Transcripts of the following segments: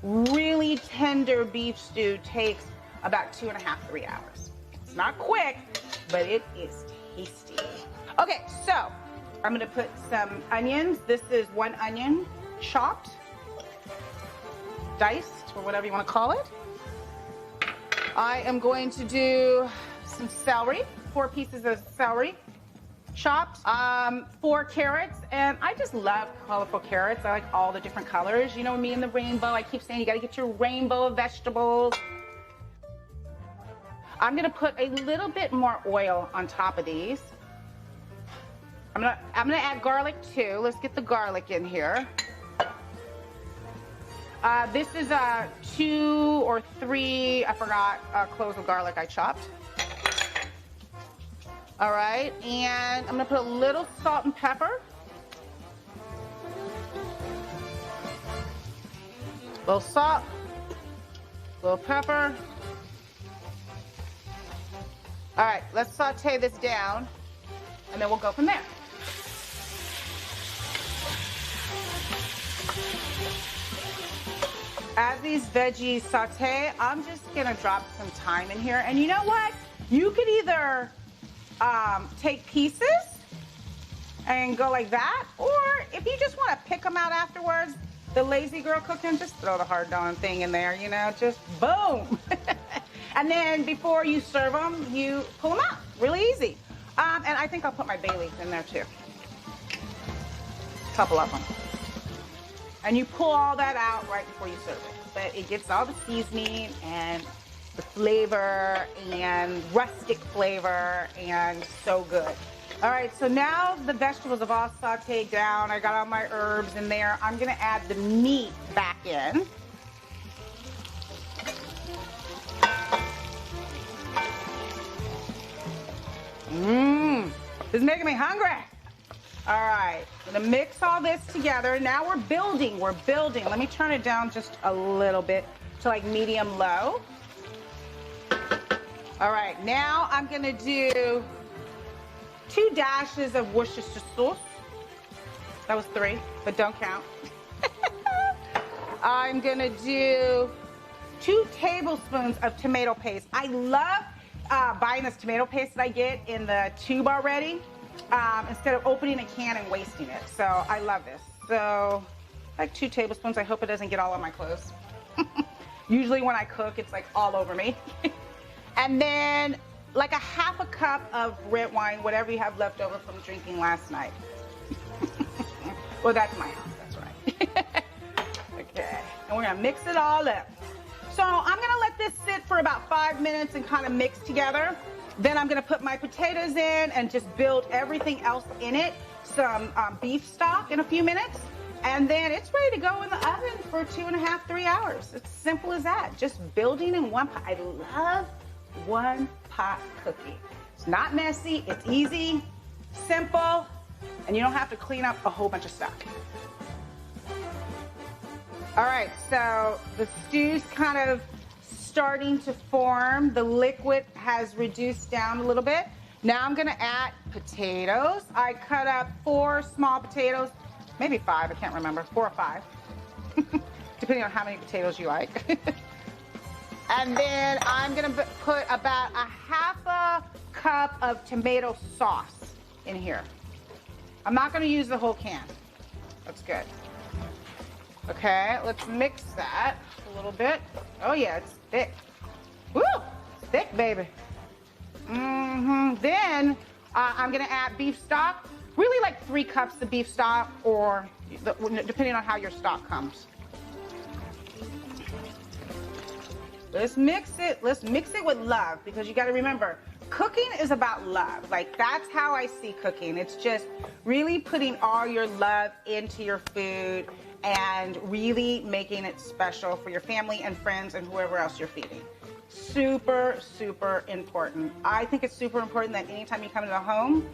really tender beef stew takes about 2.5, 3 hours. It's not quick, but it is tasty. Okay, so I'm gonna put some onions. This is 1 onion, chopped, diced, or whatever you wanna call it. I am going to do some celery, 4 pieces of celery, chopped, 4 carrots, and I just love colorful carrots. I like all the different colors. You know me and the rainbow, I keep saying you gotta get your rainbow of vegetables. I'm gonna put a little bit more oil on top of these. I'm gonna add garlic too. Let's get the garlic in here. This is 2 or 3, I forgot, cloves of garlic I chopped. All right, and I'm gonna put a little salt and pepper. A little salt, a little pepper. All right, let's saute this down, and then we'll go from there. As these veggies saute, I'm just gonna drop some thyme in here. And you know what? You could either take pieces and go like that, or if you just wanna pick them out afterwards, the lazy girl cooking, just throw the hard darn thing in there, you know, just boom. And then before you serve them, you pull them out, really easy. And I think I'll put my bay leaf in there too. A couple of them. And you pull all that out right before you serve it. But it gets all the seasoning and the flavor and rustic flavor and so good. All right, so now the vegetables have all sauteed down. I got all my herbs in there. I'm gonna add the meat back in. This is making me hungry. All right, I'm gonna mix all this together. Now we're building. Let me turn it down just a little bit to like medium low. All right, now I'm gonna do 2 dashes of Worcestershire sauce. That was 3, but don't count. I'm gonna do 2 tablespoons of tomato paste. I love buying this tomato paste that I get in the tube already. Instead of opening a can and wasting it. So I love this. So like 2 tablespoons. I hope it doesn't get all on my clothes. Usually when I cook, it's like all over me. And then like a 1/2 cup of red wine, whatever you have left over from drinking last night. Well, that's my house, that's right. Okay, and we're gonna mix it all up. So I'm gonna let this sit for about 5 minutes and kind of mix together. Then I'm gonna put my potatoes in and just build everything else in it. Some beef stock in a few minutes. And then it's ready to go in the oven for 2.5, 3 hours. It's simple as that. Just building in one pot. I love one pot cooking. It's not messy, it's easy, simple, and you don't have to clean up a whole bunch of stuff. All right, so the stew's kind of starting to form. The liquid has reduced down a little bit. Now I'm gonna add potatoes. I cut up 4 small potatoes, maybe 5, I can't remember, 4 or 5, depending on how many potatoes you like. And then I'm gonna put about a 1/2 cup of tomato sauce in here. I'm not gonna use the whole can. That's good. Okay, let's mix that a little bit. Oh yeah, it's thick. Woo, it's thick, baby. Then I'm gonna add beef stock. Really like 3 cups of beef stock, or depending on how your stock comes. Let's mix it with love, because you gotta remember, cooking is about love. Like, that's how I see cooking. It's just really putting all your love into your food and really making it special for your family and friends and whoever else you're feeding. Super, super important. I think it's super important that anytime you come into a home,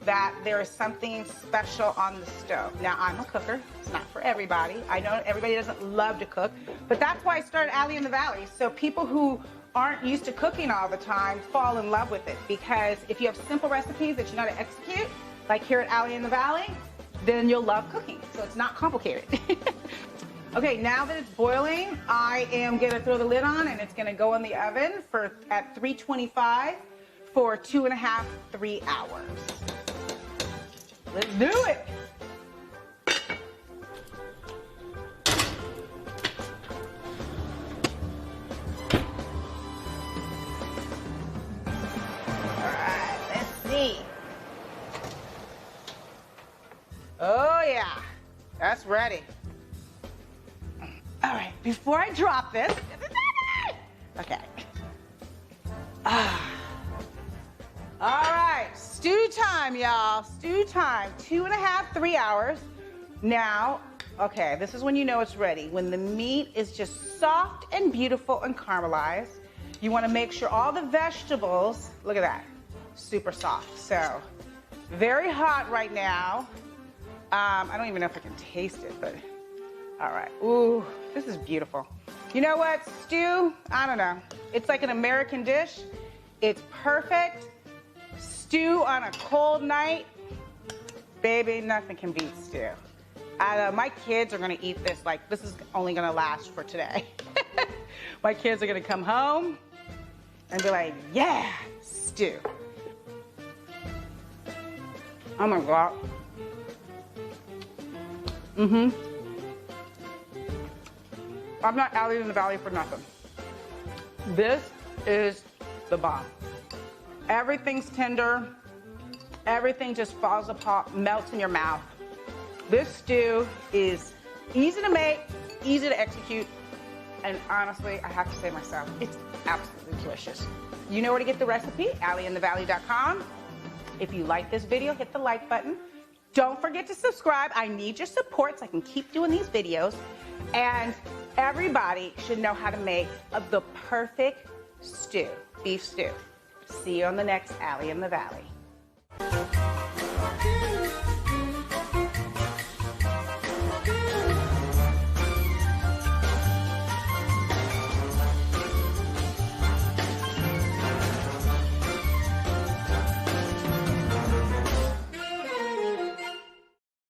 that there is something special on the stove. Now, I'm a cooker. It's not for everybody. I know everybody doesn't love to cook, but that's why I started Allie in the Valley. So people who aren't used to cooking all the time fall in love with it, because if you have simple recipes that you know how to execute, like here at Allie in the Valley, then you'll love cooking. So it's not complicated. Okay, now that it's boiling, I am gonna throw the lid on and it's gonna go in the oven at 325 for 2.5, 3 hours. Let's do it. All right, let's see. Oh yeah, that's ready. All right, before I drop this, okay. All right, stew time, y'all. Stew time, 2.5, 3 hours. Now, okay, this is when you know it's ready. When the meat is just soft and beautiful and caramelized. You wanna make sure all the vegetables, look at that, super soft. So, very hot right now. I don't even know if I can taste it, but all right. Ooh, this is beautiful. You know what, stew, I don't know. It's like an American dish. It's perfect. Stew on a cold night, baby, nothing can beat stew. My kids are gonna eat this, like this is only gonna last for today. My kids are gonna come home and be like, yeah, stew. Oh my God. I'm not Allie in the Valley for nothing. This is the bomb. Everything's tender. Everything just falls apart, melts in your mouth. This stew is easy to make, easy to execute, and honestly, I have to say myself, it's absolutely delicious. You know where to get the recipe, AllieInTheValley.com. If you like this video, hit the like button. Don't forget to subscribe. I need your support so I can keep doing these videos. And everybody should know how to make the perfect stew, beef stew. See you on the next Allie in the Valley.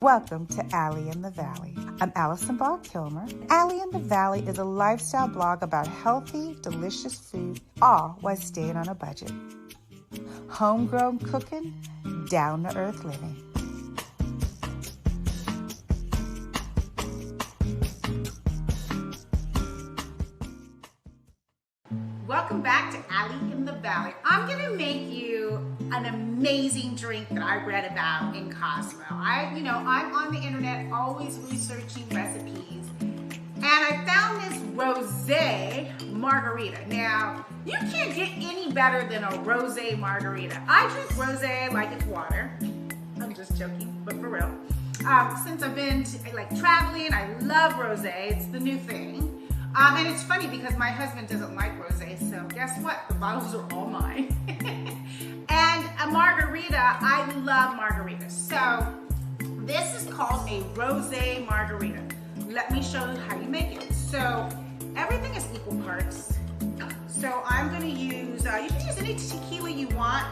Welcome to Allie in the Valley. I'm Allison Ball Kilmer. Allie in the Valley is a lifestyle blog about healthy, delicious food, all while staying on a budget. Homegrown cooking, down-to-earth living. Welcome back to Allie in the Valley. I'm gonna make you an amazing drink that I read about in Cosmo. I'm on the internet always researching recipes, and I found this rosé margarita. Now, you can't get any better than a rosé margarita. I drink rosé like it's water. I'm just joking, but for real. Since I've been traveling, I love rosé. It's the new thing. And it's funny because my husband doesn't like rosé, so guess what? The bottles are all mine. And a margarita, I love margaritas. So this is called a rosé margarita. Let me show you how you make it. So everything is equal parts. So I'm gonna use, you can use any tequila you want.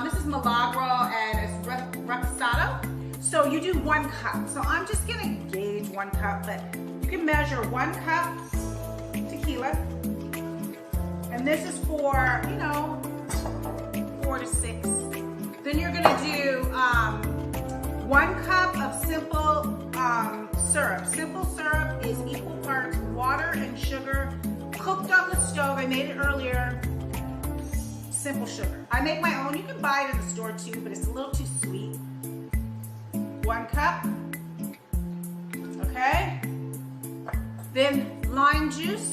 This is Milagro and it's Reposado. So you do 1 cup. So I'm just gonna gauge 1 cup, but you can measure 1 cup tequila. And this is for, 4 to 6. Then you're gonna do 1 cup of simple syrup. Simple syrup is equal parts water and sugar, cooked on the stove. I made it earlier. Simple sugar. I make my own. You can buy it in the store too, but it's a little too sweet. 1 cup. Okay. Then lime juice,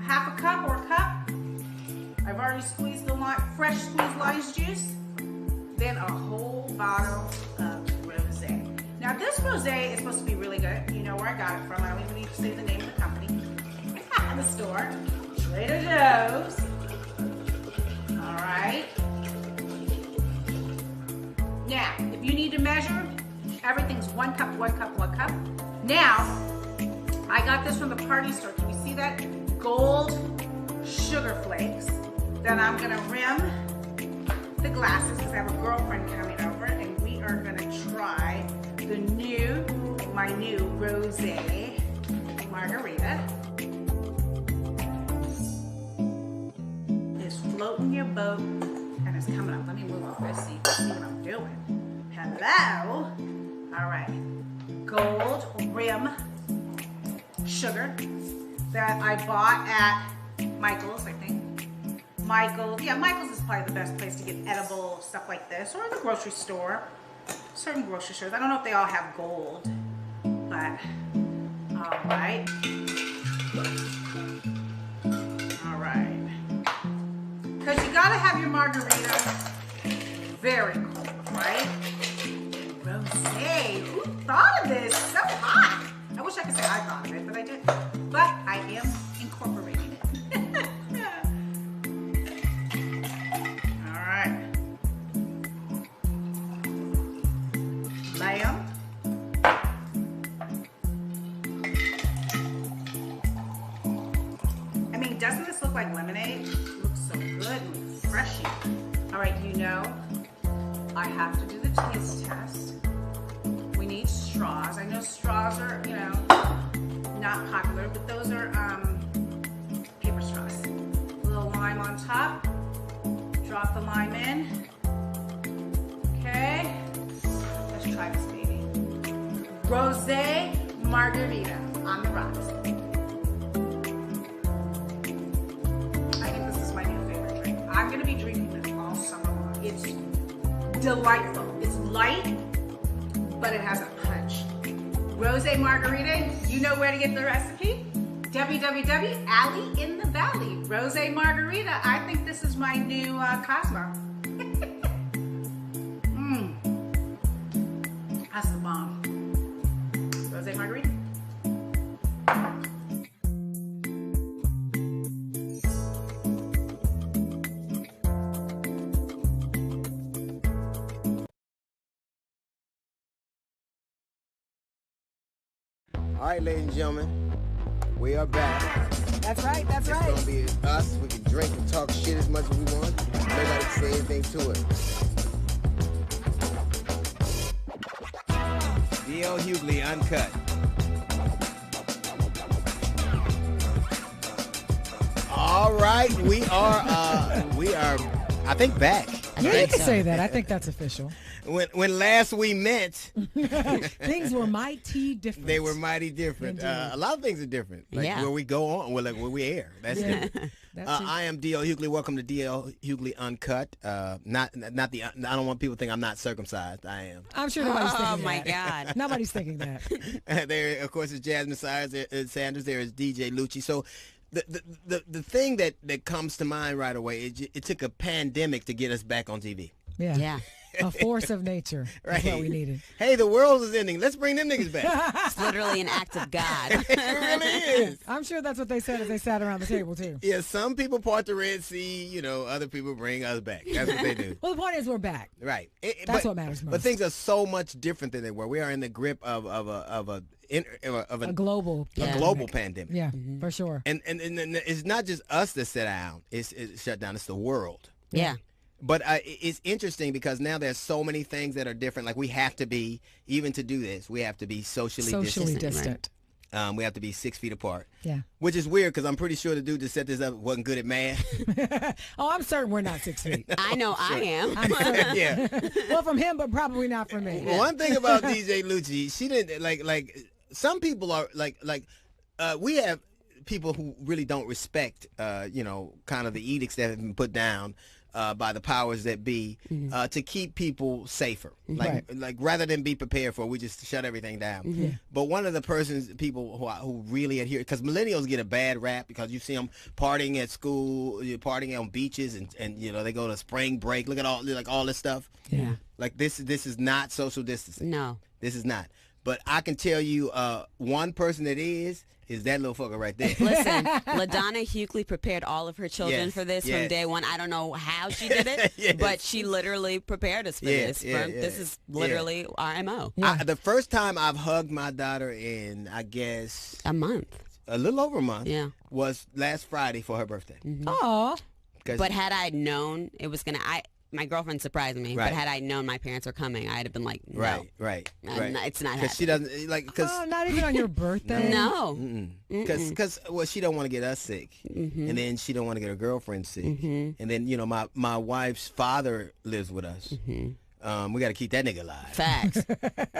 1/2 cup or a cup. I've already squeezed the fresh squeezed lime juice. Then a whole bottle of rosé. Now this rosé is supposed to be really good. You know where I got it from. I don't even need to say the name of the company. In the store, Trader Joe's. All right. Now, if you need to measure, everything's 1 cup, 1 cup, 1 cup. Now, I got this from the party store. Can you see that? Gold sugar flakes. Then I'm gonna rim the glasses because I have a girlfriend coming over and we are gonna try my new rosé margarita. floating your boat, and it's coming up. Let me move over, see what I'm doing. Hello. All right. Gold rim sugar that I bought at Michael's, I think. Michael's is probably the best place to get edible stuff like this, or the grocery store. Certain grocery stores. I don't know if they all have gold, but all right. All right. Because you gotta have your margarita very cold, right? Rosé. Who thought of this? So hot. I wish I could say I thought of it, but I didn't. But I am incorporating it. All right. Lamb. I mean, doesn't this look like lemonade? It looks so good and refreshing. All right, you know, I have to do the taste test. We need straws. I know straws are, you know, not popular, but those are paper straws. A little lime on top. Drop the lime in. Okay. Let's try this baby. Rosé margarita on the rocks. I think this is my new favorite drink. I'm gonna be drinking this all summer long. It's delightful. It's light, but it has a punch. Rosé margarita, you know where to get the recipe? www.Allie in the Valley. Rosé margarita. I think this is my new Cosmo. That's the bomb. Rosé margarita. All right, ladies and gentlemen, we are back. That's right, that's right. It's gonna be us. We can drink and talk shit as much as we want. Nobody can say anything to it. D.L. Hughley Uncut. All right, we are, I think, back. Yeah, you can say that. I think that's official. When last we met, things were mighty different. They were mighty different. A lot of things are different. Like where we go on, like where we air. That's different. I am D.L. Hughley. Welcome to D.L. Hughley Uncut. Not the. I don't want people to think I'm not circumcised. I am. I'm sure nobody's thinking that. Oh my God. Nobody's thinking that. There, of course, is Jasmine Sanders. There is DJ Lucci. So. The thing that comes to mind right away, it took a pandemic to get us back on TV. Yeah. A force of nature. Right. Is what we needed. Hey, the world is ending. Let's bring them niggas back. It's literally an act of God. It really is. I'm sure that's what they said as they sat around the table, too. Yeah, some people part the Red Sea, you know, other people bring us back. That's what they do. Well, the point is we're back. Right. That's what matters most. But things are so much different than they were. We are in the grip of a global pandemic. Yeah, for sure. And it's not just us that sit down. It's shut down. It's the world. Yeah. But it's interesting because now there's so many things that are different. Like we have to be, even to do this, we have to be socially distant. Right? We have to be 6 feet apart. Yeah. Which is weird because I'm pretty sure the dude that set this up wasn't good at math. Oh, I'm certain we're not 6 feet. I know I am. I'm certain. Yeah. Well, from him, but probably not from me. Well, one thing about DJ Lucci, she didn't like some people are we have people who really don't respect kind of the edicts that have been put down by the powers that be to keep people safer. Like rather than be prepared for, we just shut everything down. But one of the people who really adhere, because millennials get a bad rap because you see them partying at school, partying on beaches, and they go to spring break. Look at all this stuff. Yeah. Like this is not social distancing. No. This is not. But I can tell you one person that is that little fucker right there. Listen, LaDonna Hughley prepared all of her children for this from day one. I don't know how she did it, but she literally prepared us for this. This is literally our MO. Yeah. The first time I've hugged my daughter in, I guess, a month. A little over a month. Yeah. Was last Friday for her birthday. Aw. But had I known it was going to... my girlfriend surprised me, Right. but had I known my parents were coming, I'd have been like, no. Right. It's not Because she happening. doesn't like because. Oh, not even on your birthday? No. Because well, she don't want to get us sick, and then she don't want to get her girlfriend sick, and then my wife's father lives with us. We got to keep that nigga alive. Facts.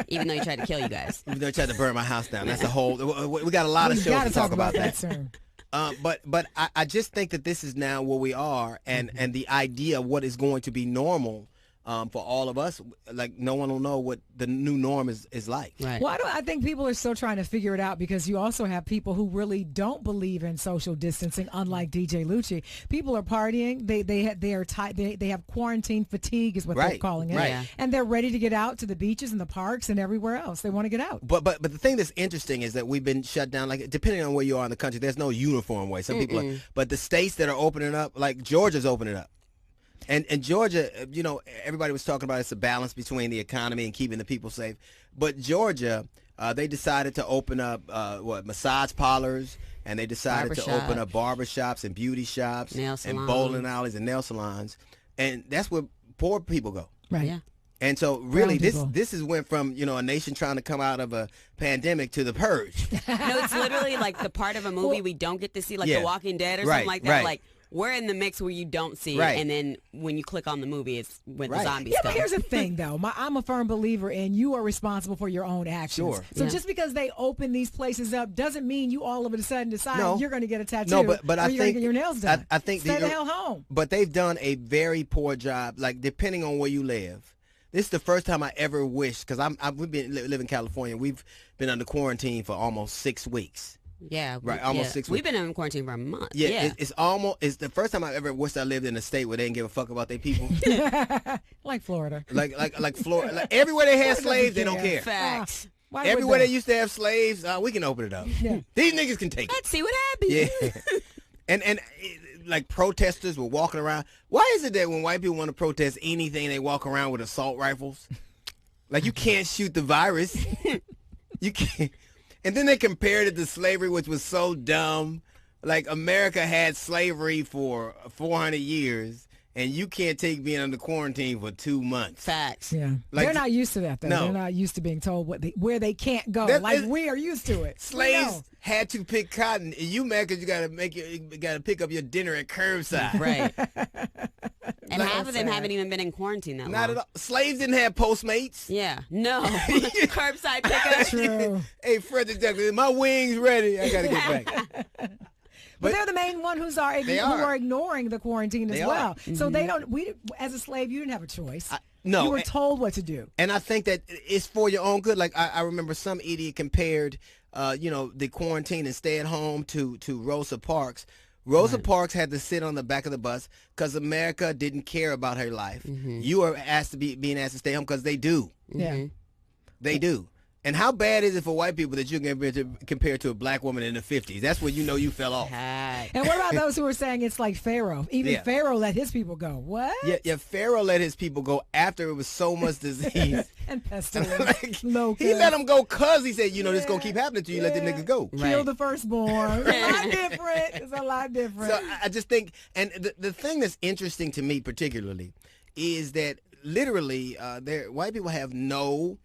Even though he tried to kill you guys. Even though he tried to burn my house down. That's a whole. We got a lot of We shows gotta to talk about that. soon. But I just think that this is now where we are, and the idea of what is going to be normal for all of us, like no one will know what the new norm is like. Right. Well, I think people are still trying to figure it out because you also have people who really don't believe in social distancing, unlike DJ Lucci. People are partying. They are tight. They have quarantine fatigue is what they're calling it. Right. Yeah. And they're ready to get out to the beaches and the parks and everywhere else. They want to get out. But the thing that's interesting is that we've been shut down. Like depending on where you are in the country, there's no uniform way. Some people, but the states that are opening up, like Georgia's opening up. And Georgia, everybody was talking about it's a balance between the economy and keeping the people safe. But Georgia, they decided to open up massage parlors, and they decided to open up barbershops and beauty shops and bowling alleys and nail salons, and that's where poor people go. Right. Yeah. And so really people. this is went from, a nation trying to come out of a pandemic to the purge. No, it's literally like the part of a movie we don't get to see, like Yeah. The Walking Dead or Right, something like that. right. Like, we're in the mix where you don't see, Right. and then when you click on the movie, it's when the Right. zombies Yeah, come. but here's the thing, though. I'm a firm believer in you are responsible for your own actions. Sure. So Yeah. just because they open these places up doesn't mean you all of a sudden decide No. you're going to get a tattoo No, but or I you're going to think get your nails done. I think Stay the hell home. But they've done a very poor job. Like depending on where you live, this is the first time I ever wished because we've been live in California. We've been under quarantine for almost 6 weeks. Yeah. Right, almost 6 We've weeks. been in quarantine for a month. Yeah, it's the first time I ever wished I lived in a state where they didn't give a fuck about their people. Like Florida. like Florida, like everywhere they had slaves, they don't care. Facts. Why would Everywhere they used to have slaves, we can open it up. Yeah. These niggas can take it. Let's see what happens. Yeah. and like protesters were walking around. Why is it that when white people want to protest anything, they walk around with assault rifles? Like you can't shoot the virus. You can't. And then they compared it to slavery, which was so dumb. Like America had slavery for 400 years, and you can't take being under quarantine for 2 months. Facts. Yeah. Like- They're not used to that, though. No. They're not used to being told where they can't go. That- like that- we are used to it. We Slaves know. had to pick cotton, and you mad because you gotta pick up your dinner at curbside. Right. And Like- half of them haven't even been in quarantine that Not long. at all. Slaves didn't have Postmates. Yeah. No. Curbside pickup. True. Hey, Frederick Douglass, my wings ready. I gotta get back. But they're the main one who are ignoring the quarantine as They well. are. So they don't. As a slave, you didn't have a choice. No, you were told what to do. And I think that it's for your own good. Like I remember some idiot compared, the quarantine and stay at home to Rosa Parks. Rosa Parks had to sit on the back of the bus because America didn't care about her life. You are being asked to stay home because they do. Yeah. They do. And how bad is it for white people that you can compare to a black woman in the 50s? That's when you know you fell off. Right. And what about those who are saying it's like Pharaoh? Even Yeah. Pharaoh let his people go. What? Yeah, Pharaoh let his people go after it was so much disease. And pestilence. Like, Locusts. he let them go because he said, this going to keep happening to you. Let the niggas go. Kill the firstborn. It's a lot different. It's a lot different. So I just think, and the thing that's interesting to me particularly is that literally white people have no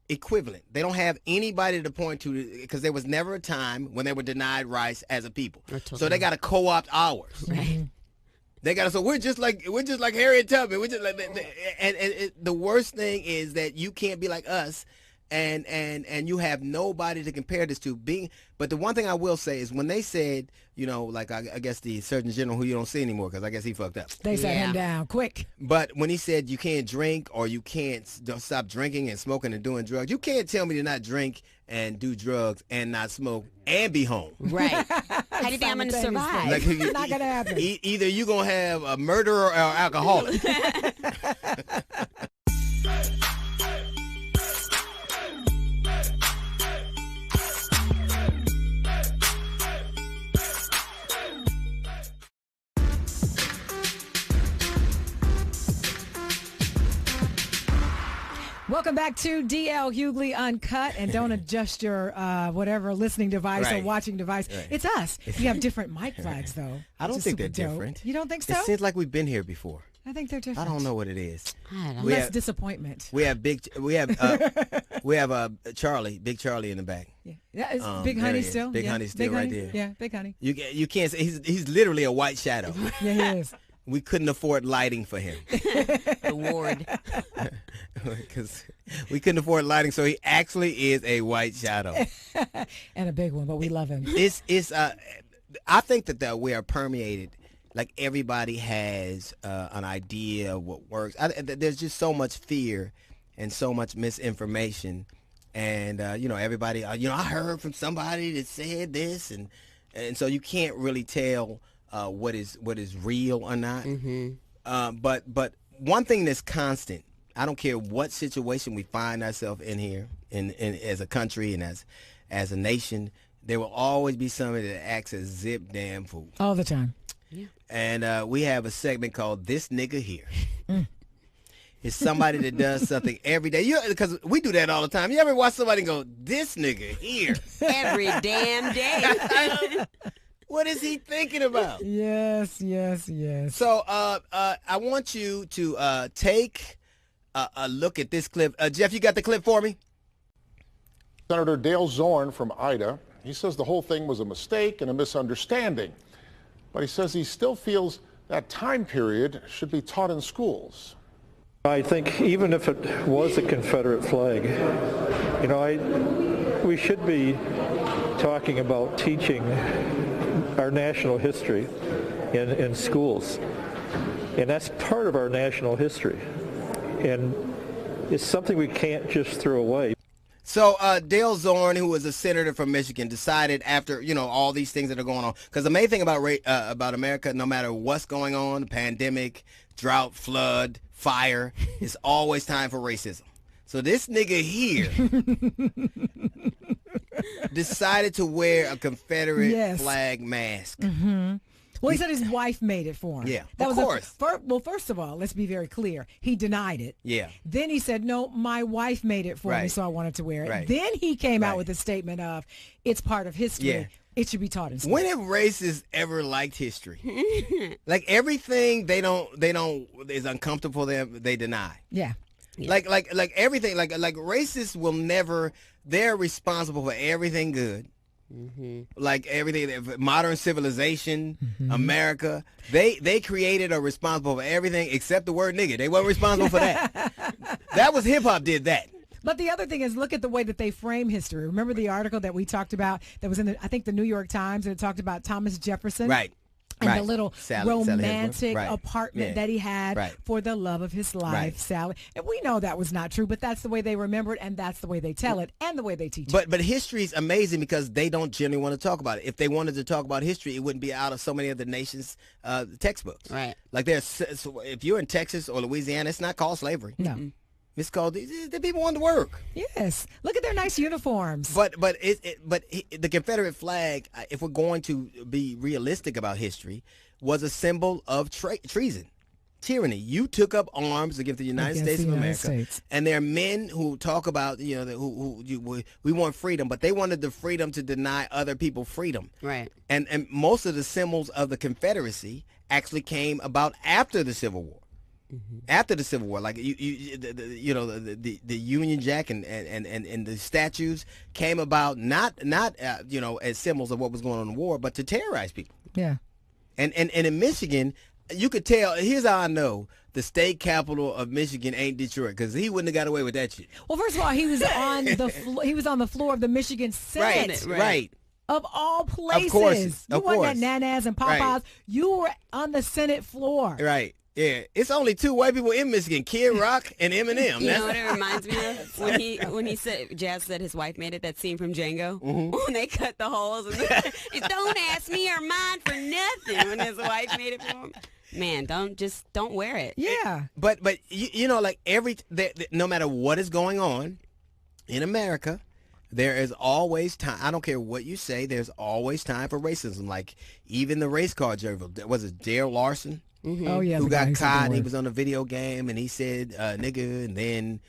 equivalent. They don't have anybody to point to because there was never a time when they were denied rights as a people. So they got to co-opt ours. Right. They got to. So we're just like Harriet Tubman. We're just like, and the worst thing is that you can't be like us, and you have nobody to compare this to. But the one thing I will say is when they said, like I guess the Surgeon General, who you don't see anymore because I guess he fucked up. They sat him down quick. But when he said you can't drink or you can't stop drinking and smoking and doing drugs, you can't tell me to not drink and do drugs and not smoke and be home. Right. How do you think I'm going to survive? Like, It's not gonna happen. Either you're going to have a murderer or alcoholic. Welcome back to DL Hughley Uncut, and don't adjust your whatever listening device or Right. watching device. Right. It's us. We have different mic flags, though. I don't which is think they're super dope. different. You don't think so? It seems like we've been here before. I think they're different. I don't know what it is. Less disappointment. We have Charlie, Big Charlie in the back. Yeah, that is Big Honey still. Big Honey still right there. Yeah, Big Honey. You can't say he's literally a white shadow. Yeah, he is. We couldn't afford lighting for him. Award. Because we couldn't afford lighting, so he actually is a white shadow. And a big one, but we love him. I think that we are permeated. Like everybody has an idea of what works. There's just so much fear and so much misinformation, and everybody. I heard from somebody that said this, and so you can't really tell what is real or not. Mm-hmm. But one thing that's constant. I don't care what situation we find ourselves in here, in as a country and as a nation, there will always be somebody that acts as zip damn fool. All the time. Yeah. And we have a segment called This Nigga Here. It's somebody that does something every day. Because we do that all the time. You ever watch somebody go, this nigga here? Every damn day. What is he thinking about? Yes. So I want you to take a look at this clip. Jeff, you got the clip for me? Senator Dale Zorn from Ida, he says the whole thing was a mistake and a misunderstanding. But he says he still feels that time period should be taught in schools. I think even if it was a Confederate flag, we should be talking about teaching our national history in schools. And that's part of our national history. And it's something we can't just throw away. So Dale Zorn, who was a senator from Michigan, decided after, all these things that are going on, because the main thing about America, no matter what's going on, pandemic, drought, flood, fire, it's always time for racism. So this nigga here decided to wear a Confederate flag mask. Mm-hmm. Well, he said his wife made it for him. Yeah, of course. Well, first of all, let's be very clear. He denied it. Yeah. Then he said, no, my wife made it for me, so I wanted to wear it. Right. Then he came out with a statement of, it's part of history. Yeah. It should be taught in school. When have racists ever liked history? Like everything they don't is uncomfortable for them, they deny. Yeah. Like everything, like racists will never, they're responsible for everything good. Mm-hmm. Like everything, modern civilization, America, they created or responsible for everything except the word nigga. They weren't responsible for that. That was hip hop did that. But the other thing is, look at the way that they frame history. Remember the article that we talked about that was in, I think, the New York Times, and it talked about Thomas Jefferson? Right. And the little romantic apartment that he had for the love of his life, Sally. And we know that was not true, but that's the way they remember it, and that's the way they tell it, and the way they teach it. But history is amazing because they don't generally want to talk about it. If they wanted to talk about history, it wouldn't be out of so many of the nation's textbooks. Right. Like if you're in Texas or Louisiana, it's not called slavery. No. It's called the people want to work. Yes, look at their nice uniforms. But the Confederate flag, if we're going to be realistic about history, was a symbol of treason, tyranny. You took up arms against the United States of America, and there are men who talk about we want freedom, but they wanted the freedom to deny other people freedom. Right. And most of the symbols of the Confederacy actually came about after the Civil War. Mm-hmm. After the Civil War, like the Union Jack and the statues came about not as symbols of what was going on in the war, but to terrorize people. Yeah. And in Michigan, you could tell. Here's how I know the state capital of Michigan ain't Detroit, because he wouldn't have got away with that shit. Well, first of all, he was on the floor of the Michigan Senate. Right. Of all places. Of course. You weren't at Nana's and Papa's. Right. You were on the Senate floor. Right. Yeah, it's only two white people in Michigan, Kid Rock and Eminem. You know what it reminds me of? When he said, Jazz said his wife made it, that scene from Django, when they cut the holes. And don't ask me or mine for nothing, when his wife made it for him. Man, don't wear it. Yeah. But no matter what is going on in America, there is always time. I don't care what you say, there's always time for racism. Like even the race car driver, was it Dale Larson? Mm-hmm. Oh yeah, who got caught? He was on a video game and he said "nigga," and then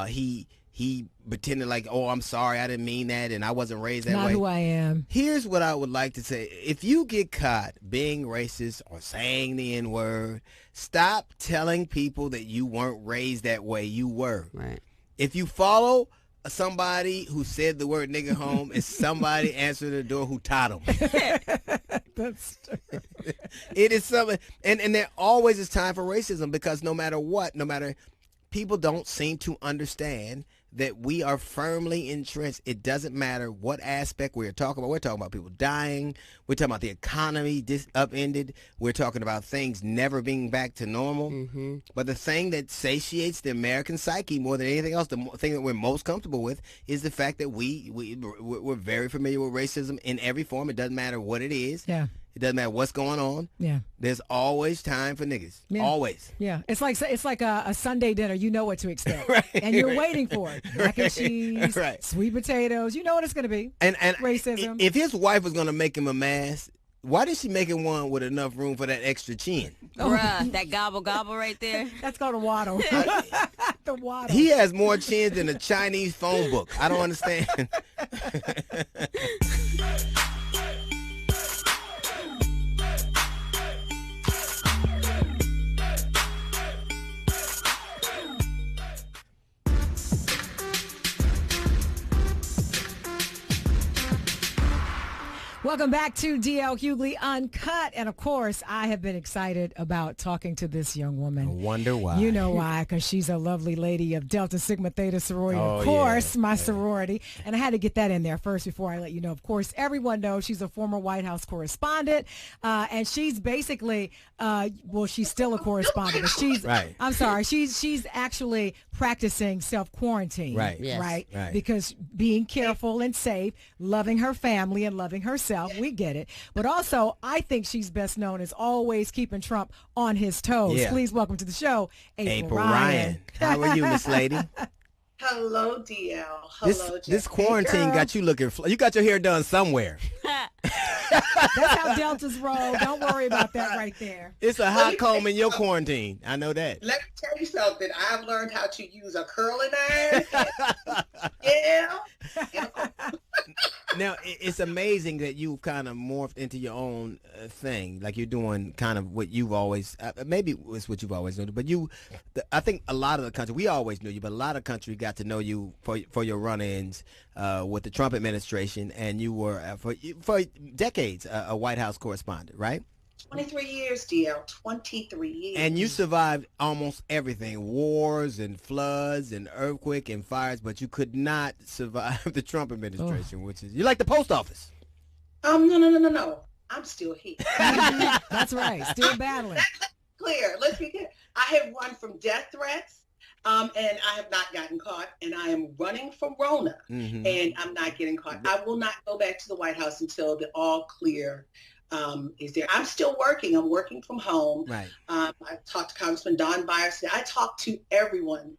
he he pretended like, oh, I'm sorry, I didn't mean that, and I wasn't raised that Not way. who I am. Here's what I would like to say. If you get caught being racist or saying the N-word, stop telling people that you weren't raised that way. You were. Right. If you follow somebody who said the word nigga home, it's somebody answering the door who taught them. That's true. It is something, and there always is time for racism, because no matter what, people don't seem to understand that we are firmly entrenched. It doesn't matter what aspect we're talking about. We're talking about people dying. We're talking about the economy upended. We're talking about things never being back to normal. Mm-hmm. But the thing that satiates the American psyche more than anything else, the thing that we're most comfortable with, is the fact that we're very familiar with racism in every form. It doesn't matter what it is. Yeah. It doesn't matter what's going on. Yeah. There's always time for niggas. Yeah. Always. Yeah. It's like a Sunday dinner. You know what to expect. Right, and you're right. waiting for it. Mac and cheese, Right. sweet potatoes. You know what it's going to be. And racism. If his wife was going to make him a mask, why did she make him one with enough room for that extra chin? Bruh, that gobble gobble right there. That's called a waddle. The waddle. He has more chins than a Chinese phone book. I don't understand. Welcome back to DL Hughley Uncut. And of course, I have been excited about talking to this young woman. I wonder why. You know why, because she's a lovely lady of Delta Sigma Theta sorority. Oh, of course, yeah. my sorority. And I had to get that in there first before I let you know. Of course, everyone knows she's a former White House correspondent. And she's basically, she's still a correspondent. But she's, Right. I'm sorry, she's actually practicing self-quarantine. Right. Yes. Right? Right. Because being careful and safe, loving her family and loving herself, we get it. But also, I think she's best known as always keeping Trump on his toes. Yeah. Please welcome to the show, April Ryan. How are you, Miss Lady? Hello, DL. Hello, This quarantine got you looking. You got your hair done somewhere. That's how Deltas roll. Don't worry about that right there. It's a hot comb in your quarantine. I know that. Let me tell you something. I've learned how to use a curling iron. Yeah. Now, it's amazing that you've kind of morphed into your own thing. Like you're doing kind of what you've always, maybe it's what you've always known. But I think a lot of the country, we always knew you, but a lot of country got to know you for your run-ins with the Trump administration. And you were, for decades, a White House correspondent, right? 23 years, DL. 23 years. And you survived almost everything, wars and floods and earthquake and fires, but you could not survive the Trump administration, which is, you're like the post office. No. I'm still here. That's right. Still battling. Let's be clear. I have run from death threats, and I have not gotten caught, and I am running from Rona, and I'm not getting caught. I will not go back to the White House until the all clear is there. I'm still working. I'm working from home. Right. I talked to Congressman Don Byers. I talk to everyone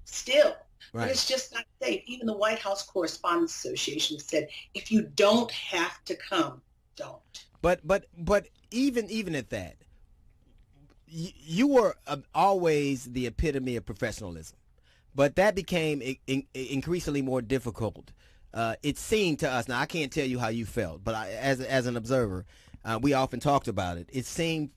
still. Right. But it's just not safe. Even the White House Correspondents Association said, if you don't have to come, don't. But even at that, you were always the epitome of professionalism. But that became increasingly more difficult. It seemed to us, now I can't tell you how you felt, but as an observer, we often talked about it. It seemed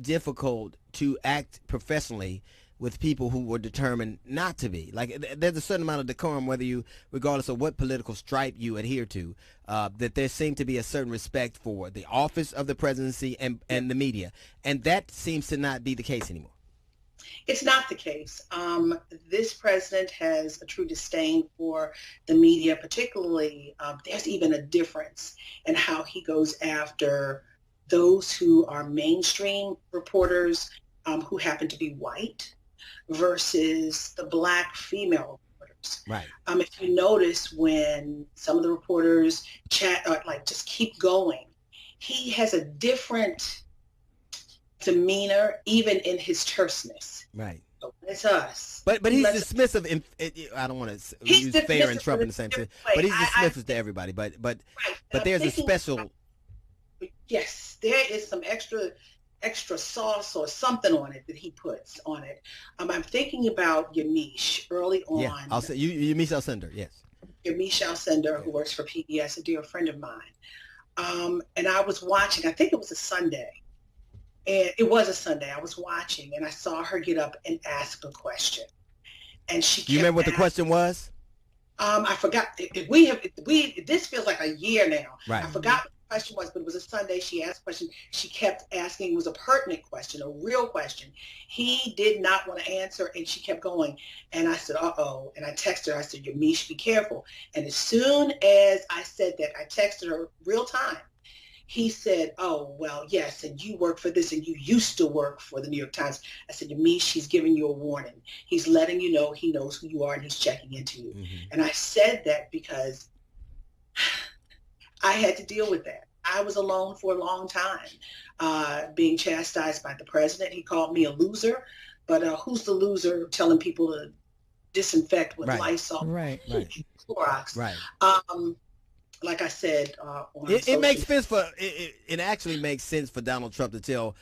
difficult to act professionally with people who were determined not to be. Like there's a certain amount of decorum, regardless of what political stripe you adhere to, that there seemed to be a certain respect for the office of the presidency and the media. And that seems to not be the case anymore. It's not the case. This president has a true disdain for the media, particularly there's even a difference in how he goes after those who are mainstream reporters who happen to be white versus the black female reporters. Right. If you notice when some of the reporters chat, just keep going, he has a different demeanor, even in his terseness. Right. But it's us. But he's dismissive. I don't want to use fair and Trump in the same sense, but he's dismissive to everybody. But there's a special. Yes, there is some extra extra sauce or something on it that he puts on it. I'm thinking about Yamiche early on. Yeah, I'll say Yamiche Alcindor, yes. Yamiche Alcindor, who works for PBS, a dear friend of mine. And I was watching, I think it was a Sunday. And it was a Sunday. I was watching and I saw her get up and ask a question. And she kept You remember what the question was? I forgot. This feels like a year now. Right. I forgot what the question was, but it was a Sunday. She asked a question. She kept asking. It was a pertinent question, a real question. He did not want to answer, and she kept going. And I said, uh-oh. And I texted her. I said, Yamiche, be careful. And as soon as I said that, I texted her real time. He said, oh, well, yes, and you work for this, and you used to work for the New York Times. I said, Yamiche, he's giving you a warning. He's letting you know he knows who you are, and he's checking into you. Mm-hmm. And I said that because I had to deal with that. I was alone for a long time, being chastised by the president. He called me a loser, but who's the loser telling people to disinfect with Lysol, Clorox? Right. Like I said, it makes sense it actually makes sense for Donald Trump to tell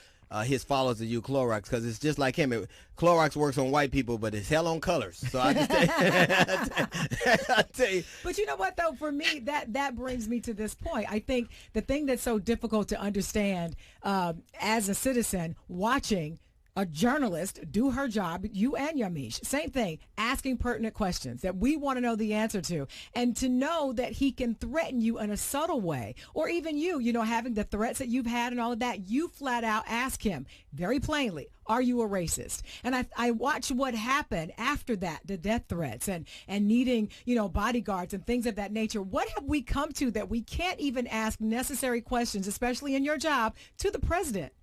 his followers to use Clorox, because it's just like him. Clorox works on white people, but it's hell on colors. So I just I tell you. But you know what, though, for me, that brings me to this point. I think the thing that's so difficult to understand as a citizen watching a journalist do her job, you and Yamiche, same thing, asking pertinent questions that we want to know the answer to, and to know that he can threaten you in a subtle way, or even you know, having the threats that you've had and all of that, you flat out ask him very plainly, are you a racist? And I watched what happened after that, the death threats and needing, you know, bodyguards and things of that nature. What have we come to that we can't even ask necessary questions, especially in your job, to the president?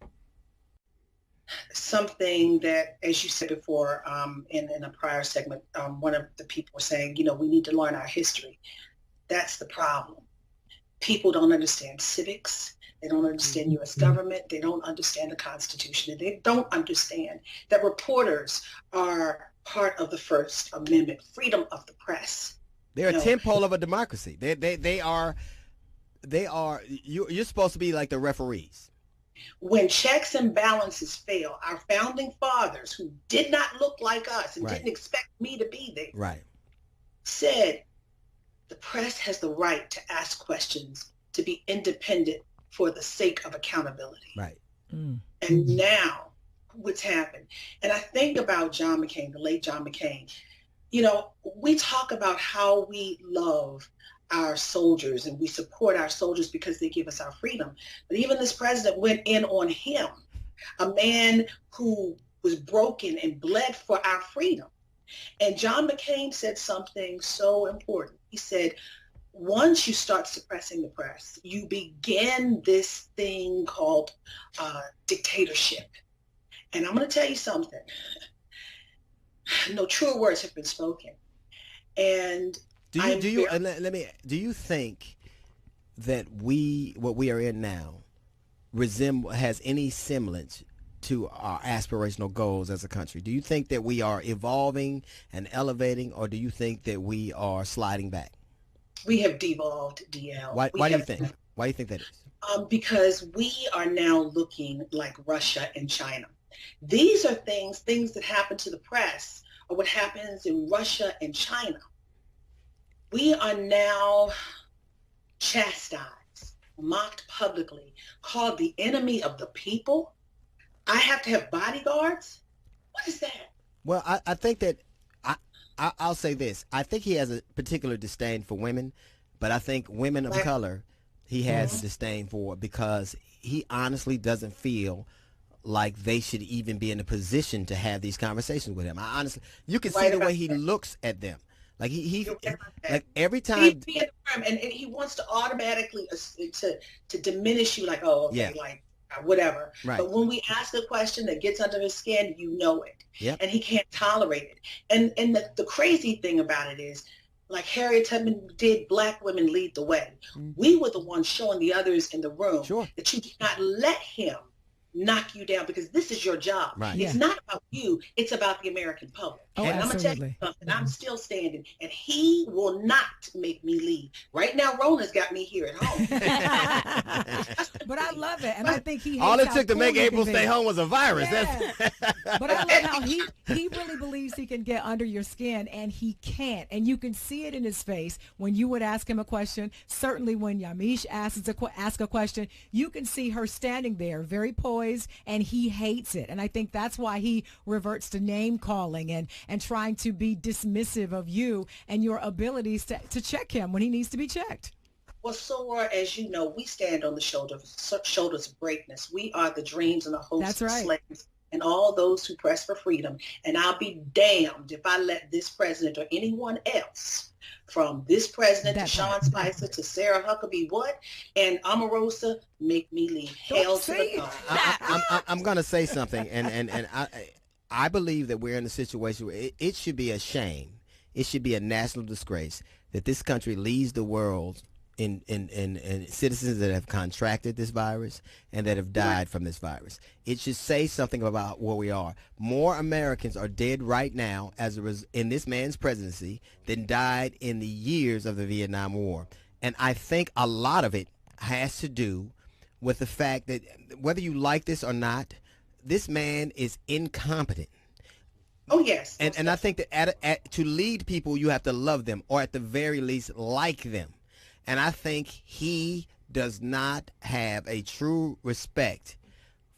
Something that, as you said before, in a prior segment, one of the people was saying, you know, we need to learn our history. That's the problem. People don't understand civics. They don't understand U.S. government. They don't understand the Constitution. And they don't understand that reporters are part of the First Amendment, freedom of the press. They're a tentpole of a democracy. They are. You're supposed to be like the referees. When checks and balances fail, our founding fathers, who did not look like us and didn't expect me to be there, said the press has the right to ask questions, to be independent for the sake of accountability. Right. And now what's happened? And I think about John McCain, the late John McCain. You know, we talk about how we love our soldiers and we support our soldiers because they give us our freedom. But even this president went in on him, a man who was broken and bled for our freedom. And John McCain said something so important. He said, once you start suppressing the press, you begin this thing called dictatorship. And I'm going to tell you something. No truer words have been spoken. And do you think that what we are in now has any semblance to our aspirational goals as a country? Do you think that we are evolving and elevating, or do you think that we are sliding back? We have devolved, DL. Why do you think? Why do you think that is? Because we are now looking like Russia and China. These are things that happen to the press, or what happens in Russia and China. We are now chastised, mocked publicly, called the enemy of the people. I have to have bodyguards? What is that? Well, I think that I'll say this. I think he has a particular disdain for women, but I think women of color he has a disdain for, because he honestly doesn't feel like they should even be in a position to have these conversations with him. You can see the way he looks at them. Like he like every time and he wants to automatically to diminish you, like, oh, okay, like whatever. Right. But when we ask a question that gets under his skin, you know it. Yep. And he can't tolerate it. And the crazy thing about it is, like Harriet Tubman did, black women lead the way. We were the ones showing the others in the room that you did not let him knock you down because this is your job. Right. It's not about you. It's about the American public. Oh, and I'm going to tell you something. I'm still standing, and he will not make me leave. Right now, Rona's got me here at home. But I love it, and I think he all hates it took to how make cool he April can stay be. home was a virus. Yeah. That's But I love how he really believes he can get under your skin, and he can't. And you can see it in his face when you would ask him a question. Certainly when Yamiche asks a question, you can see her standing there very poised, and he hates it. And I think that's why he reverts to name calling and trying to be dismissive of you and your abilities to check him when he needs to be checked. Well, Sora, as you know, we stand on the shoulders of greatness. We are the dreams and the hopes That's of right. slaves and all those who press for freedom. And I'll be damned if I let this president or anyone else, from this president to Sean Spicer to Sarah Huckabee Wood and Omarosa, make me leave. Hell to the God. I'm going to say something, and I believe that we're in a situation where it should be a shame. It should be a national disgrace that this country leads the world in citizens that have contracted this virus and that have died from this virus. It should say something about where we are. More Americans are dead right now in this man's presidency than died in the years of the Vietnam War. And I think a lot of it has to do with the fact that whether you like this or not, this man is incompetent. Oh, yes. And I think that to lead people, you have to love them, or at the very least like them. And I think he does not have a true respect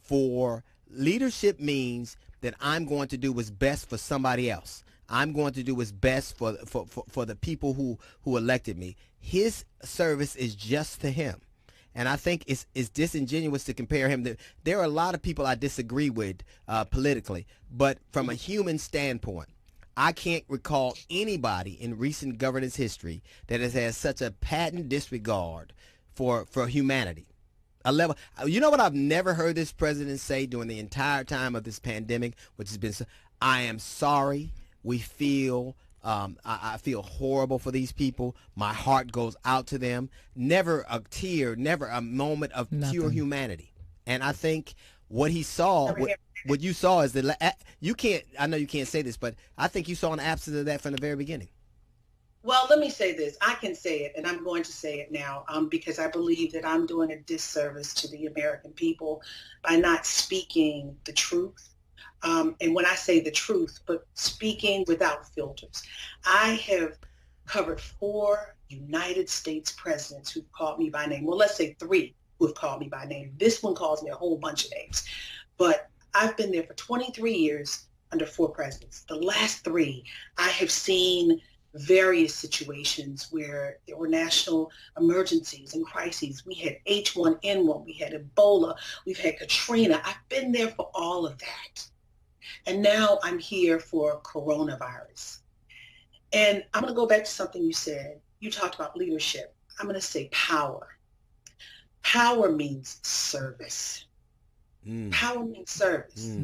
for leadership. Means that I'm going to do what's best for somebody else. I'm going to do what's best for the people who elected me. His service is just to him. And I think it's disingenuous to compare him. There are a lot of people I disagree with politically, but from a human standpoint, I can't recall anybody in recent governance history that has had such a patent disregard for humanity. You know what I've never heard this president say during the entire time of this pandemic, which has been, I am sorry. We feel, I feel horrible for these people. My heart goes out to them. Never a tear, never a moment of pure humanity. And I think what he saw, what you saw is that I know you can't say this, but I think you saw an absence of that from the very beginning. Well, let me say this. I can say it, and I'm going to say it now because I believe that I'm doing a disservice to the American people by not speaking the truth. And when I say the truth, but speaking without filters. I have covered 4 United States presidents who've called me by name. Well, let's say 3 who have called me by name. This one calls me a whole bunch of names. But I've been there for 23 years under 4 presidents. The last 3, I have seen various situations where there were national emergencies and crises. We had H1N1, we had Ebola, we've had Katrina. I've been there for all of that. And now I'm here for coronavirus. And I'm going to go back to something you said. You talked about leadership. I'm going to say power. Power means service. Power means service.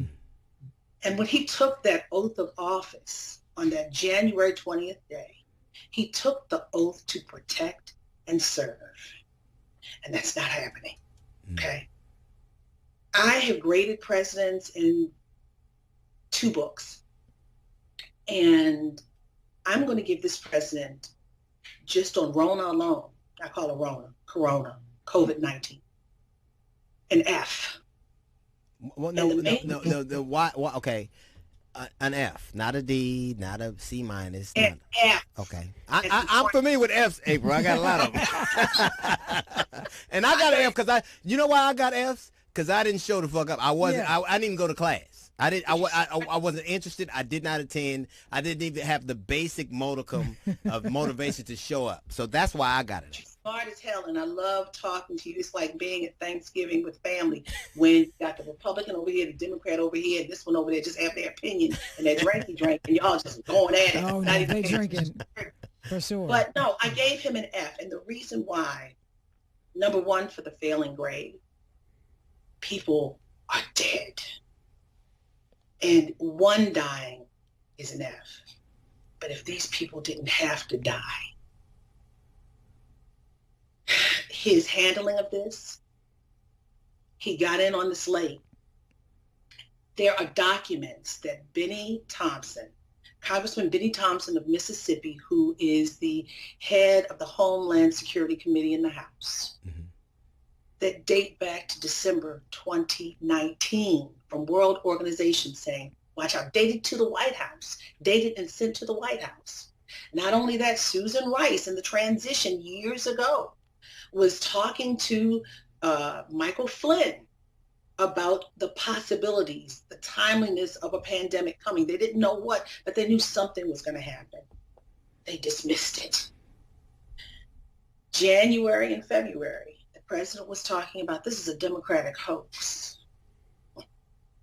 And when he took that oath of office on that January 20th day, he took the oath to protect and serve. And that's not happening. Okay. I have graded presidents in 2 books. And I'm going to give this president, just on Rona alone, I call it Corona, COVID-19, an F. Well, no, why, okay. An F, not a D, not a C minus. An F. Okay. I'm familiar with Fs, April. I got a lot of them. And I got an F because you know why I got Fs? Because I didn't show the fuck up. I didn't even go to class. I wasn't interested. I did not attend. I didn't even have the basic modicum of motivation to show up. So that's why I got it. Smart as hell, and I love talking to you. It's like being at Thanksgiving with family when you got the Republican over here, the Democrat over here, and this one over there just have their opinion and their drinky drink, and y'all just going at it. Oh, no, they drinking for sure. But no, I gave him an F, and the reason why, number 1, for the failing grade, people are dead. And 1 dying is an F. But if these people didn't have to die, his handling of this, he got in on this late. There are documents that Benny Thompson, Congressman Benny Thompson of Mississippi, who is the head of the Homeland Security Committee in the House, that date back to December 2019 from World Organization saying, watch out, dated to the White House, dated and sent to the White House. Not only that, Susan Rice in the transition years ago was talking to Michael Flynn about the possibilities, the timeliness of a pandemic coming. They didn't know what, but they knew something was going to happen. They dismissed it. January and February, the president was talking about this is a Democratic hoax.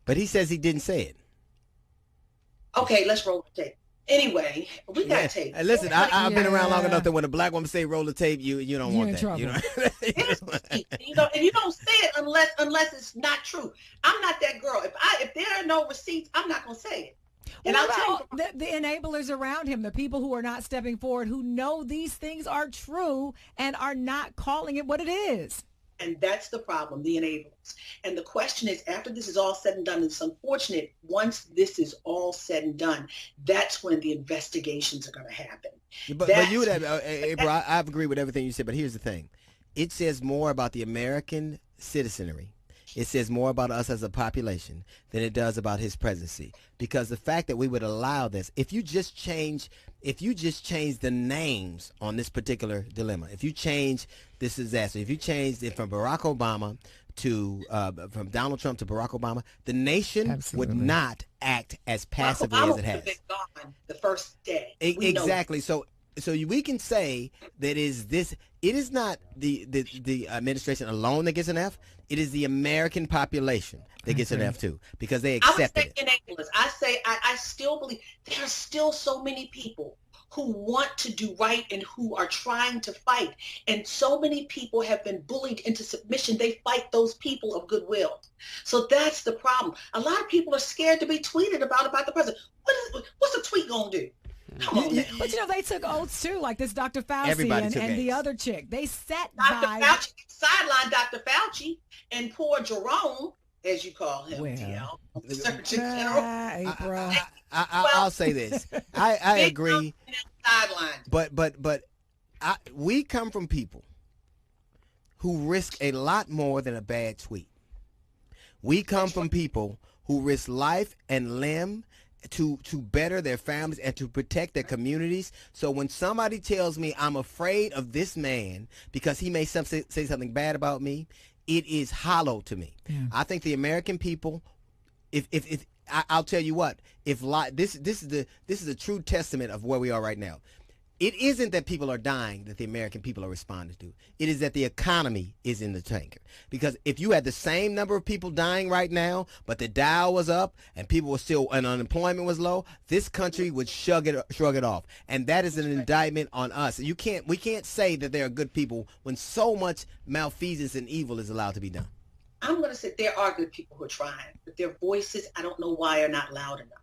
But he says he didn't say it. Okay, let's roll the tape. Anyway, we got tape. And listen, I've been around long enough that when a black woman say roll the tape, you don't want that. You know, and you don't say it unless it's not true. I'm not that girl. If there are no receipts, I'm not gonna say it. And I'll tell you, the enablers around him, the people who are not stepping forward, who know these things are true and are not calling it what it is. And that's the problem, the enablers. And the question is, after this is all said and done, it's unfortunate, once this is all said and done, that's when the investigations are going to happen. But you would have, April, I agree with everything you said, but here's the thing. It says more about the American citizenry. It says more about us as a population than it does about his presidency. Because the fact that we would allow this, if you just change the names on this particular dilemma, if you change this disaster, if you change it from Barack Obama to from Donald Trump to Barack Obama, the nation would not act as passively as it has. Been gone the first day. Exactly. So we can say that it is not the administration alone that gets an F. It is the American population that gets an F too, because they accepted it. Enablers. I still believe there are still so many people who want to do right and who are trying to fight. And so many people have been bullied into submission. They fight those people of goodwill. So that's the problem. A lot of people are scared to be tweeted about the president. What's a tweet gonna do? Come on, man. But they took oaths too, like this Dr. Fauci and the other chick. They sat Dr. by. Fauci sidelined Dr. Fauci and poor Jerome, as you call him, Surgeon General. I'll say this. I agree. But we come from people who risk a lot more than a bad tweet. We come from people who risk life and limb to better their families and to protect their communities. So when somebody tells me I'm afraid of this man because he may say something bad about me, it is hollow to me. Yeah. I think the American people, I'll tell you what, this is a true testament of where we are right now. It isn't that people are dying that the American people are responding to. It is that the economy is in the tanker. Because if you had the same number of people dying right now, but the Dow was up and people were still, and unemployment was low, this country would shrug it off. And that is an indictment on us. We can't say that there are good people when so much malfeasance and evil is allowed to be done. I'm going to say there are good people who are trying, but their voices, I don't know why, are not loud enough.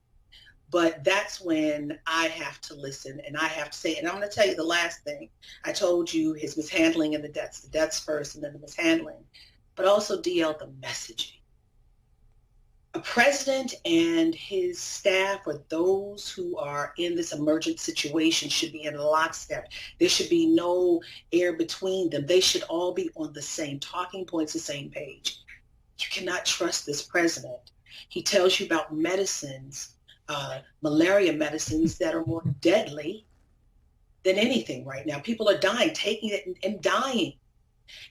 But that's when I have to listen and I have to say, and I'm going to tell you the last thing. I told you his mishandling and the deaths first and then the mishandling, but also DL, the messaging. A president and his staff or those who are in this emergent situation should be in lockstep. There should be no air between them. They should all be on the same talking points, the same page. You cannot trust this president. He tells you about medicines, malaria medicines that are more deadly than anything right now. People are dying, taking it and dying.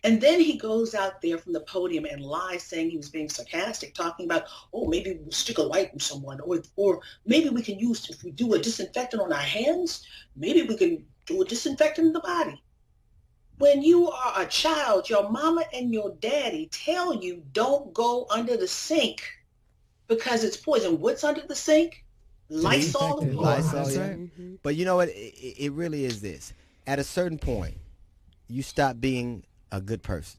And then he goes out there from the podium and lies, saying he was being sarcastic, talking about, oh, maybe we'll stick a light in someone, or maybe we can use, if we do a disinfectant on our hands, maybe we can do a disinfectant in the body. When you are a child, your mama and your daddy tell you don't go under the sink because it's poison. What's under the sink? Lysol. Lysol, yeah. Mm-hmm. But you know what? It really is this. At a certain point, you stop being a good person.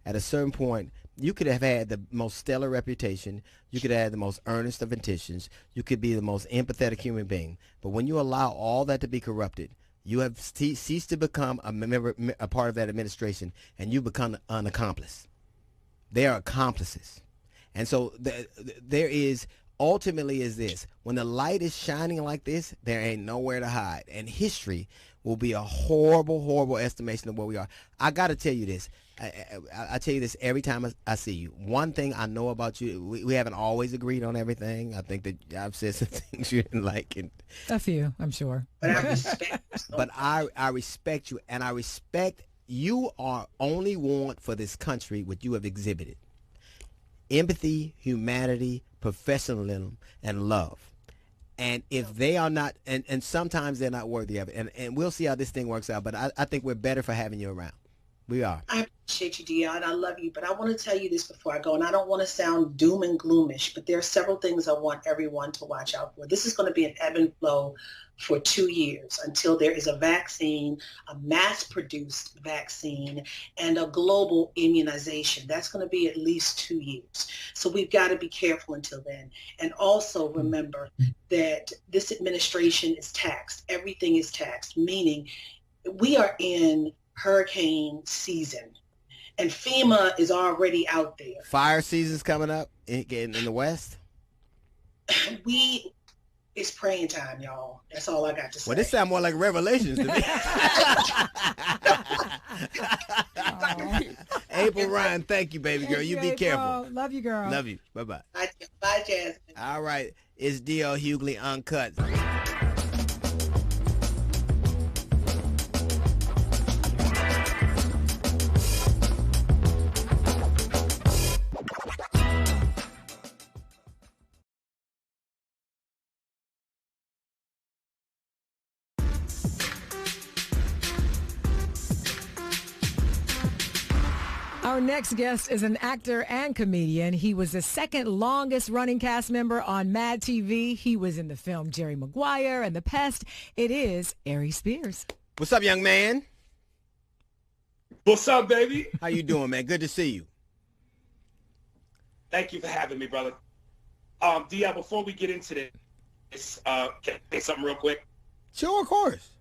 At a certain point, you could have had the most stellar reputation. You could have had the most earnest of intentions. You could be the most empathetic human being. But when you allow all that to be corrupted, you have ceased to become a part of that administration, and you become an accomplice. They are accomplices. And so there is ultimately is this: when the light is shining like this, there ain't nowhere to hide, and history will be a horrible, horrible estimation of where we are. I got to tell you this. I tell you this every time I see you. One thing I know about you, we haven't always agreed on everything. I think that I've said some things you didn't like. And, a few, I'm sure. But I respect you so but I respect you, and I respect you are only want for this country what you have exhibited. Empathy, humanity, professionalism, and love. And if they are not, and sometimes they're not worthy of it, and we'll see how this thing works out, but I think we're better for having you around. We are. I appreciate you, Dia, and I love you, but I want to tell you this before I go, and I don't want to sound doom and gloomish, but there are several things I want everyone to watch out for. This is going to be an ebb and flow for 2 years until there is a vaccine, a mass-produced vaccine, and a global immunization. That's going to be at least 2 years. So we've got to be careful until then. And also remember that this administration is taxed. Everything is taxed, meaning we are in hurricane season, and FEMA is already out there. Fire season's coming up in the West. It's praying time, y'all. That's all I got to say. Well, this sounds more like Revelations to me. April Ryan, thank you, baby girl. You be careful. Love you, girl. Love you. Bye-bye. Bye, Jasmine. All right. It's D.L. Hughley Uncut. Our next guest is an actor and comedian. He was the second longest running cast member on Mad TV. He was in the film Jerry Maguire and The Pest. It is Ari Spears. What's up, young man? What's up, baby? How you doing, man? Good to see you. Thank you for having me, brother. Dia, before we get into this, can I say something real quick? Sure, of course.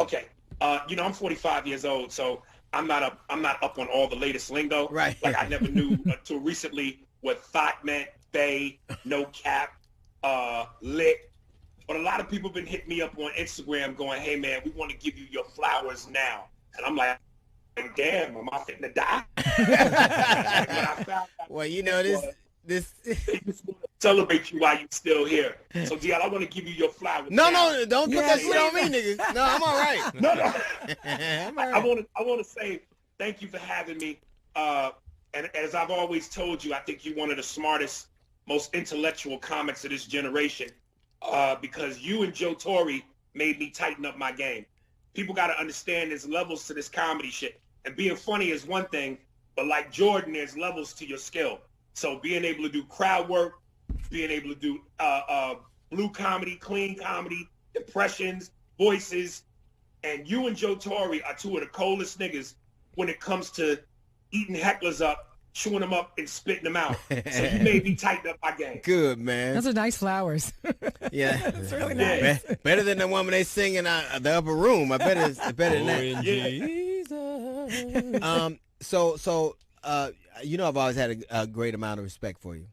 Okay. I'm 45 years old, so I'm not up on all the latest lingo. Right. Like I never knew until recently what thought meant, bay, no cap, lit. But a lot of people been hitting me up on Instagram going, hey man, we want to give you your flowers now. And I'm like, damn, am I fitting to die? Well, you know, this they just want to celebrate you while you're still here. So, DL, I want to give you your flowers. No, don't put that Yes, shit on me, nigga. No, I'm all right. No. I'm all right. I want to say thank you for having me. And as I've always told you, I think you're one of the smartest, most intellectual comics of this generation. Because you and Joe Torre made me tighten up my game. People got to understand there's levels to this comedy shit. And being funny is one thing, but like Jordan, there's levels to your skill. So being able to do crowd work, being able to do blue comedy, clean comedy, impressions, voices, and you and Joe Torre are two of the coldest niggas when it comes to eating hecklers up, chewing them up, and spitting them out. So you made me tighten up my game. Good, man. Those are nice flowers. Yeah. It's really nice. Better than the one when they sing in the upper room. I bet it's better than that. Yeah. So I've always had a great amount of respect for you,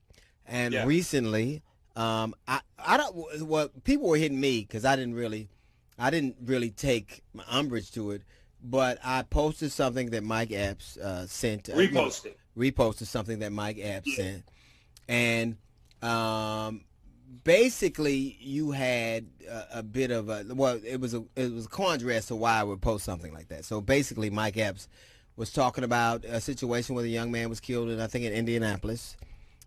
and recently, people were hitting me because I didn't really take umbrage to it, but I posted something that Mike Epps sent. Reposted something that Mike Epps sent, and basically you had a bit of it was a quandary as to why I would post something like that. So basically, Mike Epps was talking about a situation where the young man was killed, I think in Indianapolis,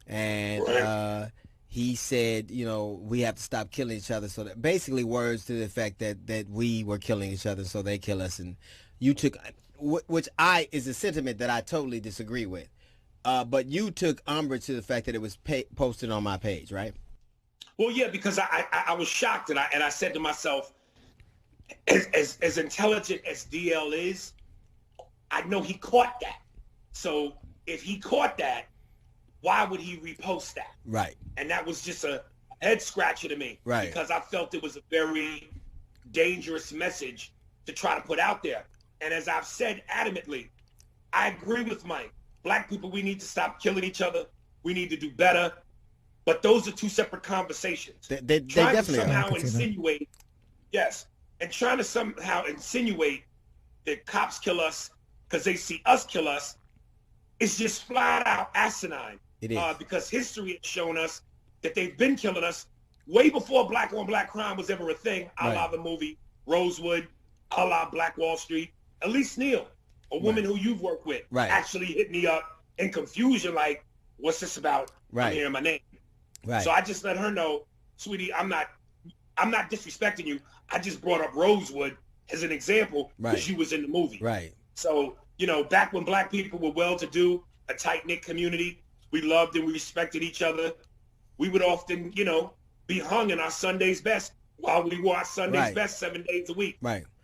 and he said, we have to stop killing each other. So that basically words to the effect that we were killing each other, so they kill us. And you took, which is a sentiment that I totally disagree with. But you took umbrage to the fact that it was posted on my page, right? Well, yeah, because I was shocked, and I said to myself, as intelligent as DL is, I know he caught that. So if he caught that, why would he repost that? Right. And that was just a head scratcher to me. Right. Because I felt it was a very dangerous message to try to put out there. And as I've said adamantly, I agree with Mike. Black people, we need to stop killing each other. We need to do better. But those are two separate conversations. They trying definitely to are. somehow insinuate, yes, and trying to somehow insinuate that cops kill us because they see us kill us is just flat out asinine. It is. Because history has shown us that they've been killing us way before black on black crime was ever a thing, a la the movie Rosewood, a la Black Wall Street. Elise Neal, a woman who you've worked with, actually hit me up in confusion like, what's this about? I'm hearing my name. So I just let her know, sweetie, I'm not disrespecting you. I just brought up Rosewood as an example because you was in the movie. So, you know, back when black people were well-to-do, a tight-knit community, we loved and we respected each other. We would often, you know, be hung in our Sunday's best while we wore our Sunday's best 7 days a week.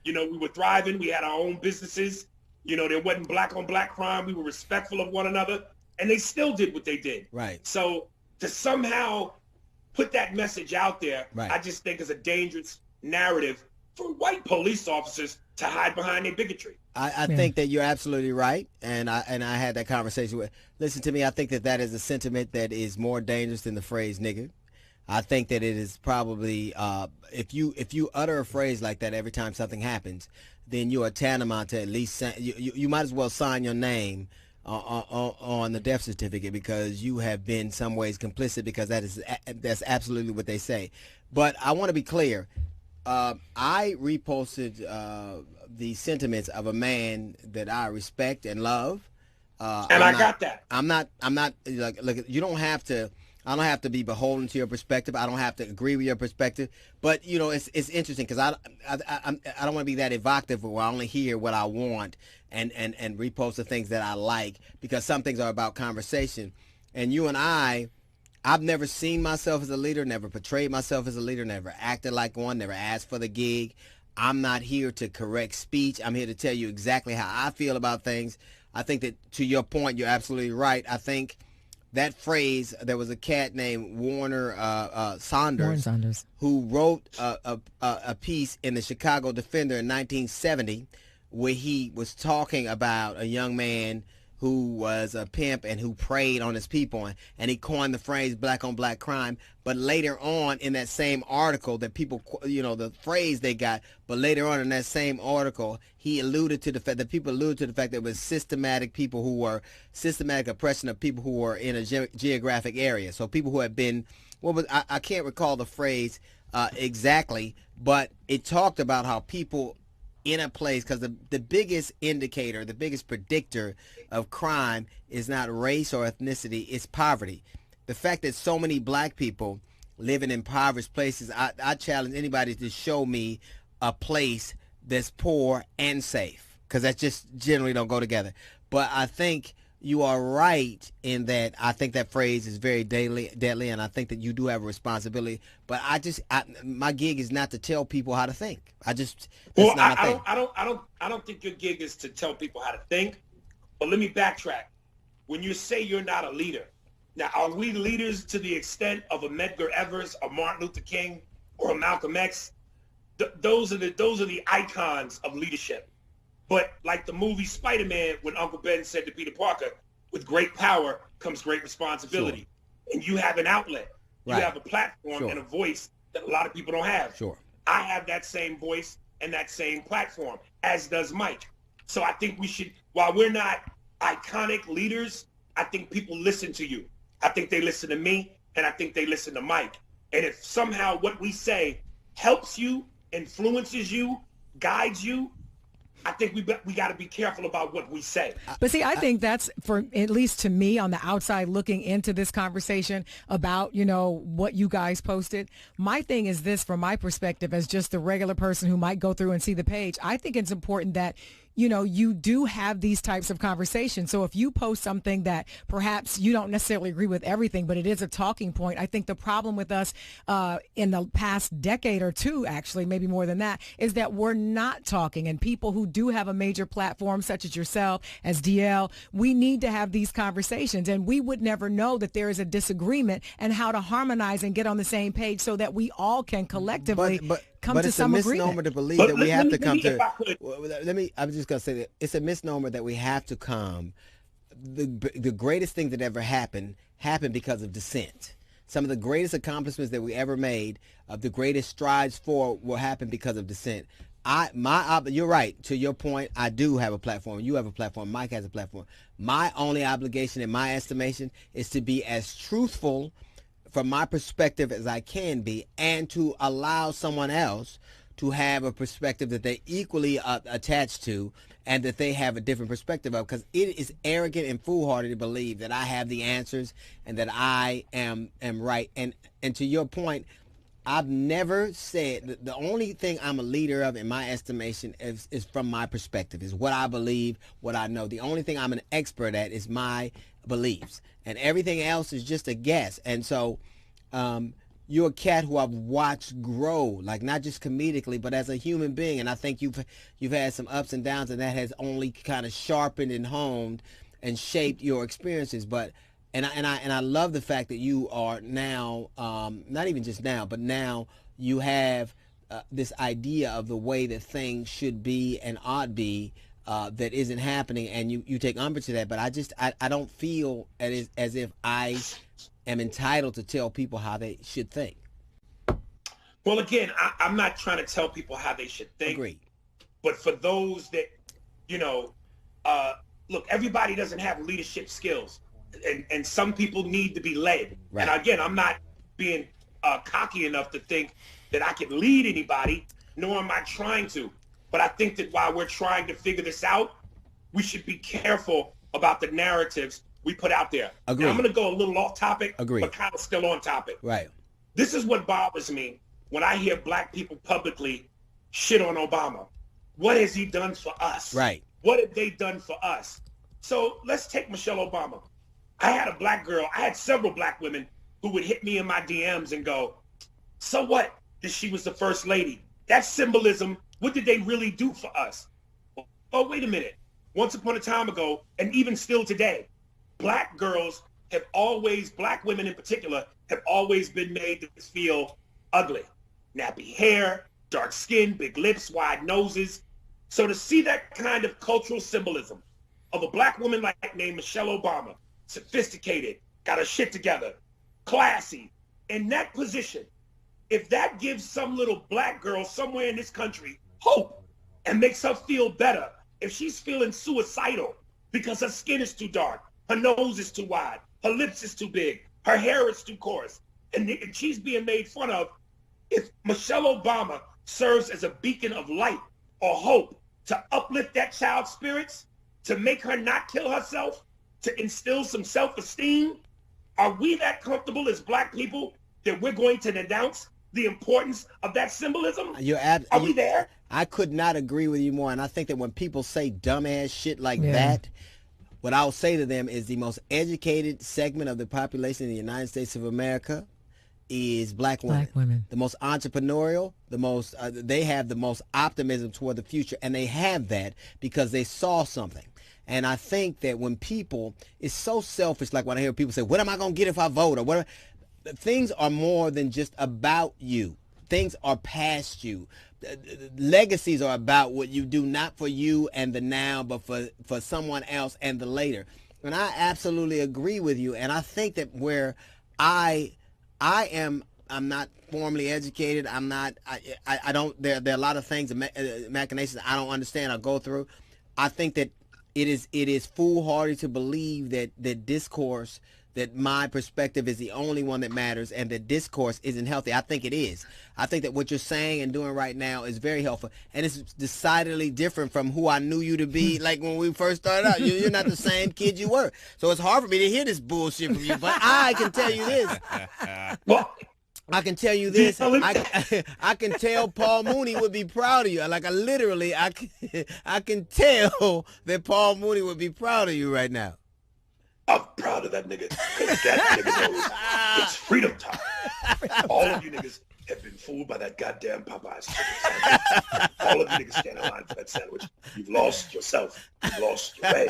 You know, we were thriving. We had our own businesses. You know, there wasn't black on black crime. We were respectful of one another, and they still did what they did. So to somehow put that message out there, I just think is a dangerous narrative for white police officers to hide behind their bigotry. I think that you're absolutely right, and I had that conversation with. Listen to me. I think that is a sentiment that is more dangerous than the phrase "nigger." I think that it is probably if you utter a phrase like that every time something happens, then you are tantamount to at least you might as well sign your name on the death certificate because you have been some ways complicit because that's absolutely what they say. But I want to be clear. I reposted the sentiments of a man that I respect and love. And I got that. I'm not like, look, you don't have to. I don't have to be beholden to your perspective. I don't have to agree with your perspective. But you know, it's interesting because I don't want to be that evocative where I only hear what I want and repost the things that I like because some things are about conversation. And you and I've never seen myself as a leader, never portrayed myself as a leader, never acted like one, never asked for the gig. I'm not here to correct speech. I'm here to tell you exactly how I feel about things. I think that to your point, you're absolutely right. I think that phrase, there was a cat named Warren Saunders, who wrote a piece in the Chicago Defender in 1970 where he was talking about a young man who was a pimp and who preyed on his people, and he coined the phrase black on black crime. But later on in that same article that people, you know, the phrase they got, but later on in that same article, he alluded to the fact that people alluded to the fact that it was systematic oppression of people who were in a geographic area. So people who had been, I can't recall the phrase exactly, but it talked about how people in a place, because the biggest indicator, the biggest predictor of crime is not race or ethnicity, it's poverty. The fact that so many black people live in impoverished places, I challenge anybody to show me a place that's poor and safe, because that just generally don't go together. But I think you are right in that I think that phrase is very deadly, and I think that you do have a responsibility. But my gig is not to tell people how to think. I don't think your gig is to tell people how to think. But let me backtrack. When you say you're not a leader, now are we leaders to the extent of a Medgar Evers, a Martin Luther King, or a Malcolm X? Those are the icons of leadership. But like the movie Spider-Man, when Uncle Ben said to Peter Parker, with great power comes great responsibility. And you have an outlet. You have a platform and a voice that a lot of people don't have. I have that same voice and that same platform, as does Mike. So I think we should, while we're not iconic leaders, I think people listen to you. I think they listen to me, and I think they listen to Mike. And if somehow what we say helps you, influences you, guides you, I think we got to be careful about what we say. But see, I think that's, for at least to me on the outside looking into this conversation about, you know, what you guys posted. My thing is this, from my perspective, as just the regular person who might go through and see the page, I think it's important that, you know, you do have these types of conversations. So if you post something that perhaps you don't necessarily agree with everything, but it is a talking point, I think the problem with us in the past decade or two, actually, maybe more than that, is that we're not talking. And people who do have a major platform, such as yourself, as DL, we need to have these conversations. And we would never know that there is a disagreement and how to harmonize and get on the same page so that we all can collectively come to some agreement. But it's a misnomer to believe that we have to come to. I'm just going to say that it's a misnomer that we have to come. The greatest thing that ever happened because of dissent. some of the greatest accomplishments that we ever made, the greatest strides forward will happen because of dissent. You're right. To your point, I do have a platform. You have a platform. Mike has a platform. My only obligation, in my estimation, is to be as truthful from my perspective as I can be, and to allow someone else to have a perspective that they equally attached to, and that they have a different perspective of, because it is arrogant and foolhardy to believe that I have the answers and that I am right. And to your point, I've never said, the only thing I'm a leader of in my estimation is from my perspective, is what I believe, what I know. The only thing I'm an expert at is my beliefs, and everything else is just a guess. And so you're a cat who I've watched grow, like not just comedically, but as a human being. And I think you've had some ups and downs, and that has only kind of sharpened and honed and shaped your experiences. But And I love the fact that you are now, not even just now, but now you have this idea of the way that things should be and ought be, that isn't happening, and you take umbrage to that. But I don't feel as if I am entitled to tell people how they should think. Well, again, I'm not trying to tell people how they should think. Agreed. But for those that, look, everybody doesn't have leadership skills. And some people need to be led. Right. And again, I'm not being cocky enough to think that I can lead anybody, nor am I trying to. But I think that while we're trying to figure this out, we should be careful about the narratives we put out there. Agreed. Now, I'm going to go a little off topic, Agreed. but kind of still on topic. Right. This is what bothers me when I hear black people publicly shit on Obama. What has he done for us? Right. What have they done for us? So let's take Michelle Obama. I had a black girl, I had several black women who would hit me in my DMs and go, so what that she was the first lady? That symbolism, what did they really do for us? Oh, wait a minute. Once upon a time ago, and even still today, black girls have always, black women in particular, have always been made to feel ugly. Nappy hair, dark skin, big lips, wide noses. So to see that kind of cultural symbolism of a black woman like named Michelle Obama, sophisticated, got her shit together, classy, in that position, if that gives some little black girl somewhere in this country hope and makes her feel better, if she's feeling suicidal because her skin is too dark, her nose is too wide, her lips is too big, her hair is too coarse, and she's being made fun of, if Michelle Obama serves as a beacon of light or hope to uplift that child's spirits, to make her not kill herself, to instill some self-esteem, are we that comfortable as black people that we're going to denounce the importance of that symbolism? Are we there? I could not agree with you more. And I think that when people say dumbass shit like that, what I'll say to them is the most educated segment of the population in the United States of America is black women. Black women. The most entrepreneurial, the most, they have the most optimism toward the future. And they have that because they saw something. And I think that when people, it's so selfish, like when I hear people say, what am I going to get if I vote? Or what? Things are more than just about you. Things are past you. Legacies are about what you do, not for you and the now, but for someone else and the later. And I absolutely agree with you. And I think that where I'm not formally educated. I don't, there are a lot of things, machinations I don't understand or go through. I think that it is foolhardy to believe that discourse, that my perspective is the only one that matters and that discourse isn't healthy. I think it is. I think that what you're saying and doing right now is very helpful. And it's decidedly different from who I knew you to be. Like when we first started out, you're not the same kid you were. So it's hard for me to hear this bullshit from you. But I can tell you this. Well, I can tell you this. I can tell Paul Mooney would be proud of you. Like I can tell that Paul Mooney would be proud of you right now. I'm proud of that nigga. Because that nigga knows it's freedom time. All of you niggas have been fooled by that goddamn Popeyes chicken sandwich. All of you niggas stand in line for that sandwich. You've lost yourself. You've lost your way.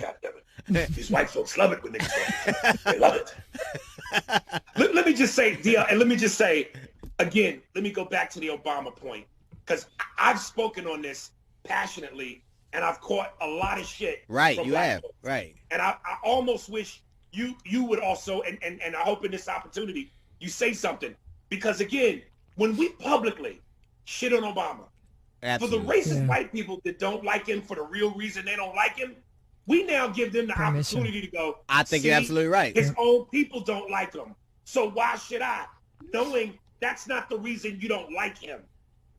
God damn it. These white folks love it when niggas go. They love it. Let me just say, Dia, and let me just say, again, let me go back to the Obama point. Because I've spoken on this passionately, and I've caught a lot of shit. Right, you have. Right. And I almost wish you would also, and I hope in this opportunity, you say something. Because again, when we publicly shit on Obama, Absolutely. for the racist white people that don't like him for the real reason they don't like him, we now give them the opportunity to go, I think you're absolutely right. His own people don't like him. So why should I? Knowing that's not the reason you don't like him.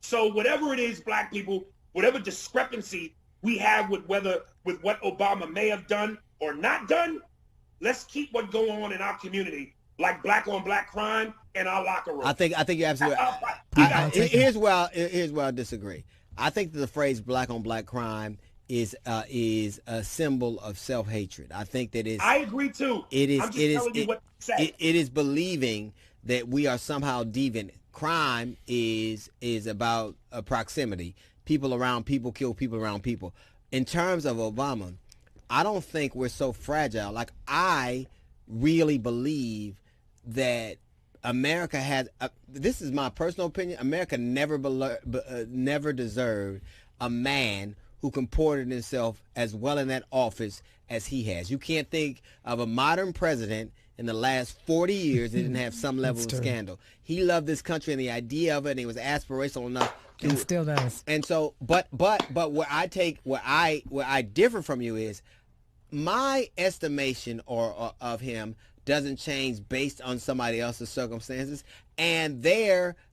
So whatever it is, black people, whatever discrepancy we have with what Obama may have done or not done, let's keep what going on in our community, like black on black crime in our locker room. I think you're absolutely right. Here's where I disagree. I think that the phrase black on black crime is a symbol of self-hatred. I think that is. I agree too. I'm just telling you what to say. It is believing that we are somehow deviant. Crime is about proximity. People around people kill people around people. In terms of Obama, I don't think we're so fragile. Like, I really believe that America has, this is my personal opinion, America never deserved a man who comported himself as well in that office as he has. You can't think of a modern president in the last 40 years that didn't have some level of scandal. He loved this country and the idea of it, and he was aspirational enough to, and still does. And so, but where I differ from you is my estimation of him doesn't change based on somebody else's circumstances, and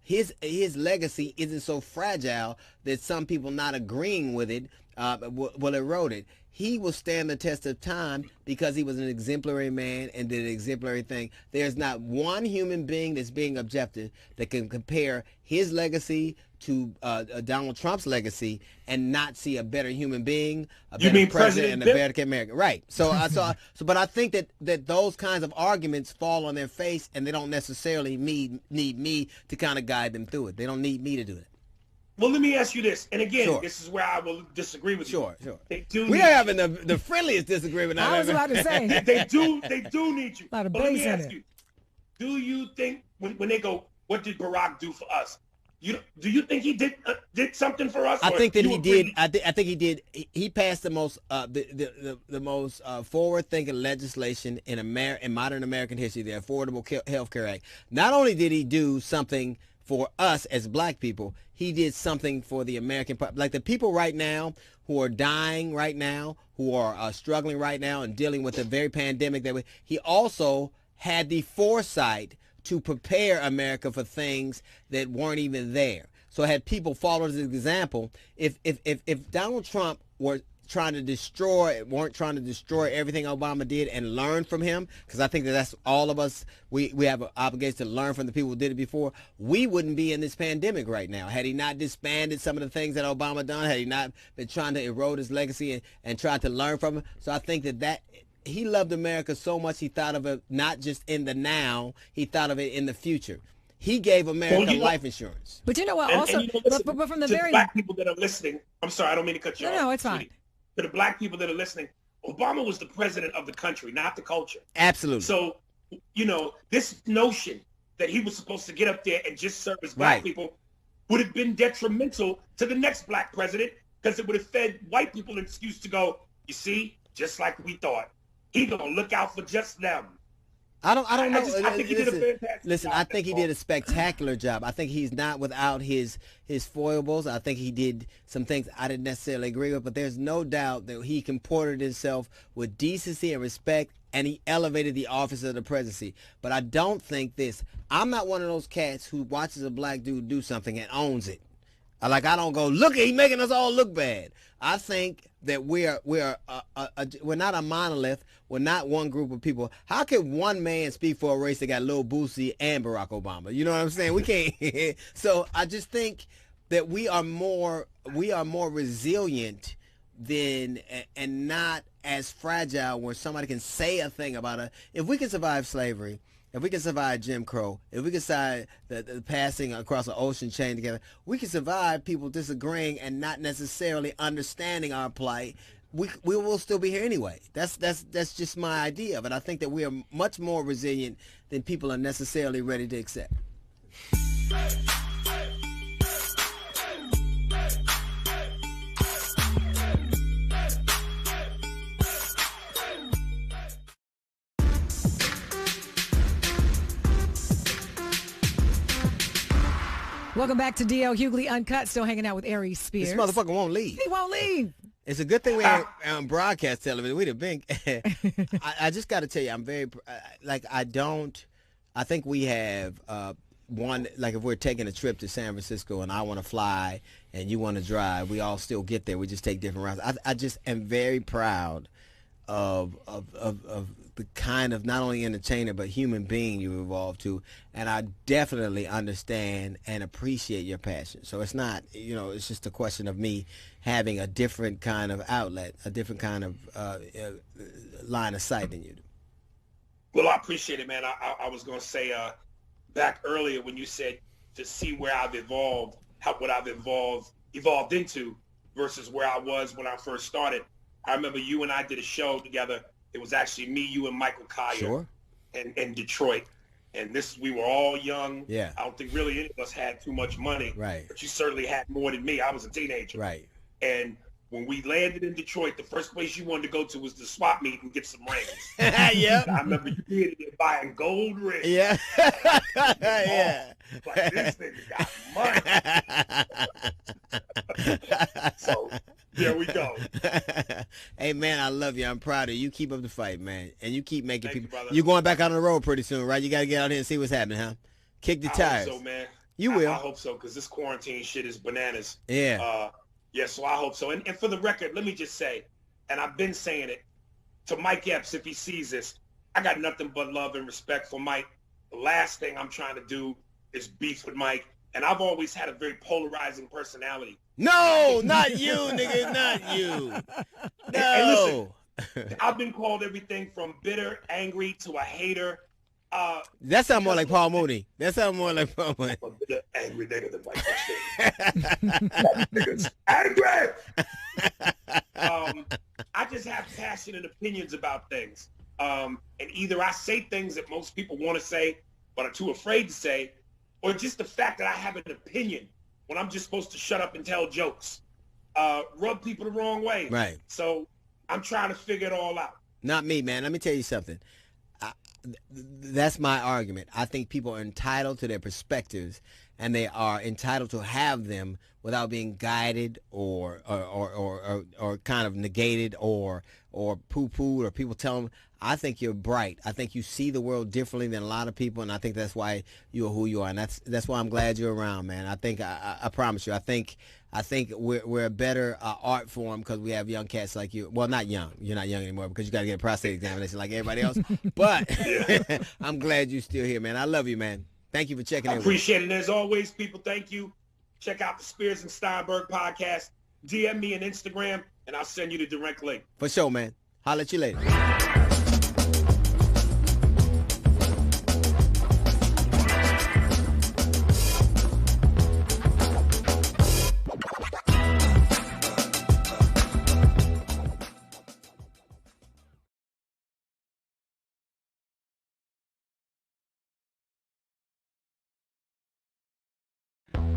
his legacy isn't so fragile that some people not agreeing with it will erode it. He will stand the test of time because he was an exemplary man and did an exemplary thing. There's not one human being that's being objective that can compare his legacy to Donald Trump's legacy and not see a better human being, a better president, and a better American. Right. So but I think that those kinds of arguments fall on their face, and they don't necessarily need me to kind of guide them through it. They don't need me to do it. Well, let me ask you this, and again, this is where I will disagree with you. Sure. We're having the friendliest disagreement. I was about to say. They do need you. A lot of but let me bass in ask you, do you think when they go, what did Barack do for us? Do you think he did something for us? I think that he did. I think he did. He passed the most most forward-thinking legislation in modern American history, the Affordable Health Care Act. Not only did he do something for us as black people, he did something for the American, like the people right now who are dying right now, who are struggling right now and dealing with the very pandemic he also had the foresight to prepare America for things that weren't even there. So had people followed his example, if Donald Trump weren't trying to destroy everything Obama did and learn from him, because I think that's all of us, we have an obligation to learn from the people who did it before, we wouldn't be in this pandemic right now. Had he not disbanded some of the things that Obama done, had he not been trying to erode his legacy and tried to learn from him. So I think that he loved America so much he thought of it not just in the now, he thought of it in the future. He gave America life insurance. But you know what? Also, but from the very black people that are listening, I'm sorry, I don't mean to cut you off. No, it's fine. To the black people that are listening, Obama was the president of the country, not the culture. Absolutely. So, this notion that he was supposed to get up there and just serve as black people would have been detrimental to the next black president, because it would have fed white people an excuse to go, you see, just like we thought. He gonna look out for just them. I don't know. I think he did a fantastic job. I think he did a spectacular job. I think he's not without his foibles. I think he did some things I didn't necessarily agree with, but there's no doubt that he comported himself with decency and respect, and he elevated the office of the presidency. But I don't think I'm not one of those cats who watches a black dude do something and owns it. I don't go, look, he's making us all look bad. I think that we're not a monolith. We're not one group of people. How can one man speak for a race that got Lil Boosie and Barack Obama? You know what I'm saying? We can't. So I just think that we are more resilient than and not as fragile where somebody can say a thing about it. If we can survive slavery, if we can survive Jim Crow, if we can survive the passing across the ocean chain together, we can survive people disagreeing and not necessarily understanding our plight. We will still be here anyway. That's just my idea of it. I think that we are much more resilient than people are necessarily ready to accept. Welcome back to DL Hughley Uncut. Still hanging out with Aries Spears. This motherfucker won't leave. He won't leave. It's a good thing we ain't on broadcast television. We'd have been. I just got to tell you, I'm very, I think we have one, like if we're taking a trip to San Francisco and I want to fly and you want to drive, we all still get there. We just take different routes. I just am very proud of the kind of not only entertainer but human being you evolved to, and I definitely understand and appreciate your passion. So it's not, it's just a question of me having a different kind of outlet, a different kind of line of sight than you do. Well, I appreciate it, man. I was going to say back earlier when you said to see where I've evolved, what I've evolved into versus where I was when I first started. I remember you and I did a show together. It was actually me, you, and Michael Collier in Detroit. And we were all young. Yeah. I don't think really any of us had too much money. Right. But you certainly had more than me. I was a teenager. Right. And when we landed in Detroit, the first place you wanted to go to was the swap meet and get some rings. Yeah. I remember you being there buying gold rings. Yeah. Yeah. Like, this nigga got money. So there we go. Hey, man, I love you. I'm proud of you. You keep up the fight, man. And you keep making Thank people. you, brother. You're going back on the road pretty soon, right? You got to get out here and see what's happening, huh? Kick the tires. I hope so, man. You will. I hope so, because this quarantine shit is bananas. Yeah. Yeah, so I hope so. And for the record, let me just say, and I've been saying it, to Mike Epps, if he sees this, I got nothing but love and respect for Mike. The last thing I'm trying to do is beef with Mike. And I've always had a very polarizing personality. No, not you, nigga, not you. No. And listen, I've been called everything from bitter, angry, to a hater. That sounds more like Paul Mooney. That sounds more like Paul Mooney. A bitter, angry nigga than Mike Epps. Niggas angry. I just have passionate opinions about things. And either I say things that most people want to say but are too afraid to say, or just the fact that I have an opinion when I'm just supposed to shut up and tell jokes, rub people the wrong way. Right. So I'm trying to figure it all out. Not me, man. Let me tell you something. That's my argument. I think people are entitled to their perspectives, and they are entitled to have them without being guided or kind of negated or poo-pooed, or people tell them. I think you're bright. I think you see the world differently than a lot of people, and I think that's why you are who you are, and that's why I'm glad you're around, man. I think I promise you. I think we're a better art form because we have young cats like you. Well, not young. You're not young anymore because you got to get a prostate examination like everybody else. But I'm glad you're still here, man. I love you, man. Thank you for checking in. I appreciate it. And as always, people, thank you. Check out the Spears and Steinberg podcast. DM me on Instagram, and I'll send you the direct link. For sure, man. Holla at you later.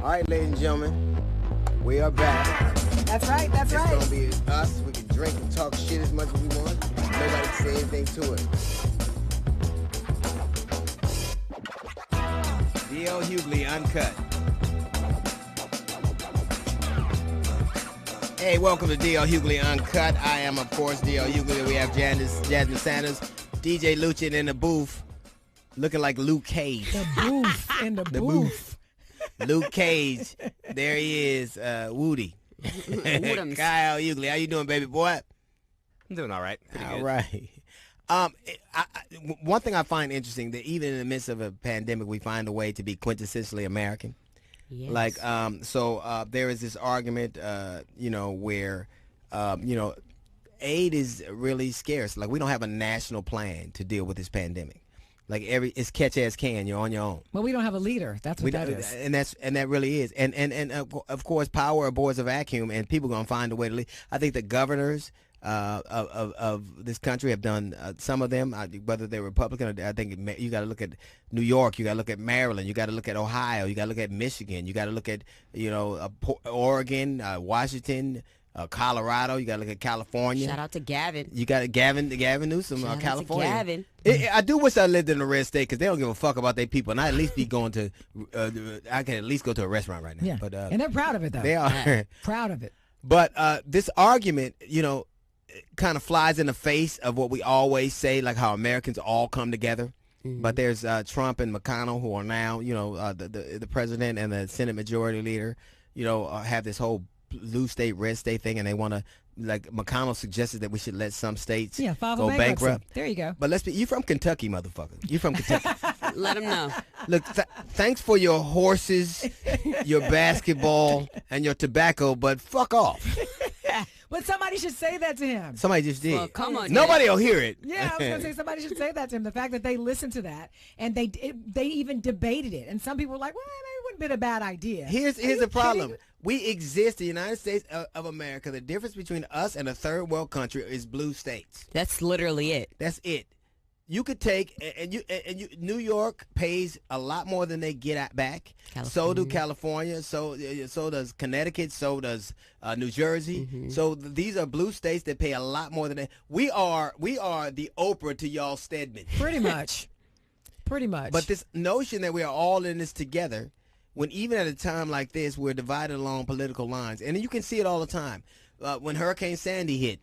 All right, ladies and gentlemen, we are back. That's right. That's right. It's going to be us. We can drink and talk shit as much as we want. Nobody can say anything to it. DL Hughley Uncut. Hey, welcome to DL Hughley Uncut. I am, of course, DL Hughley. We have Jasmine Sanders, DJ Luchin in the booth, looking like Luke Cage. The booth in the booth. Luke Cage. There he is, Woody. Kyle Hughley. How you doing, baby boy? I'm doing all right. All right. One thing I find interesting, that even in the midst of a pandemic, we find a way to be quintessentially American. Yes. Like, there is this argument, where, aid is really scarce. Like, we don't have a national plan to deal with this pandemic. Like it's catch as can. You're on your own. But we don't have a leader. That's what that is. And that really is. And of course, power abhors a vacuum, and people are gonna find a way to lead. I think the governors of this country have done some of them, whether they're Republican or I think you got to look at New York, you got to look at Maryland, you got to look at Ohio, you got to look at Michigan, you got to look at Oregon, Washington, Colorado. You got to look at California. Shout out to Gavin. You got Gavin Newsom, Shout out to California. Gavin. I do wish I lived in a red state because they don't give a fuck about their people, and I at least be going to. I can at least go to a restaurant right now. Yeah, but and they're proud of it though. they are Proud of it. But this argument, kind of flies in the face of what we always say, like how Americans all come together. Mm-hmm. But there's Trump and McConnell, who are now, the president and the Senate Majority Leader, have this whole blue state, red state thing, and they want to, like McConnell suggested that we should let some states go bankrupt. There you go. But you from Kentucky, motherfucker. You from Kentucky. Let them know. Look, thanks for your horses, your basketball, and your tobacco, but fuck off. But somebody should say that to him. Somebody just did. Well, come on. Nobody will hear it. Yeah, I was going to say somebody should say that to him. The fact that they listened to that and they even debated it. And some people were like, well, it wouldn't have been a bad idea. Here's the problem. We exist, the United States of America. The difference between us and a third world country is blue states. That's literally it. That's it. You could take New York pays a lot more than they get back. So do California. So does Connecticut. So does New Jersey. Mm-hmm. So these are blue states that pay a lot more than that. We are the Oprah to y'all Stedman. Pretty much. Pretty much. But this notion that we are all in this together, when even at a time like this, we're divided along political lines, and you can see it all the time. When Hurricane Sandy hit.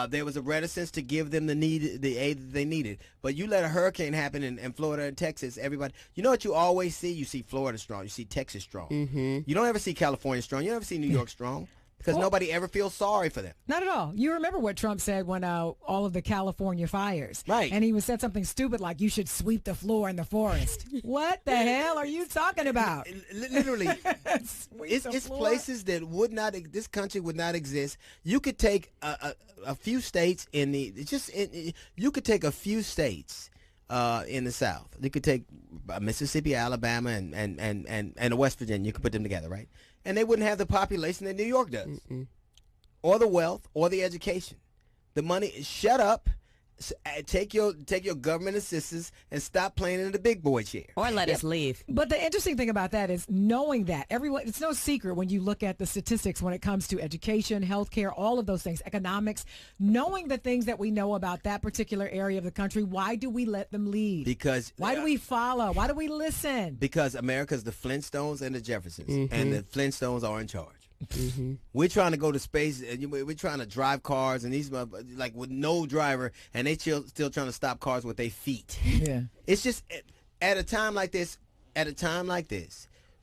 There was a reticence to give them the aid that they needed. But you let a hurricane happen in Florida and Texas, everybody, you know what you always see? You see Florida strong. You see Texas strong. Mm-hmm. You don't ever see California strong. You don't ever see New York strong. Because nobody ever feels sorry for them. Not at all. You remember what Trump said when all of the California fires. Right. And he said something stupid like, you should sweep the floor in the forest. What the hell are you talking about? Literally, it's places that this country would not exist. You could take a few states you could take a few states in the South. You could take Mississippi, Alabama, and West Virginia. You could put them together, right? And they wouldn't have the population that New York does. Mm-mm. Or the wealth, or the education. The money, shut up, take your government assistance, and stop playing in the big boy chair. Or let us leave. But the interesting thing about that is knowing that. It's no secret when you look at the statistics when it comes to education, healthcare, all of those things, economics, knowing the things that we know about that particular area of the country, why do we let them lead? Why do we follow? Why do we listen? Because America's the Flintstones and the Jeffersons, mm-hmm. and the Flintstones are in charge. Mm-hmm. We're trying to go to space, and we're trying to drive cars, and these like with no driver, and they still trying to stop cars with their feet. Yeah, it's just at a time like this,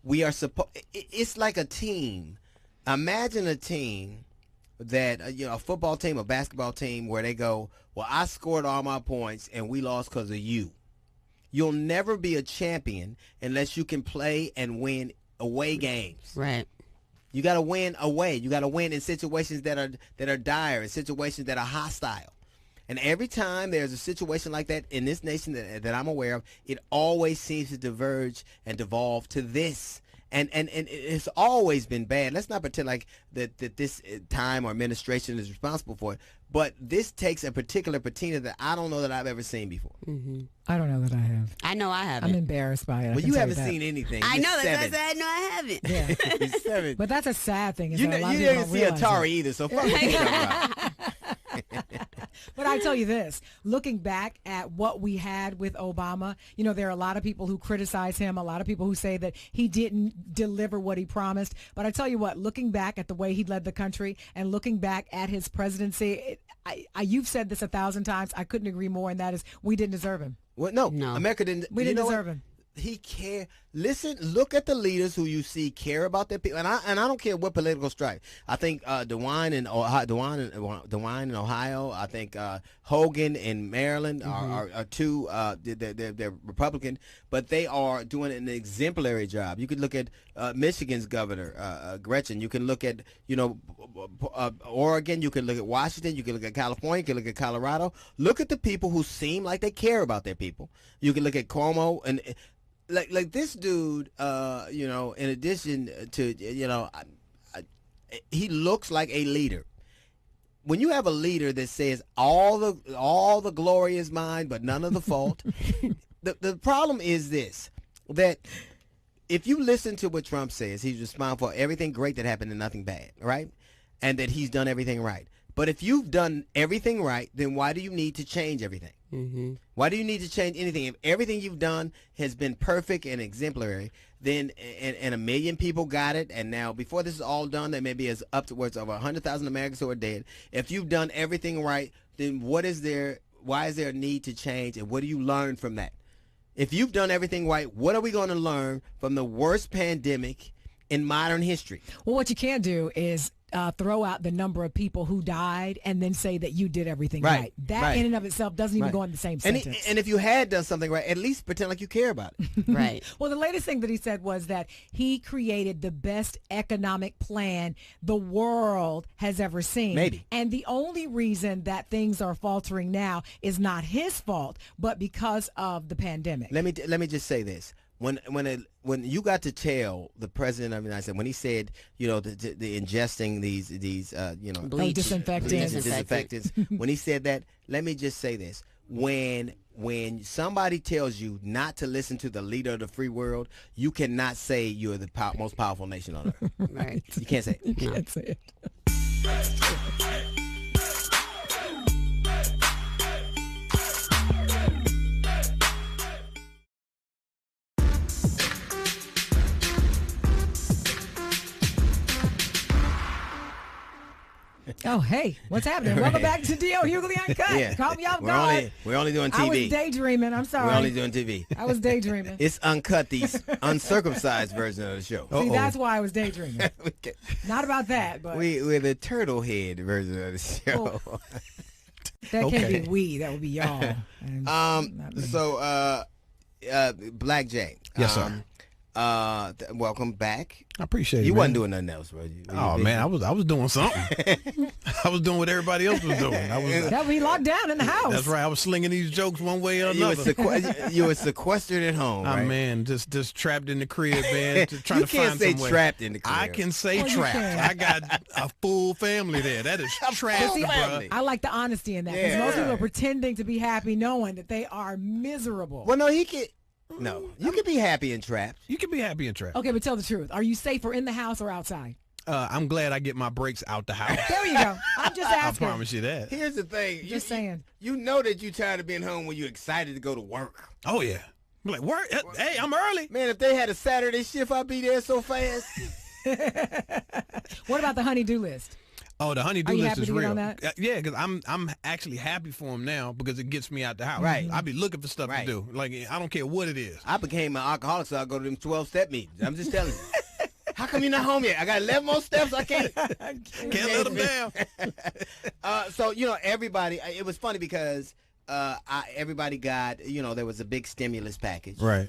we are supposed. It's like a team. Imagine a team that a football team, a basketball team, where they go, well, I scored all my points, and we lost because of you. You'll never be a champion unless you can play and win away games. Right. You got to win away. You got to win in situations that are dire, in situations that are hostile. And every time there's a situation like that in this nation that I'm aware of, it always seems to diverge and devolve to this. And it's always been bad. Let's not pretend like that this time or administration is responsible for it. But this takes a particular patina that I don't know that I've ever seen before. Mm-hmm. I don't know that I have. I know I haven't. I'm embarrassed by it. Well, you haven't seen anything. I know that. I know I haven't. Yeah. You're 7. But that's a sad thing. You didn't see Atari either, so fuck what you talking about. But I tell you this, looking back at what we had with Obama, there are a lot of people who criticize him, a lot of people who say that he didn't deliver what he promised. But I tell you what, looking back at the way he led the country and looking back at his presidency, you've said this 1,000 times. I couldn't agree more, and that is we didn't deserve him. Well, no. America didn't. We didn't deserve him. He cared. Listen, look at the leaders who you see care about their people, and I don't care what political stripe. I think DeWine in Ohio. I think Hogan in Maryland are two. They're Republican, but they are doing an exemplary job. You could look at Michigan's governor Gretchen. You can look at Oregon. You can look at Washington. You can look at California. You can look at Colorado. Look at the people who seem like they care about their people. You can look at Cuomo and. Like this dude, in addition to, he looks like a leader. When you have a leader that says all the glory is mine, but none of the fault, the problem is this, that if you listen to what Trump says, he's responsible for everything great that happened and nothing bad, right? and that he's done everything right. But if you've done everything right, then why do you need to change everything? Mm-hmm. Why do you need to change anything? If everything you've done has been perfect and exemplary, then and 1 million people got it, and now before this is all done, there may be upwards of 100,000 Americans who are dead. If you've done everything right, then why is there a need to change, and what do you learn from that? If you've done everything right, what are we going to learn from the worst pandemic in modern history? Well, what you can't do is throw out the number of people who died and then say that you did everything right. That in and of itself doesn't even go in the same sentence. And if you had done something right, at least pretend like you care about it. Right. Well, the latest thing that he said was that he created the best economic plan the world has ever seen. Maybe. And the only reason that things are faltering now is not his fault, but because of the pandemic. Let me just say this. When you got to tell the president of the United States, when he said, the ingesting these disinfectants, when he said that, let me just say this: when somebody tells you not to listen to the leader of the free world, you cannot say you're the most powerful nation on earth. Right. You can't say it. You can't say it. Oh, hey, what's happening? Welcome back to D.O. Hughley Uncut. Yeah. Call me off guard. We're only doing TV. I was daydreaming. I'm sorry. We're only doing TV. I was daydreaming. It's uncut, these uncircumcised version of the show. See, that's why I was daydreaming. Not about that, but we're the turtle head version of the show. Oh. That can't be we. That would be y'all. So, Black J. Yes, sir. Welcome back. I appreciate it. You man. wasn't doing nothing else, bro. Man, I was doing something. I was doing what everybody else was doing. That we locked down in the house. That's right. I was slinging these jokes one way or another. You were sequestered at home. Right? Man, just trapped in the crib, man. Trying you to can't find say some way. Trapped in the crib. I can say trapped. I got a full family there. That is trapped, bro. I like the honesty in that because most people are pretending to be happy, knowing that they are miserable. Well, no, you can be happy and trapped. You can be happy and trapped. Okay, but tell the truth. Are you safer in the house or outside? I'm glad I get my breaks out the house. There you go. I'm just asking. I promise you that. Here's the thing. Just saying. You know that you're tired of being home when you're excited to go to work. Oh, yeah. I'm like, work? Hey, I'm early. Man, if they had a Saturday shift, I'd be there so fast. What about the honey-do list? Oh, the honey-do list is real. On that? Yeah, because I'm actually happy for him now because it gets me out the house. Right. I be looking for stuff to do. Like, I don't care what it is. I became an alcoholic, so I go to them 12-step meetings. I'm just telling you. How come you're not home yet? I got 11 more steps. I can't let them down. So, everybody, it was funny because everybody got, there was a big stimulus package. Right.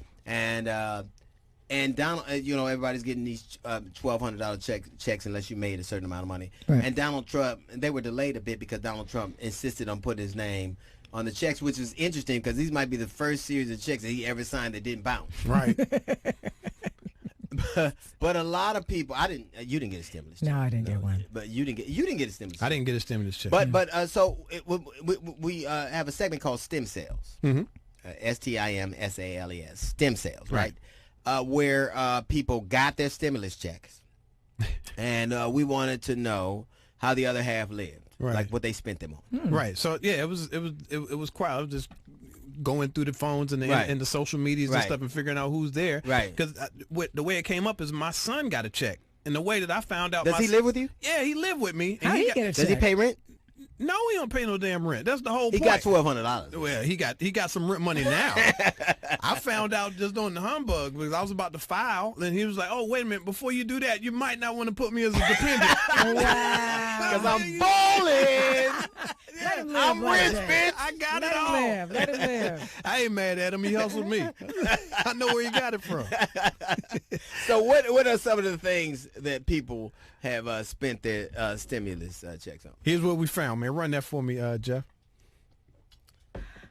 And Donald, everybody's getting these $1,200 checks unless you made a certain amount of money. Right. And Donald Trump, they were delayed a bit because Donald Trump insisted on putting his name on the checks, which is interesting because these might be the first series of checks that he ever signed that didn't bounce. Right. But a lot of people, you didn't get a stimulus check. No, I didn't get one. But you didn't get a stimulus check. I didn't get a stimulus check. So we have a segment called Stem Cells. Mm-hmm. STIMSALES. Stem cells, right? Where people got their stimulus checks, and we wanted to know how the other half lived, like what they spent them on. Right. So yeah, it was quiet. I was just going through the phones and the social medias and stuff and figuring out who's there. Right. Because the way it came up is my son got a check, and the way that I found out. Does he live with you? Yeah, he lived with me. How he get a check? Does he pay rent? No, he don't pay no damn rent. That's the whole point. He got $1,200. Well, he got some rent money now. I found out just on the humbug because I was about to file, and he was like, "Oh, wait a minute! Before you do that, you might not want to put me as a dependent." Wow! Because I'm balling. Let him live, I'm rich, bitch. I got Let it him all. live. Let him live. I ain't mad at him. He hustled me. I know where he got it from. So what are some of the things that people have spent their stimulus checks on? Here's what we found, man. Run that for me, Jeff.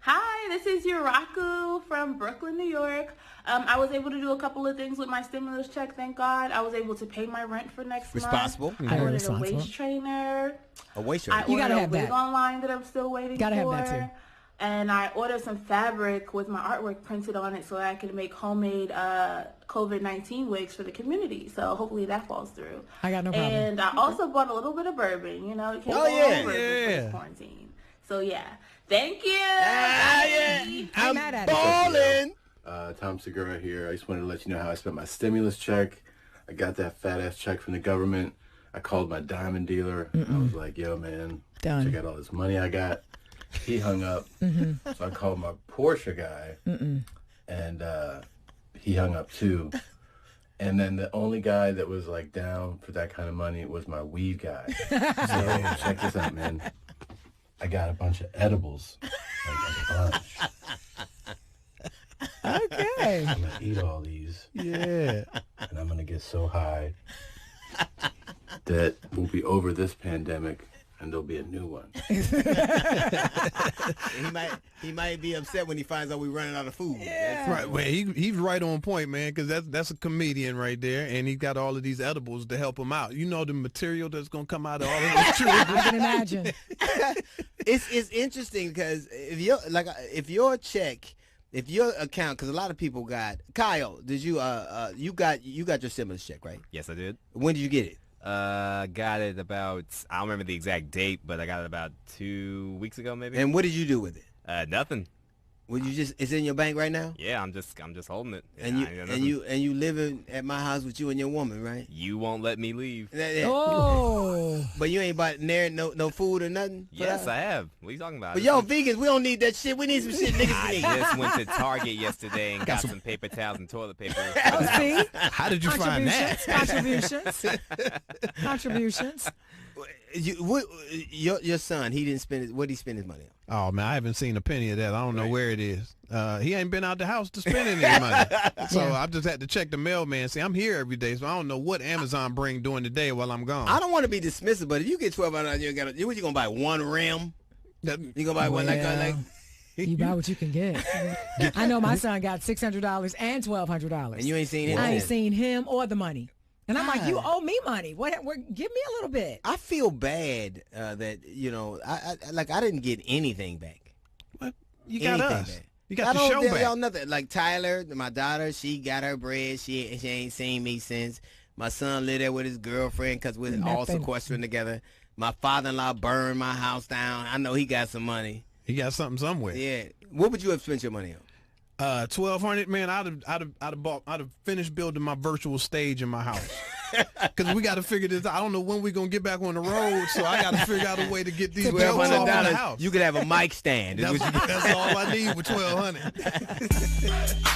Hi, this is Yuraku from Brooklyn, New York. I was able to do a couple of things with my stimulus check, thank God. I was able to pay my rent for next Responsible. month. I ordered a waist trainer. A waist trainer. I You gotta ordered have a wig that. online that I'm still waiting Gotta have for. that too. and I ordered some fabric with my artwork printed on it so I could make homemade COVID-19 wigs for the community. So hopefully that falls through. I got no problem. And I also bought a little bit of bourbon. You know, it can't Oh, go yeah. wrong with this quarantine. So yeah, thank you. I'm mad at it. balling. Tom Segura here. I just wanted to let you know how I spent my stimulus check. I got that fat ass check from the government. I called my diamond dealer. I was like, yo, man, Done. check out all this money I got. He hung up. So I called my Porsche guy, and he hung up too. And then the only guy that was like down for that kind of money was my weed guy. So check this out, man. I got a bunch of edibles, like a bunch. Okay. I'm gonna eat all these. Yeah. And I'm gonna get so high that we'll be over this pandemic and there'll be a new one. He might be upset when he finds out we're running out of food. Yeah. Right, well, he's right on point, man, because that's a comedian right there, and he's got all of these edibles to help him out. You know the material that's gonna come out of all of this children. I can imagine. It's interesting because if your account, because a lot of people got Kyle, did you you got your stimulus check, right? Yes, I did. When did you get it? Got it about, I don't remember the exact date, but I got it about 2 weeks ago, maybe. And what did you do with it? Nothing. Would you it's in your bank right now? Yeah, I'm just holding it. And you living at my house with you and your woman, right? You won't let me leave. Oh. But you ain't bought no food or nothing? Yes, I have. What are you talking about? But y'all vegans, we don't need that shit. We need some shit niggas need. I just went to Target yesterday and got some paper towels and toilet paper. Oh, see? How did you find that? Contributions. Your son, he didn't spend what did he spend his money on? Oh man, I haven't seen a penny of that. I don't know where it is. He ain't been out the house to spend any money. So I just had to check the mailman. See, I'm here every day, so I don't know what Amazon bring during the day while I'm gone. I don't want to be dismissive, but if you get $1,200, what you gonna buy? One rim? You gonna buy one like you buy what you can get. I know my son got $600 and $1,200. And you ain't seen him? I ain't seen him or the money. And I'm like, you owe me money. Give me a little bit. I feel bad that I didn't get anything back. What? You got us. Back. You got the show back. Y'all nothing. Like Tyler, my daughter, she got her bread. She ain't seen me since. My son lived there with his girlfriend because we're all sequestering together. My father-in-law burned my house down. I know he got some money. He got something somewhere. Yeah. What would you have spent your money on? $1,200, man. I'd have finished building my virtual stage in my house. Because we got to figure this out. I don't know when we're going to get back on the road, so I got to figure out a way to get these jokes off in the house. You could have a mic stand. That's all I need with $1,200.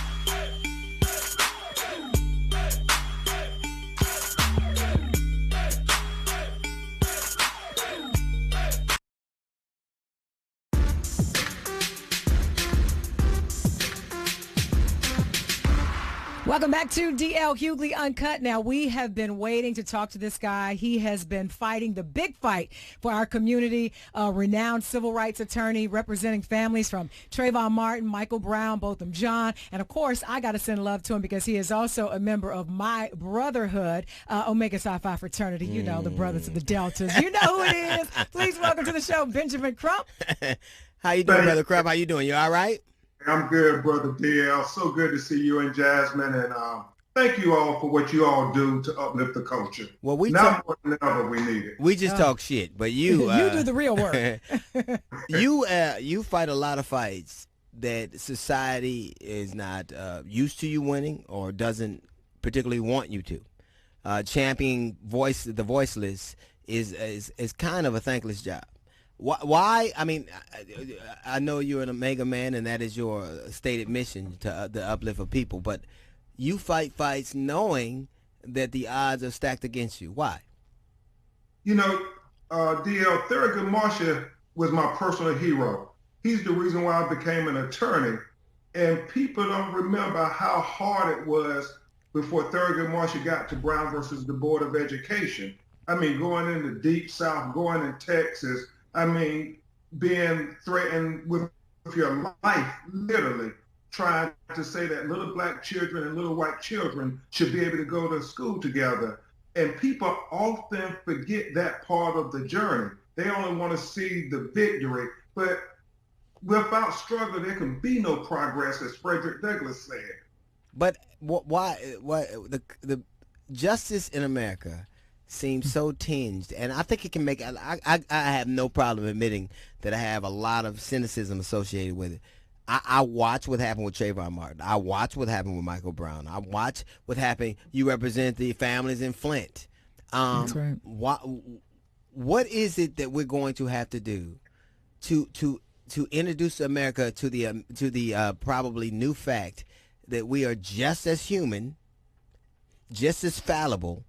Welcome back to DL Hughley Uncut. Now, we have been waiting to talk to this guy. He has been fighting the big fight for our community, a renowned civil rights attorney representing families from Trayvon Martin, Michael Brown, Botham Jean. And, of course, I got to send love to him because he is also a member of my brotherhood, Omega Psi Phi fraternity. You know, the Brothers of the Deltas. You know who it is. Please welcome to the show, Benjamin Crump. How you doing, Brother Crump? How you doing? You all right? I'm good, Brother DL. So good to see you and Jasmine, and thank you all for what you all do to uplift the culture. Well, now more than ever we need it. We just talk shit, but you you do the real work. you fight a lot of fights that society is not used to you winning or doesn't particularly want you to. Championing the voiceless is kind of a thankless job. Why? I mean, I know you're an Omega man, and that is your stated mission to the uplift of people. But you fight fights knowing that the odds are stacked against you. Why? You know, DL, Thurgood Marshall was my personal hero. He's the reason why I became an attorney. And people don't remember how hard it was before Thurgood Marshall got to Brown versus the Board of Education. I mean, going in the Deep South, going in Texas, I mean, being threatened with your life, literally, trying to say that little black children and little white children should be able to go to school together. And people often forget that part of the journey. They only want to see the victory. But without struggle, there can be no progress, as Frederick Douglass said. But why the justice in America seems so tinged, and I think it can make. I have no problem admitting that I have a lot of cynicism associated with it. I watch what happened with Trayvon Martin. I watch what happened with Michael Brown. I watch what happened. You represent the families in Flint. That's right. What is it that we're going to have to do to introduce America to the probably new fact that we are just as human, just as fallible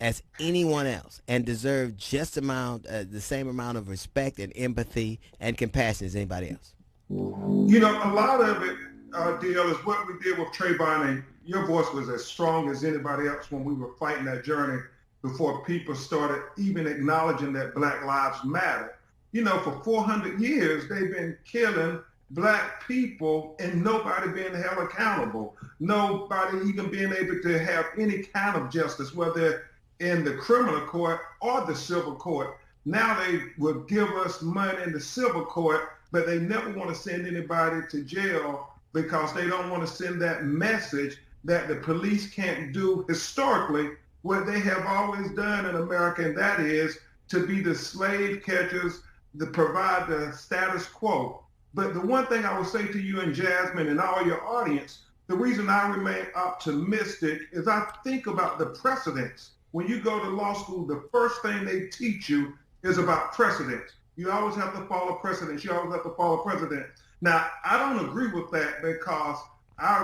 as anyone else, and deserve just the same amount of respect and empathy and compassion as anybody else? You know, a lot of it, DL, is what we did with Trayvon, and your voice was as strong as anybody else when we were fighting that journey before people started even acknowledging that Black Lives Matter. You know, for 400 years, they've been killing Black people and nobody being held accountable. Nobody even being able to have any kind of justice, whether in the criminal court or the civil court. Now they will give us money in the civil court, but they never want to send anybody to jail because they don't want to send that message that the police can't do historically what they have always done in America, and that is to be the slave catchers, to provide the status quo. But the one thing I will say to you and Jasmine and all your audience, the reason I remain optimistic is I think about the precedents. When you go to law school, the first thing they teach you is about precedents. You always have to follow precedents. You always have to follow precedent. Now, I don't agree with that because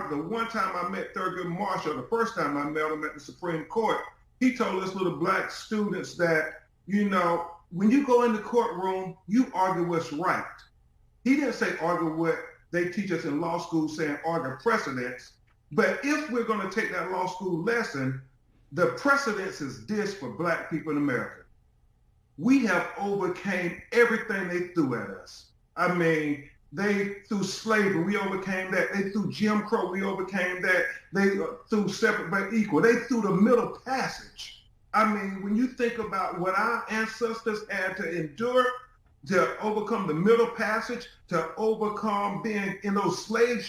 the one time I met Thurgood Marshall, the first time I met him at the Supreme Court, he told us little Black students that, you know, when you go in the courtroom, you argue what's right. He didn't say argue what they teach us in law school, saying argue precedents. But if we're going to take that law school lesson, the precedents is this for Black people in America. We have overcame everything they threw at us. I mean, they threw slavery, we overcame that. They threw Jim Crow, we overcame that. They threw separate but equal. They threw the Middle Passage. I mean, when you think about what our ancestors had to endure to overcome the Middle Passage, to overcome being in those slave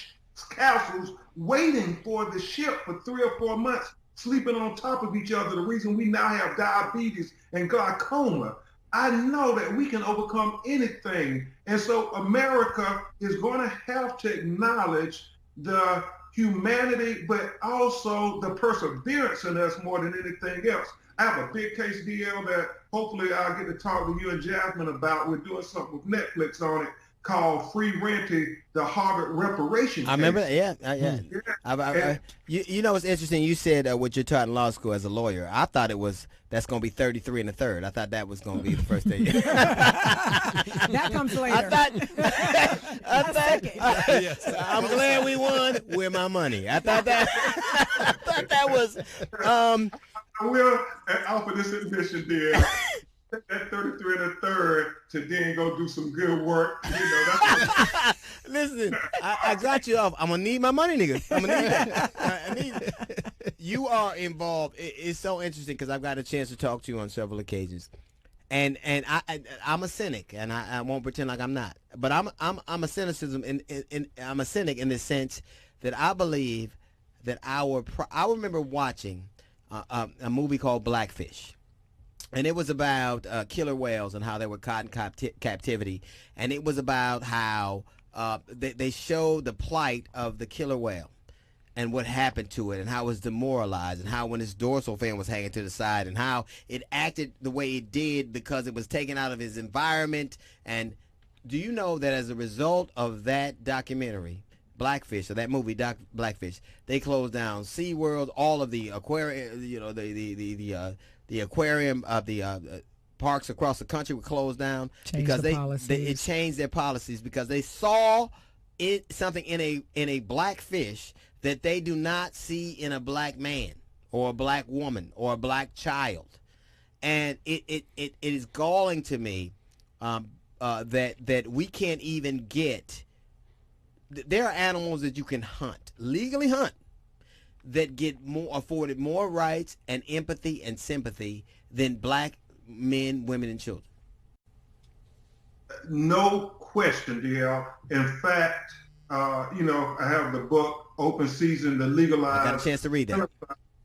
castles, waiting for the ship for 3 or 4 months, sleeping on top of each other, the reason we now have diabetes and glaucoma. I know that we can overcome anything. And so America is going to have to acknowledge the humanity, but also the perseverance in us more than anything else. I have a big case, DL, that hopefully I'll get to talk to you and Jasmine about. We're doing something with Netflix on it called Free Renting, the Harvard reparation case. I remember that, yeah. You know what's interesting? You said what you're taught in law school as a lawyer. I thought that's going to be 33 and a third. I thought that was going to be the first thing. That comes later. I'm glad we won. Where my money? I thought that was. I will offer this admission, dear. That 33 and a third to then go do some good work. You know, that's Listen, I got you off. I'm gonna need my money, nigga. I'm gonna need that. I need it. You are involved. It's so interesting because I've got a chance to talk to you on several occasions, and I'm a cynic, and I won't pretend like I'm not. But I'm a cynicism, I'm a cynic in the sense that I believe that I remember watching a movie called Blackfish. And it was about killer whales and how they were caught in captivity. And it was about how they showed the plight of the killer whale and what happened to it and how it was demoralized and how when its dorsal fin was hanging to the side and how it acted the way it did because it was taken out of its environment. And do you know that as a result of that documentary, Blackfish, or that movie, Blackfish, they closed down SeaWorld, all of the aquarium, you know, the aquarium of the parks across the country were closed down because it changed their policies because they saw something in a black fish that they do not see in a black man or a black woman or a black child, and it is galling to me that we can't even get. There are animals that you can legally hunt, that get afforded more rights and empathy and sympathy than black men, women, and children. No question, DL. In fact, you know, I have the book Open Season to Legalize. I got a chance to read that.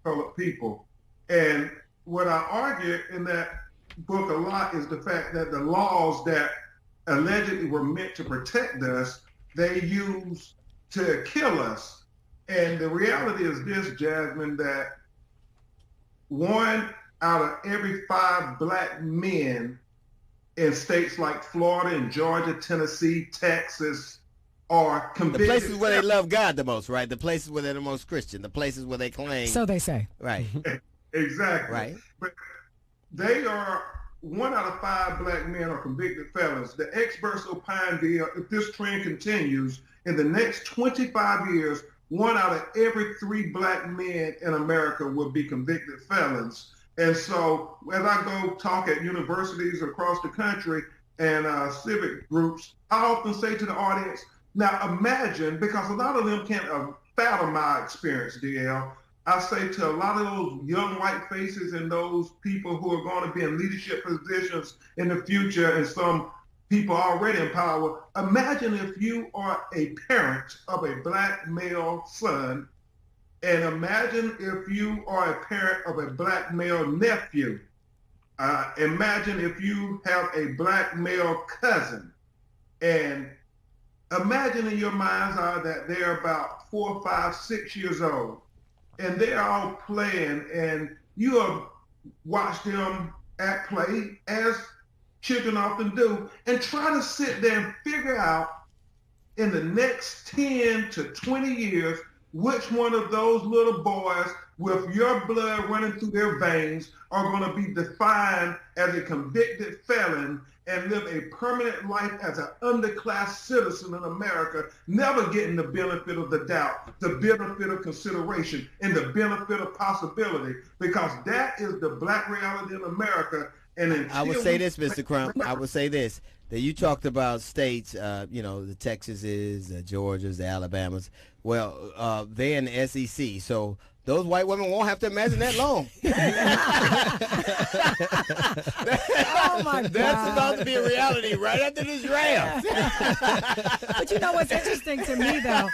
Colored people. And what I argue in that book a lot is the fact that the laws that allegedly were meant to protect us, they use to kill us. And the reality is this, Jasmine, that 1 out of every 5 black men in states like Florida and Georgia, Tennessee, Texas are convicted. The places where they love God the most, right? The places where they're the most Christian. The places where they claim. So they say. Right. Exactly. Right. But they are 1 out of 5 black men are convicted felons. The experts opine that if this trend continues, in the next 25 years, 1 out of every 3 black men in America will be convicted felons. And so as I go talk at universities across the country and civic groups, I often say to the audience, now imagine, because a lot of them can't fathom my experience, DL, I say to a lot of those young white faces and those people who are going to be in leadership positions in the future and some people already in power, imagine if you are a parent of a black male son, and imagine if you are a parent of a black male nephew. Imagine if you have a black male cousin, and imagine in your mind's eye that they're about 4, 5, 6 years old, and they're all playing, and you have watched them at play, as children often do, and try to sit there and figure out in the next 10 to 20 years which one of those little boys with your blood running through their veins are going to be defined as a convicted felon and live a permanent life as an underclass citizen in America, never getting the benefit of the doubt, the benefit of consideration, and the benefit of possibility, because that is the black reality in America. And I would say this, Mr. Crump. I would say this, that you talked about states, you know, the Texases, the Georgias, the Alabamas. Well, they're in the SEC, so those white women won't have to imagine that long. Oh my God. That's about to be a reality right after this draft. But you know what's interesting to me, though?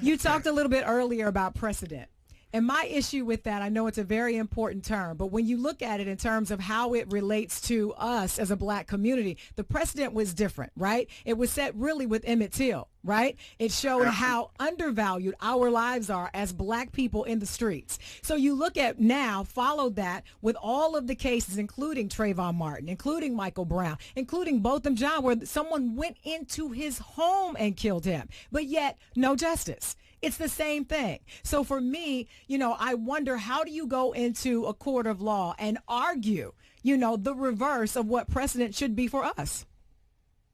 You talked a little bit earlier about precedent. And my issue with that, I know it's a very important term, but when you look at it in terms of how it relates to us as a black community, the precedent was different, right? It was set really with Emmett Till, right? It showed how undervalued our lives are as black people in the streets. So you look at now, followed that with all of the cases, including Trayvon Martin, including Michael Brown, including Botham Jean, where someone went into his home and killed him, but yet no justice. It's the same thing. So for me, you know, I wonder, how do you go into a court of law and argue, you know, the reverse of what precedent should be for us?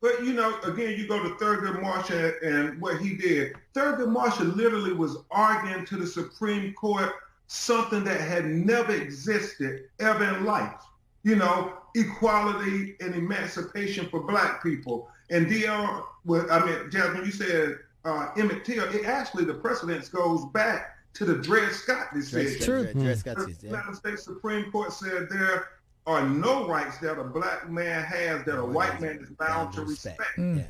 But, you know, again, you go to Thurgood Marshall and what he did. Thurgood Marshall literally was arguing to the Supreme Court something that had never existed ever in life. You know, equality and emancipation for black people. And D.L., Jasmine, you said Emmett Till, it actually, the precedence goes back to the Dred Scott decision. True. Dred Scott The United States Supreme Court said there are no rights that a black man has that a white man is bound to respect. Yeah.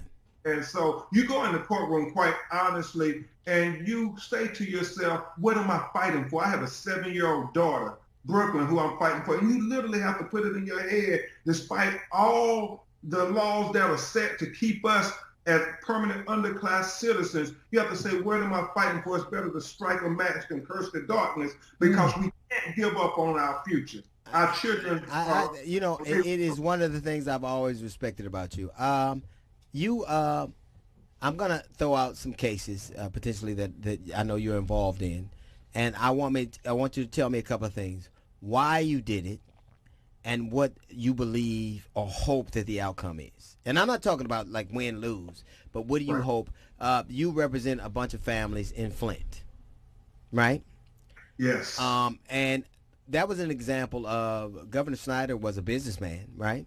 And so you go in the courtroom quite honestly and you say to yourself, what am I fighting for? I have a 7-year-old daughter, Brooklyn, who I'm fighting for. And you literally have to put it in your head, despite all the laws that are set to keep us as permanent underclass citizens, you have to say, what am I fighting for? It's better to strike a match than curse the darkness, because we can't give up on our future. Our children you know, it is one of the things I've always respected about you. I'm going to throw out some cases potentially that I know you're involved in, and I want you to tell me a couple of things. Why you did it, and what you believe or hope that the outcome is. And I'm not talking about like win, lose, but what do you hope? You represent a bunch of families in Flint, right? Yes. And that was an example of Governor Snyder was a businessman, right?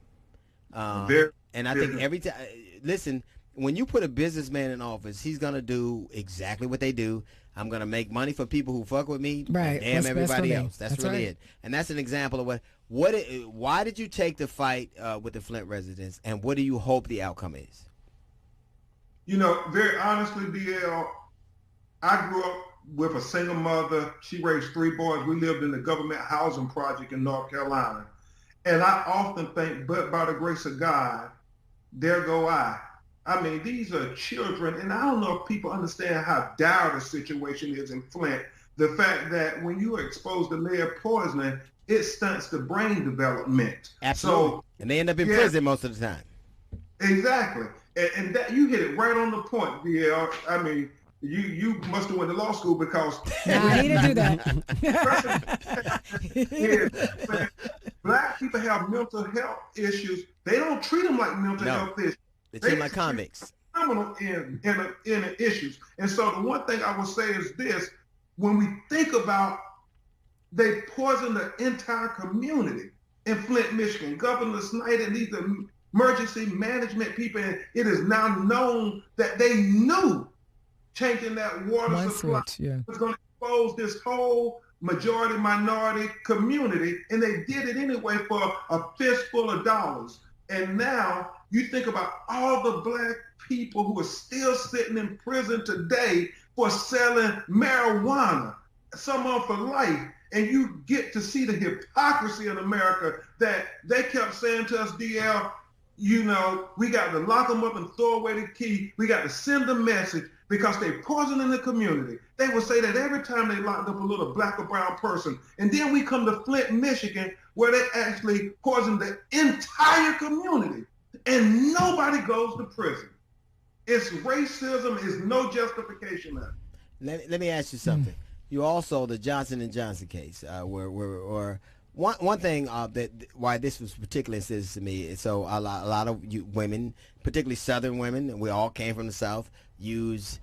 And I think every time, listen, when you put a businessman in office, he's going to do exactly what they do. I'm going to make money for people who fuck with me. Right. Damn everybody else. That's really right. it. And that's an example of why did you take the fight with the Flint residents, and what do you hope the outcome is? You know, very honestly, DL, I grew up with a single mother. She raised 3 boys. We lived in the government housing project in North Carolina. And I often think, but by the grace of God, there go I. I mean, these are children, and I don't know if people understand how dire the situation is in Flint. The fact that when you are exposed to lead poisoning, it stunts the brain development. Absolutely. So, and they end up in prison most of the time. Exactly. And that you hit it right on the point, DL. I mean, you must have went to law school because he didn't do that. Black people have mental health issues. They don't treat them like mental health issues. They treat them like convicts. Criminal in the issues. And so the one thing I would say is this: when we think about they poison the entire community in Flint, Michigan, Governor Snyder and these emergency management people, and it is now known that they knew changing that water supply was going to expose this whole majority minority community, and they did it anyway for a fistful of dollars. And now you think about all the black people who are still sitting in prison today for selling marijuana, some of them for life. And you get to see the hypocrisy in America that they kept saying to us, DL, you know, we got to lock them up and throw away the key. We got to send a message because they're poisoning the community. They will say that every time they locked up a little black or brown person. And then we come to Flint, Michigan, where they actually poison the entire community. And nobody goes to prison. It's racism, is no justification of it. Let me ask you something. You also, the Johnson & Johnson case, where one thing that why this was particularly sensitive to me is so a lot of women, particularly Southern women, and we all came from the South, use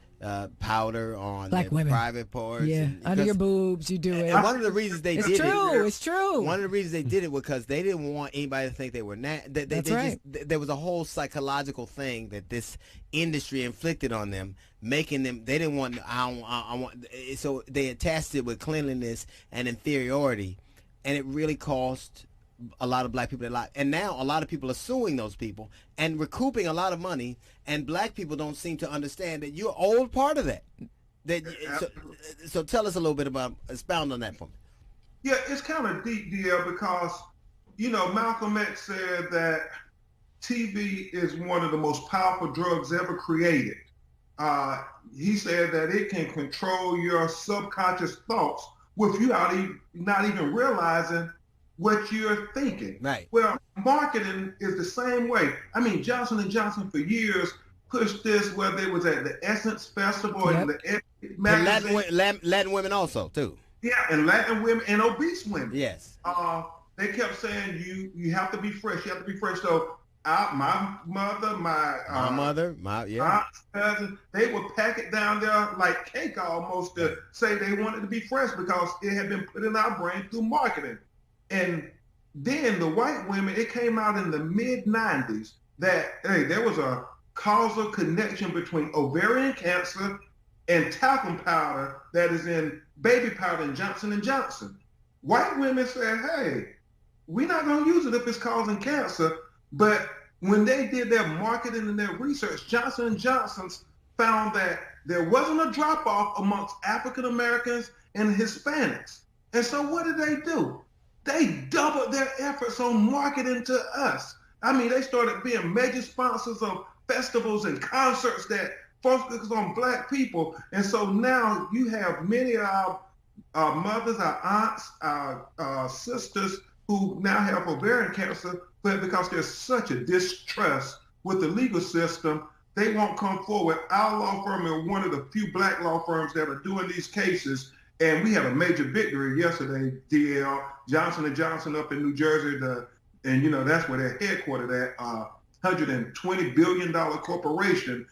powder on black women, private parts. Yeah, under your boobs, you do it. And one of the reasons they did it. It's true. One of the reasons they did it was because they didn't want anybody to think they were That's right. There was a whole psychological thing that this industry inflicted on them, making them. They didn't want. I want. So they attached it with cleanliness and inferiority, and it really cost a lot of black people their life. And now a lot of people are suing those people and recouping a lot of money, and black people don't seem to understand that you're old part of that. So tell us a little bit about, expound on that for me. Yeah, it's kind of deep, DL, because, you know, Malcolm X said that TV is one of the most powerful drugs ever created. He said that it can control your subconscious thoughts with you not even realizing what you're thinking. Right. Well, marketing is the same way. I mean, Johnson & Johnson for years pushed this, whether it was at the Essence Festival and the magazine. Latin women also, too. Yeah, and Latin women and obese women. Yes. They kept saying you have to be fresh. You have to be fresh. So my mother, my cousin, they would pack it down there like cake almost to say they wanted to be fresh because it had been put in our brain through marketing. And then the white women, it came out in the mid-90s that, hey, there was a causal connection between ovarian cancer and talcum powder that is in baby powder in Johnson & Johnson. White women said, hey, we're not going to use it if it's causing cancer. But when they did their marketing and their research, Johnson & Johnson's found that there wasn't a drop-off amongst African Americans and Hispanics. And so what did they do? They doubled their efforts on marketing to us. I mean, they started being major sponsors of festivals and concerts that focus on black people. And so now you have many of our mothers, our aunts, our sisters who now have ovarian cancer, but because there's such a distrust with the legal system, they won't come forward. Our law firm is one of the few black law firms that are doing these cases. And we had a major victory yesterday, DL. Johnson & Johnson up in New Jersey, and you know, that's where they're headquartered at, $120 billion corporation.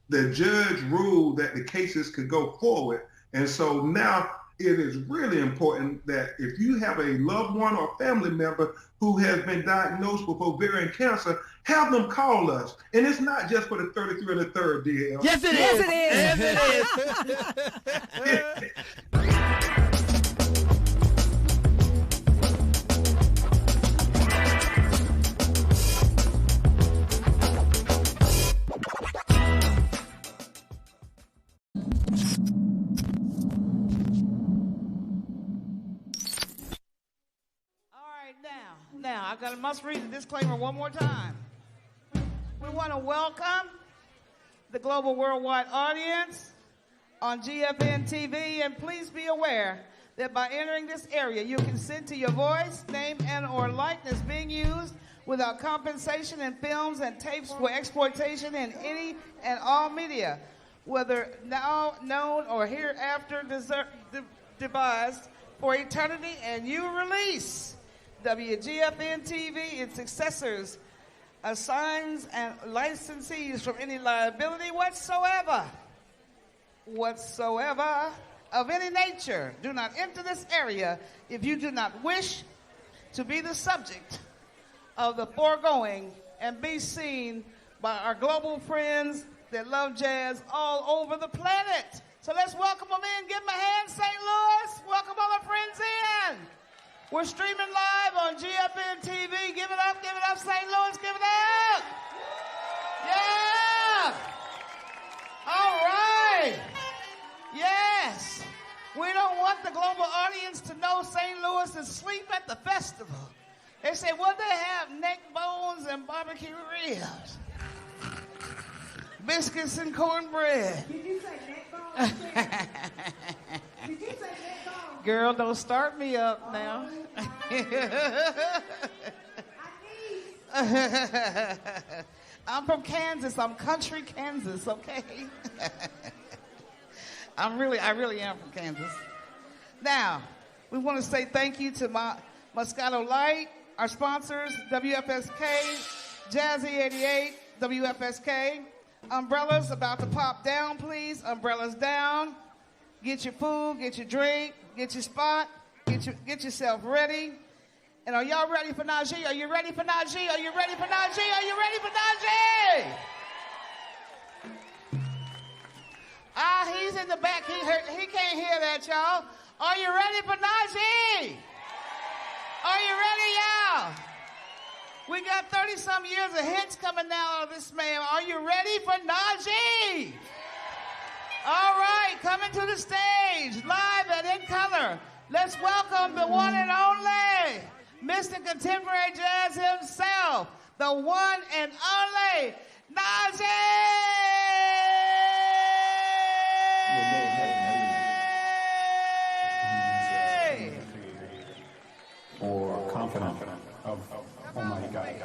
The judge ruled that the cases could go forward. And so now it is really important that if you have a loved one or family member who has been diagnosed with ovarian cancer, have them call us. And it's not just for the 33 and the third, DL. Yes, it is. Yes, it is. I must read the disclaimer one more time. We want to welcome the global worldwide audience on GFNTV, and please be aware that by entering this area, you consent to your voice, name, and/or likeness being used without compensation in films and tapes for exploitation in any and all media, whether now known or hereafter devised for eternity, and you release WGFN-TV, its successors, assigns and licensees from any liability whatsoever of any nature. Do not enter this area if you do not wish to be the subject of the foregoing and be seen by our global friends that love jazz all over the planet. So let's welcome them in. Give them a hand, St. Louis. Welcome all our friends in. We're streaming live on GFN TV. Give it up, St. Louis, give it up. Yeah. All right. Yes. We don't want the global audience to know St. Louis is asleep at the festival. They say, well, they have neck bones and barbecue ribs, biscuits and cornbread. Did you say neck bones? Did you say neck bones? Girl, don't start me up now. I'm from Kansas. I'm country Kansas, okay? I really am from Kansas. Now, we want to say thank you to Moscato Light, our sponsors, WFSK, Jazzy 88, WFSK. Umbrellas about to pop down, please. Umbrellas down. Get your food, get your drink, get your spot, get yourself ready. And are y'all ready for Najee? Are you ready for Najee? Are you ready for Najee? Are you ready for Najee? He's in the back. He can't hear that, y'all. Are you ready for Najee? Are you ready, y'all? We got 30-some years of hits coming out of this man. Are you ready for Najee? All right, coming to the stage, live and in color. Let's welcome the one and only Mr. Contemporary Jazz himself, the one and only Najee! Or confident of Almighty God.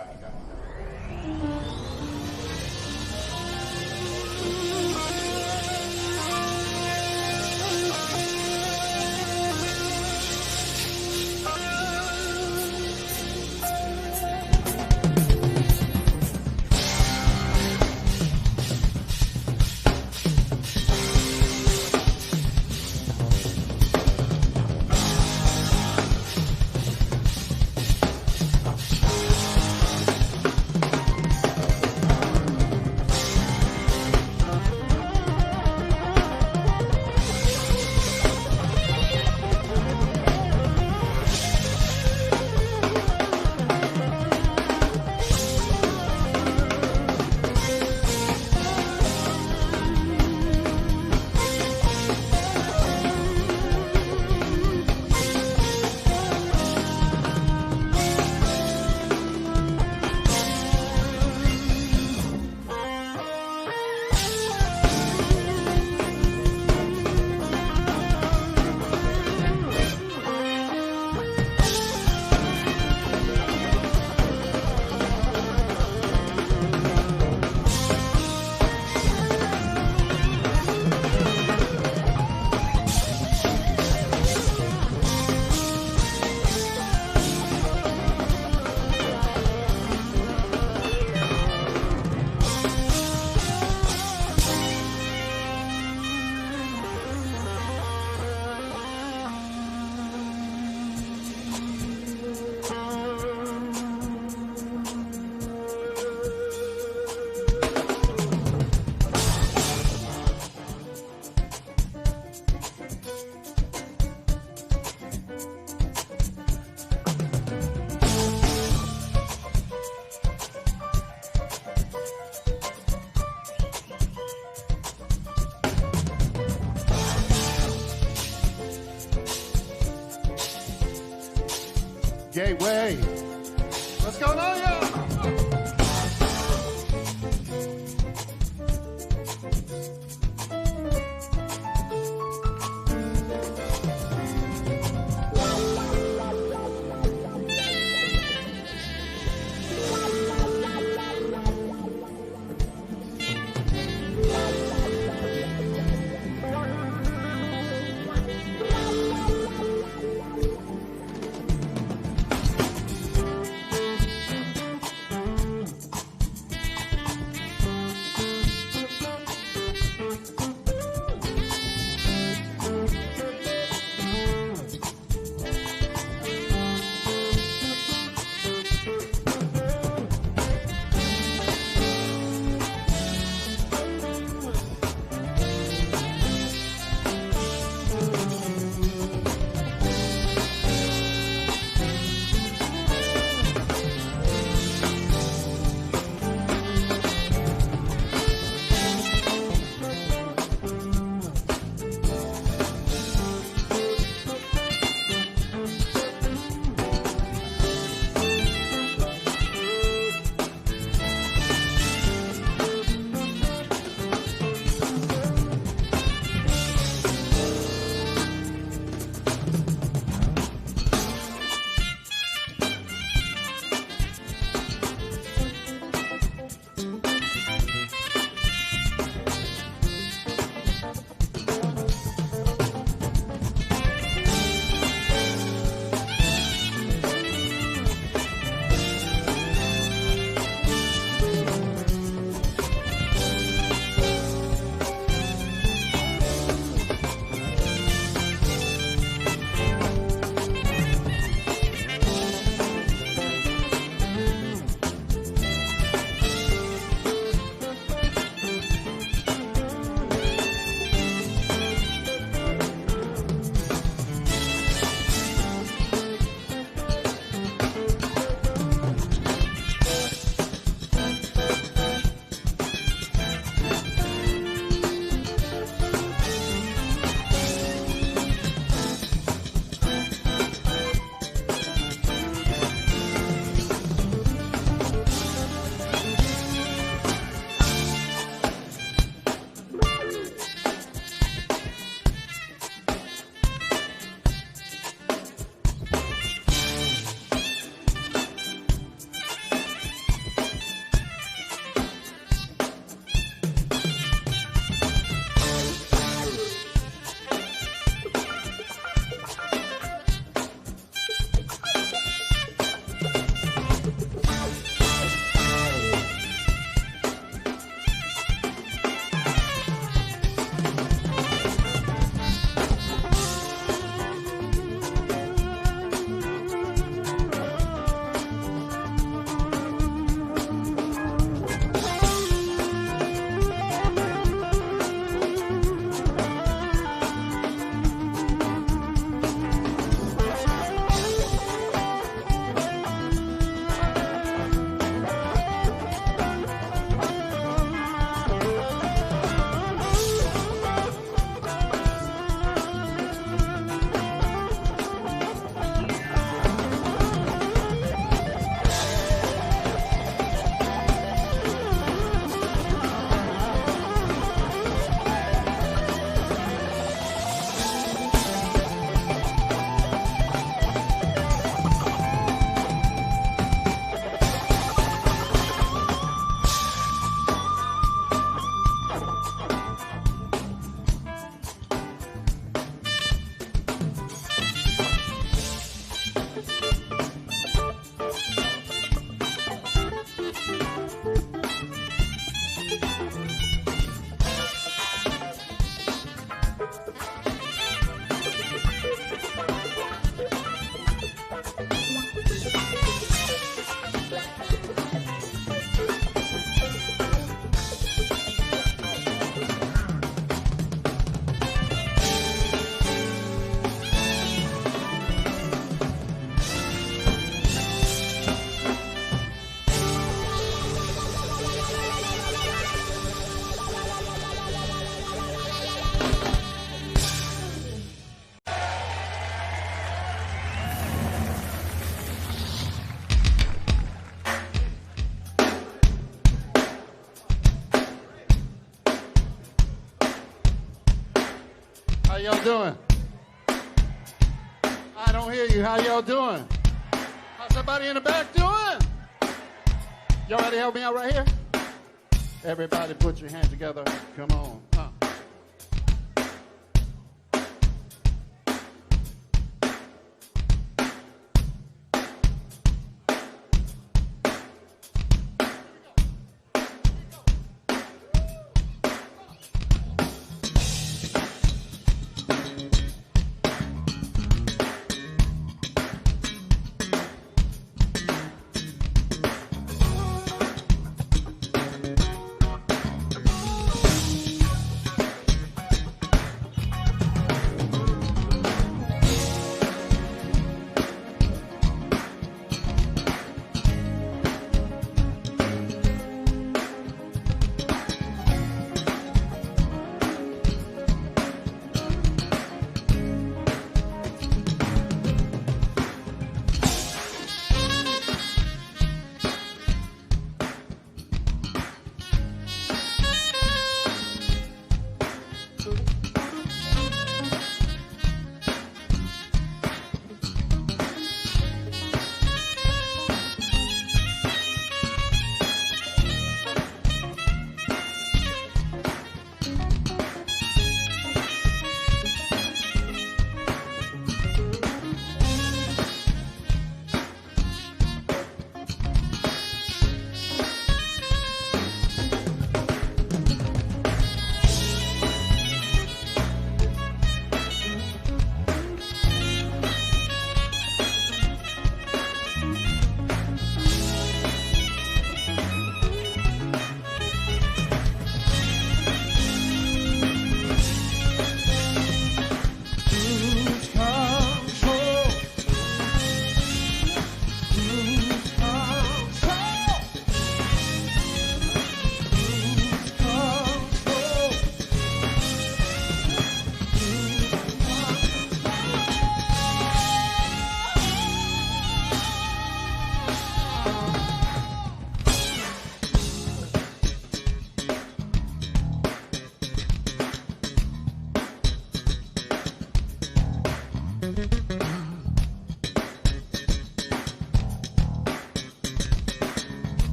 Gateway. What's going on here? y'all doing? I don't hear you. How y'all doing? How's everybody in the back doing? Y'all ready to help me out right here? Everybody put your hands together. Come on.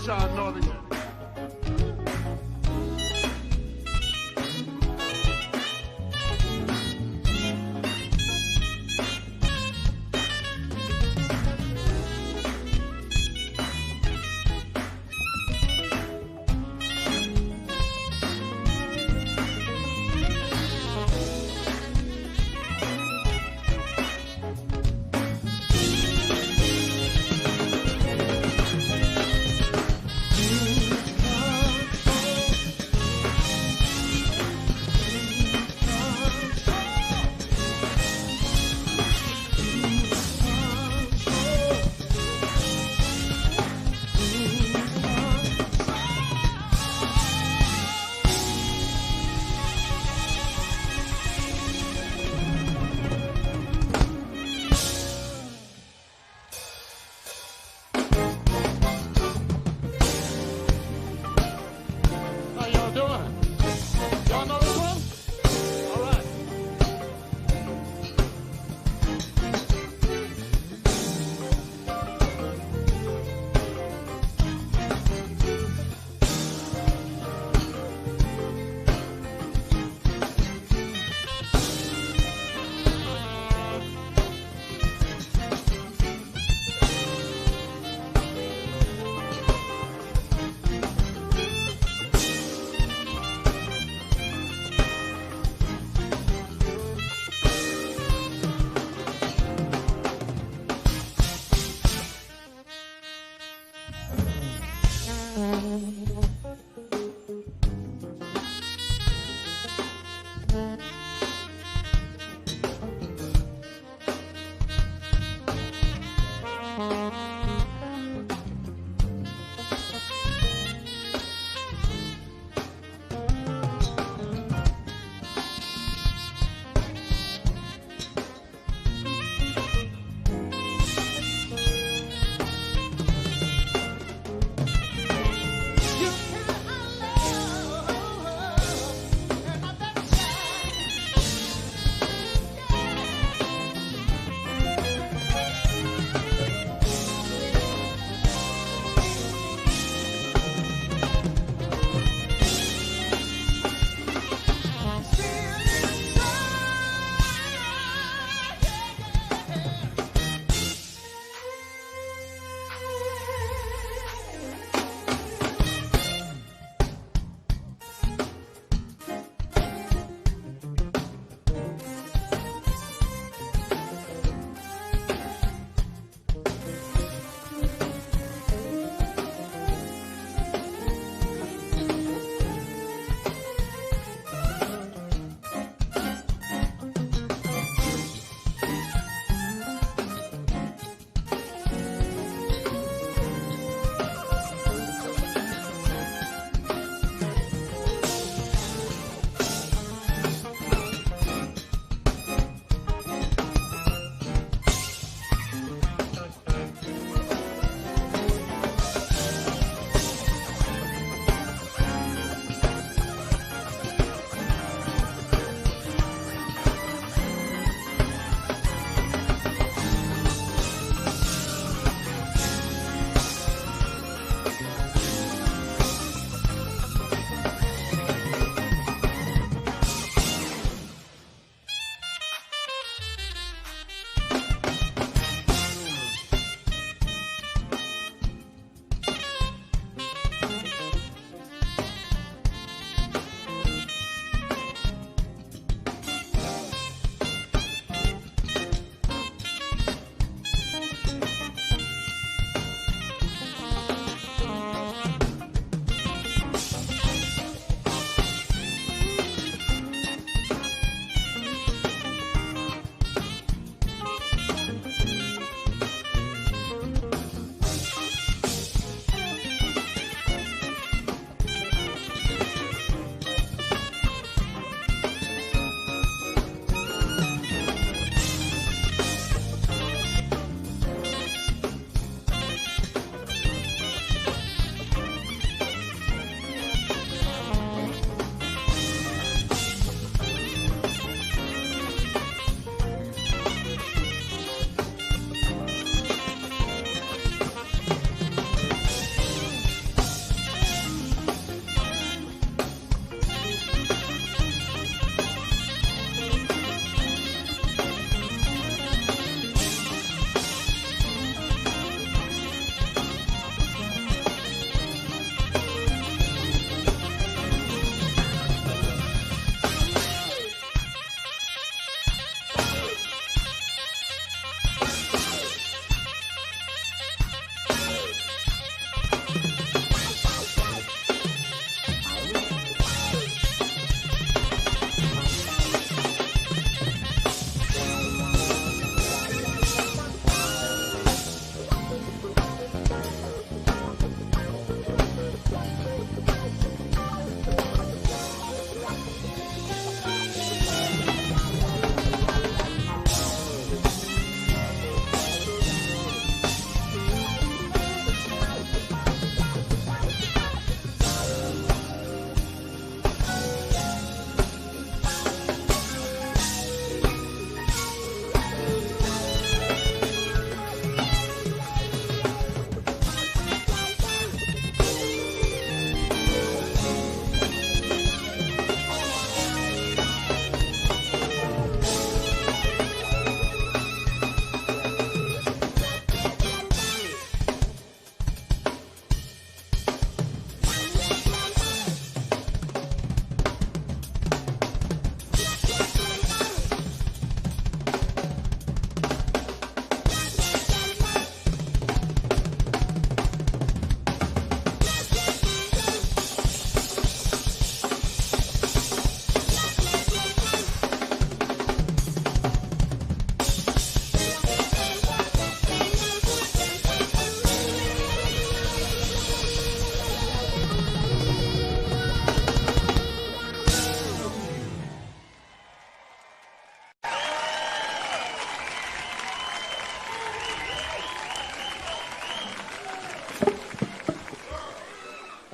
Sean Northington.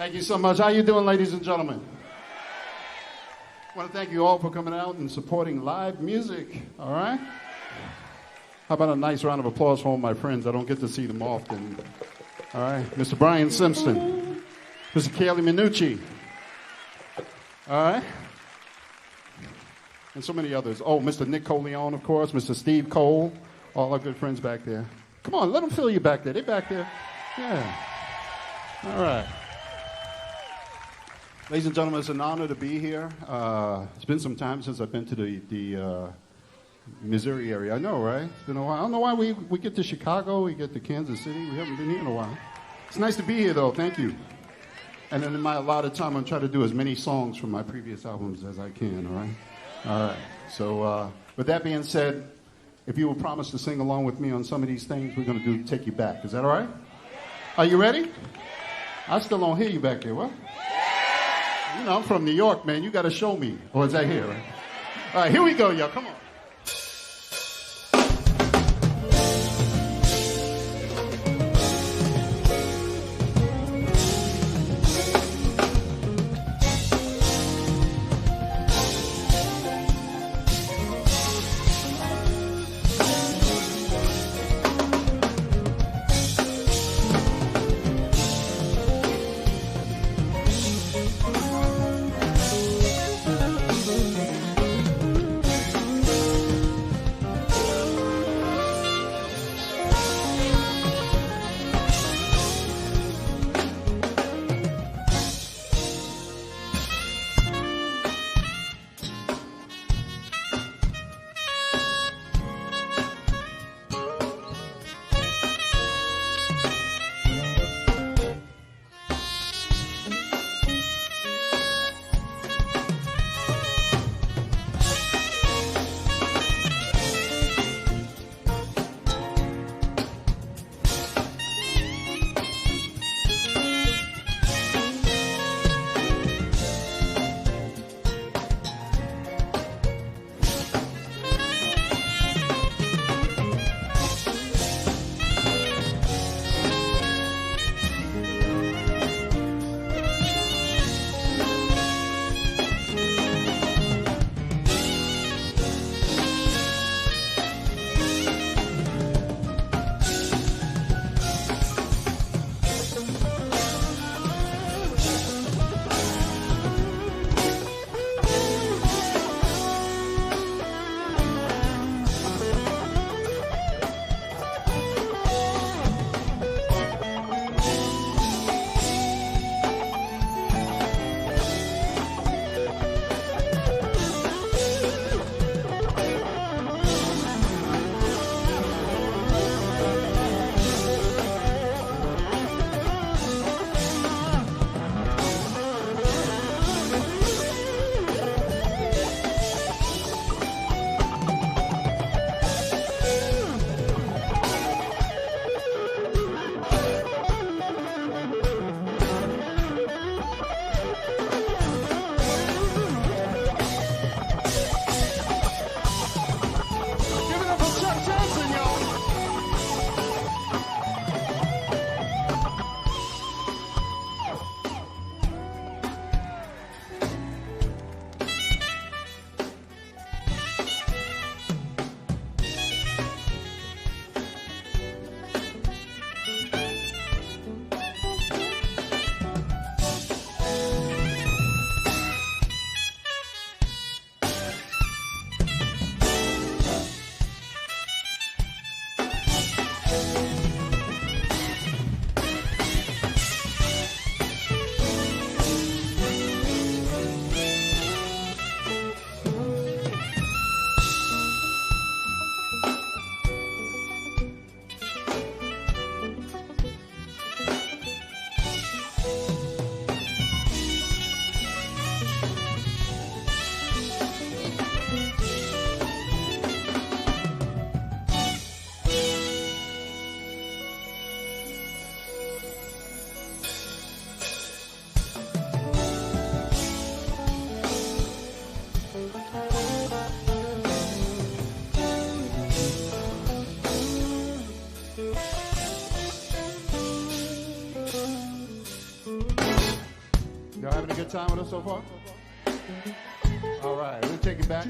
Thank you so much. How you doing, ladies and gentlemen? I want to thank you all for coming out and supporting live music, all right? How about a nice round of applause for all my friends? I don't get to see them often. All right, Mr. Brian Simpson, Mr. Kaylee Minucci, all right? And so many others. Oh, Mr. Nick Coleon, of course, Mr. Steve Cole, all our good friends back there. Come on, let them feel you back there. They back there. Yeah. All right. Ladies and gentlemen, it's an honor to be here. It's been some time since I've been to the Missouri area. I know, right? It's been a while. I don't know why we get to Chicago, we get to Kansas City. We haven't been here in a while. It's nice to be here, though. Thank you. And then in my allotted time, I'm trying to do as many songs from my previous albums as I can, all right? All right. So with that being said, if you will promise to sing along with me on some of these things, we're going to Take You Back. Is that all right? Are you ready? I still don't hear you back there. What? You know, I'm from New York, man. You got to show me. Or is that here, right? All right, here we go, y'all. Come on. time with us so far? All right, we'll take it back.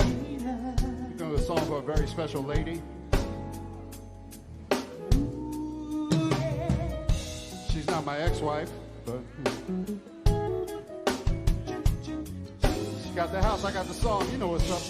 We're doing a song for a very special lady. She's not my ex-wife, but she got the house, I got the song. You know what's up.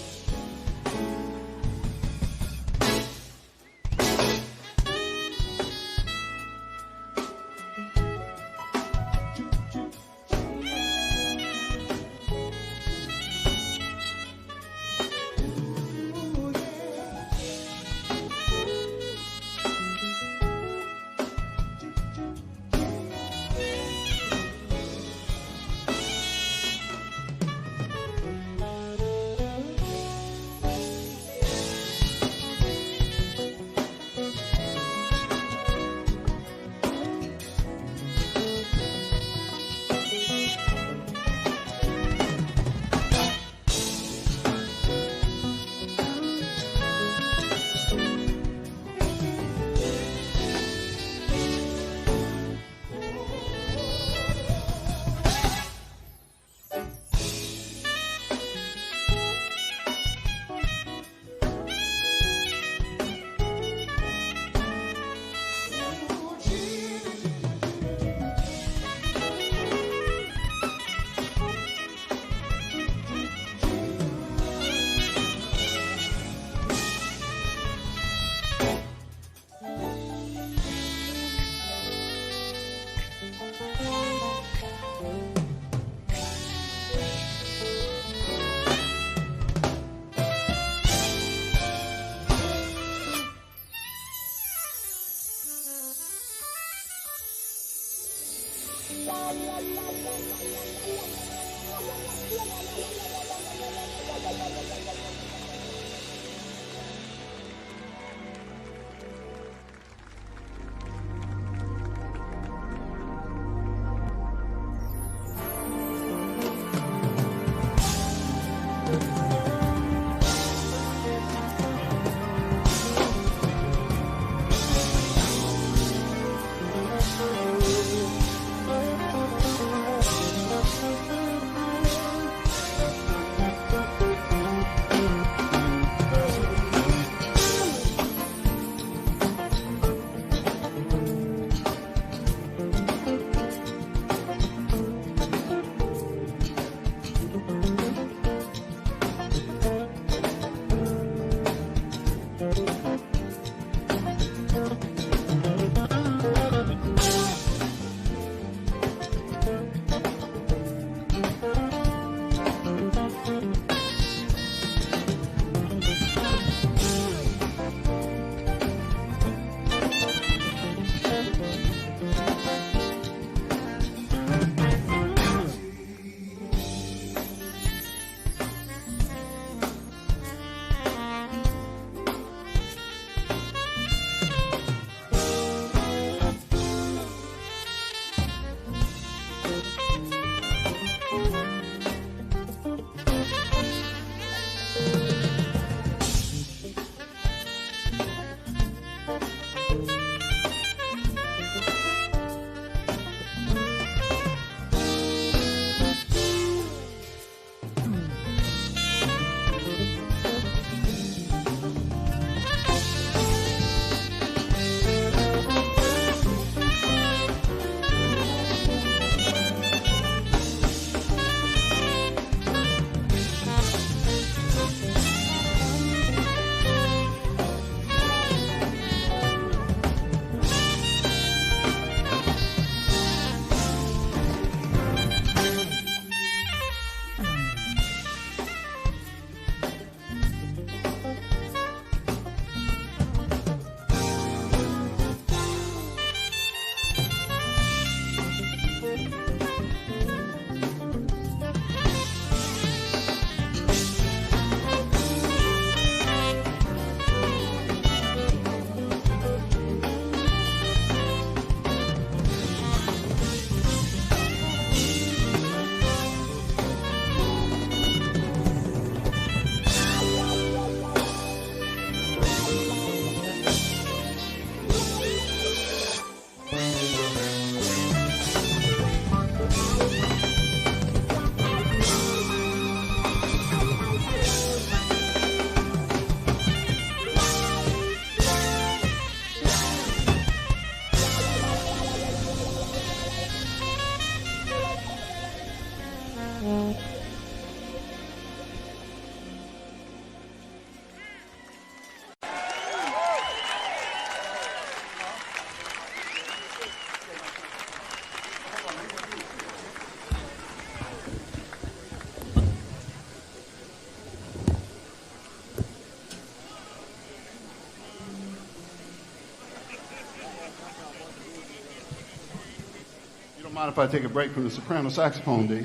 Don't mind if I take a break from the soprano saxophone, D?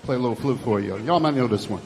Play a little flute for you. Y'all might know this one.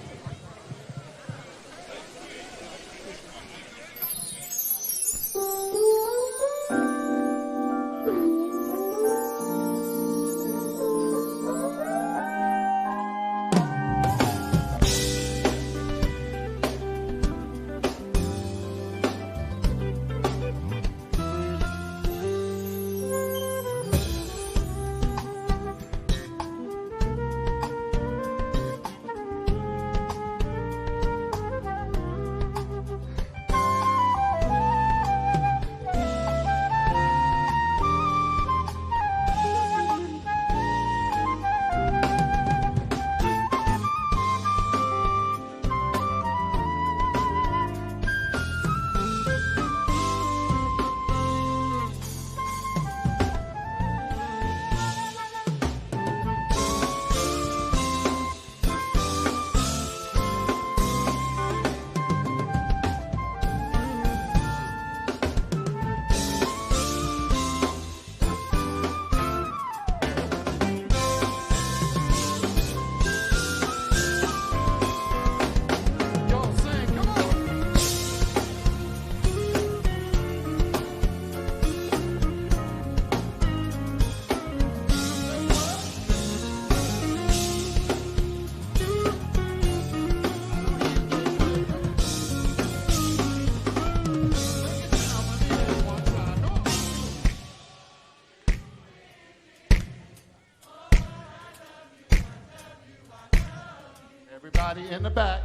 Everybody in the back.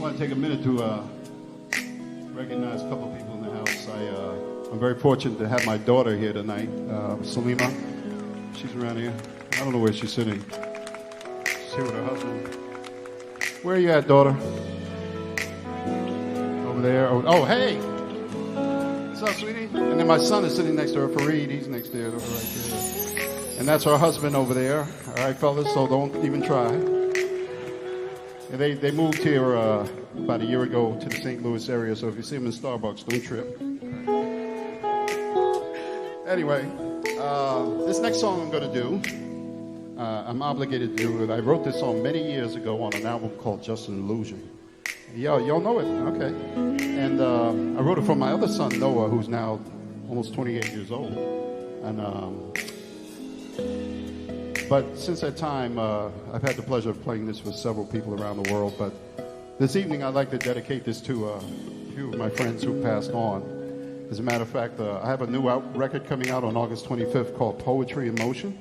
want to take a minute to recognize a couple of people in the house. I'm very fortunate to have my daughter here tonight, Salima. She's around here. I don't know where she's sitting. She's here with her husband. Where are you at, daughter? Over there. Oh, hey! What's up, sweetie? And then my son is sitting next to her, Fareed. He's next there, over right there. And that's her husband over there. All right, fellas, so don't even try. And they moved here about a year ago to the St. Louis area, so if you see them in Starbucks, don't trip. Anyway, this next song I'm going to do, I'm obligated to do it. I wrote this song many years ago on an album called Just an Illusion. Y'all know it? Okay. And I wrote it for my other son, Noah, who's now almost 28 years old. And but since that time, I've had the pleasure of playing this with several people around the world. But this evening, I'd like to dedicate this to a few of my friends who passed on. As a matter of fact, I have a new record coming out on August 25th called Poetry in Motion.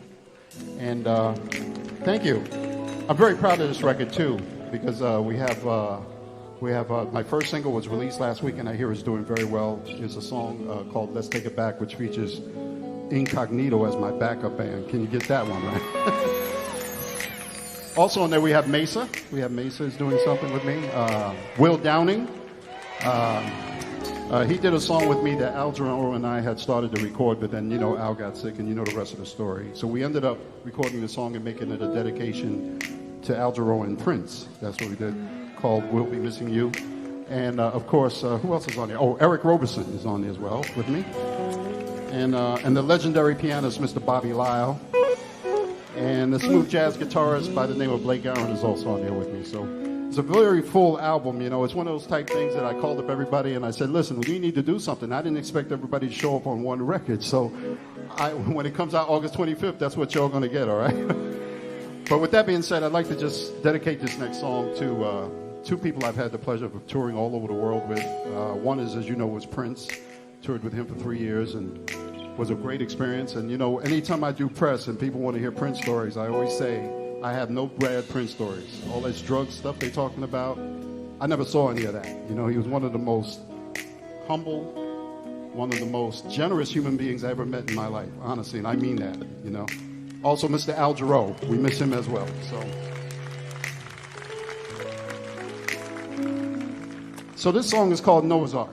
And thank you. I'm very proud of this record, too, because we have my first single was released last week, and I hear it's doing very well. It's a song called Let's Take It Back, which features Incognito as my backup band. Can you get that one, right? Also on there we have Mesa. Mesa is doing something with me. Will Downing. He did a song with me that Al Jarreau and I had started to record, but then, Al got sick, and you know the rest of the story. So we ended up recording the song and making it a dedication to Al Jarreau and Prince. That's what we did, called We'll Be Missing You. And, of course, who else is on there? Oh, Eric Roberson is on there as well with me. And the legendary pianist, Mr. Bobby Lyle. And the smooth jazz guitarist by the name of Blake Aaron is also on there with me. So it's a very full album, It's one of those type things that I called up everybody and I said, listen, we need to do something. I didn't expect everybody to show up on one record. So when it comes out August 25th, that's what you're going to get, all right? But with that being said, I'd like to just dedicate this next song to two people I've had the pleasure of touring all over the world with. One is, as you know, was Prince. Toured with him for 3 years and was a great experience. And, anytime I do press and people want to hear Prince stories, I always say, I have no bad Prince stories. All this drug stuff they're talking about, I never saw any of that. He was one of the most humble, one of the most generous human beings I ever met in my life, honestly, and I mean that, Also, Mr. Al Jarreau, we miss him as well. So this song is called Noah's Ark.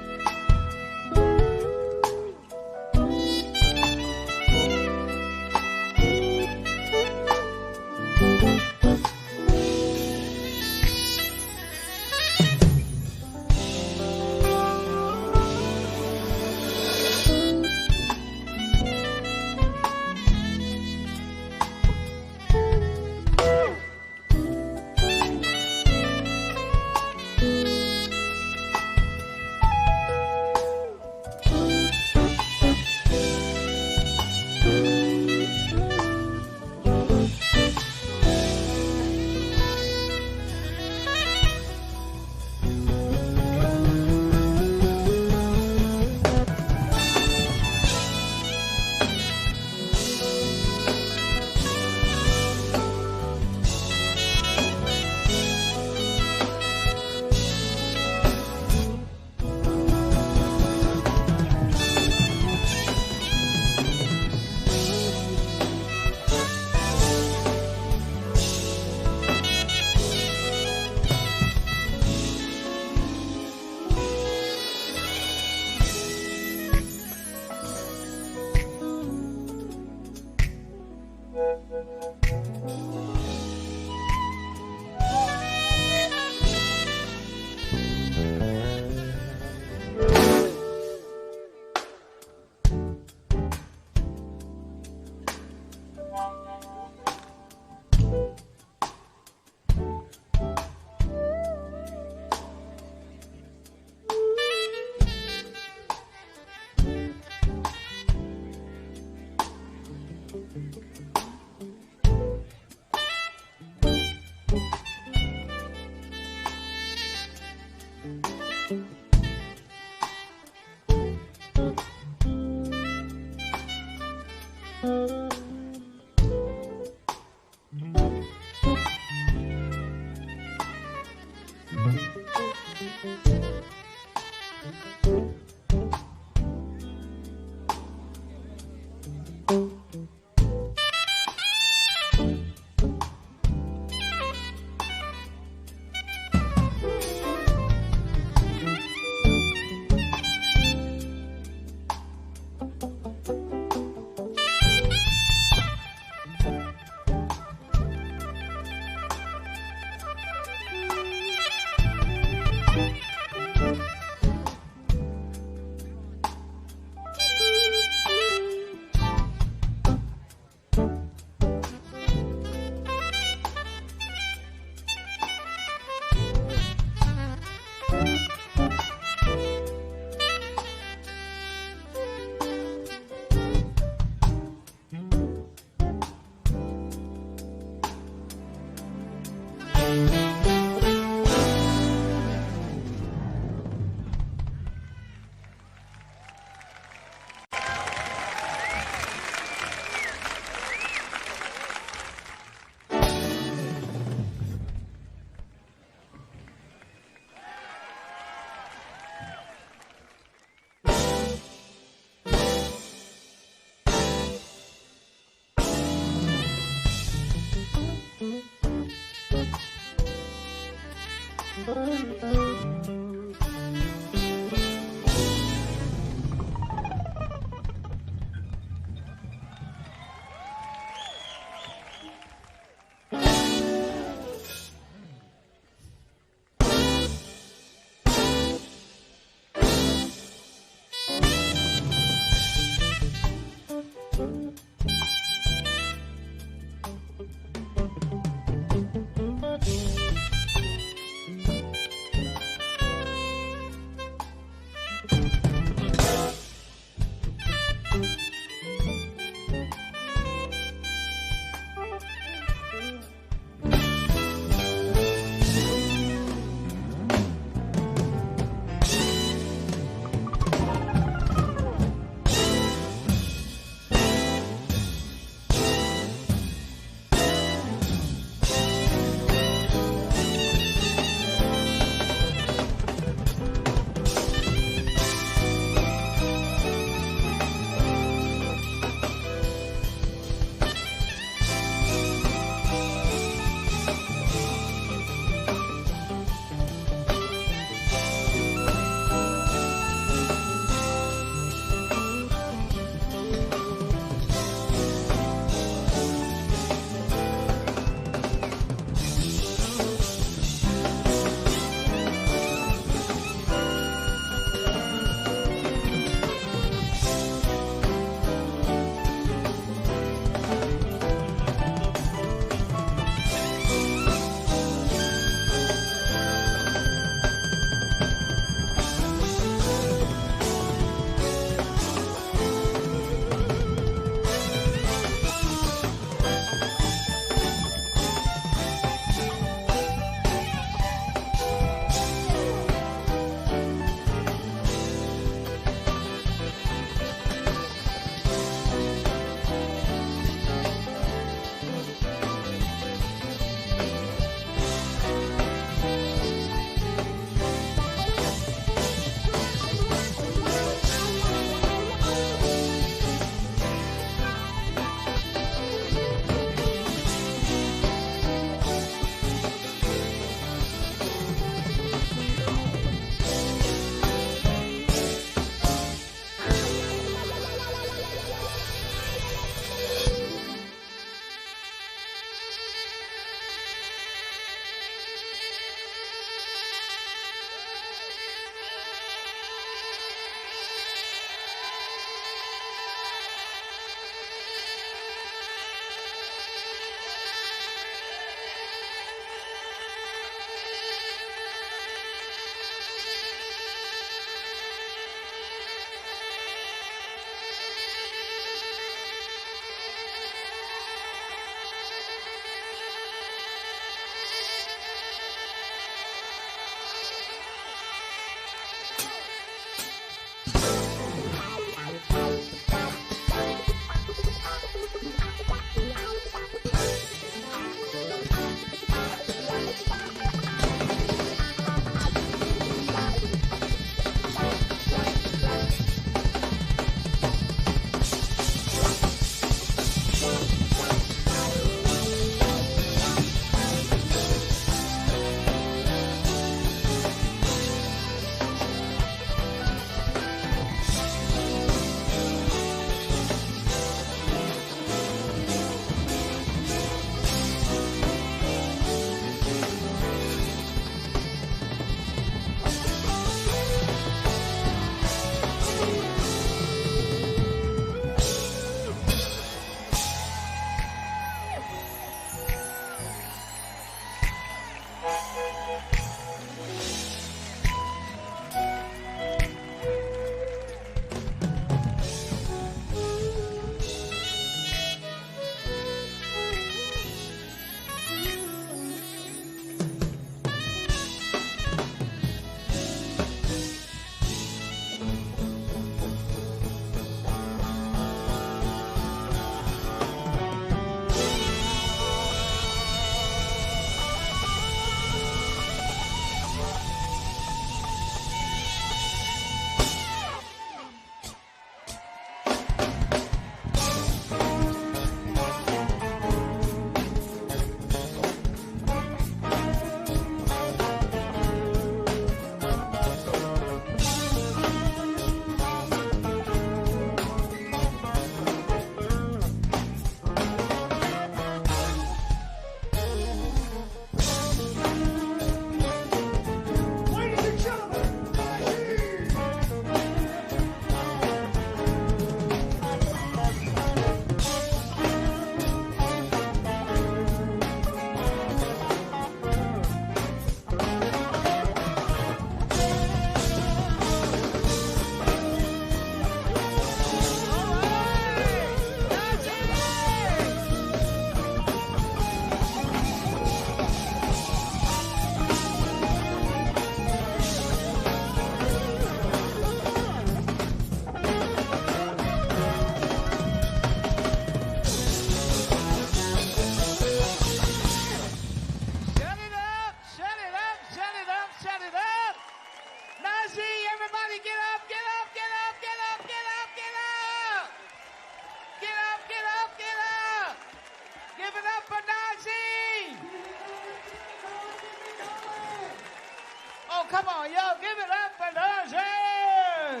Come on, y'all, give it up for Najee.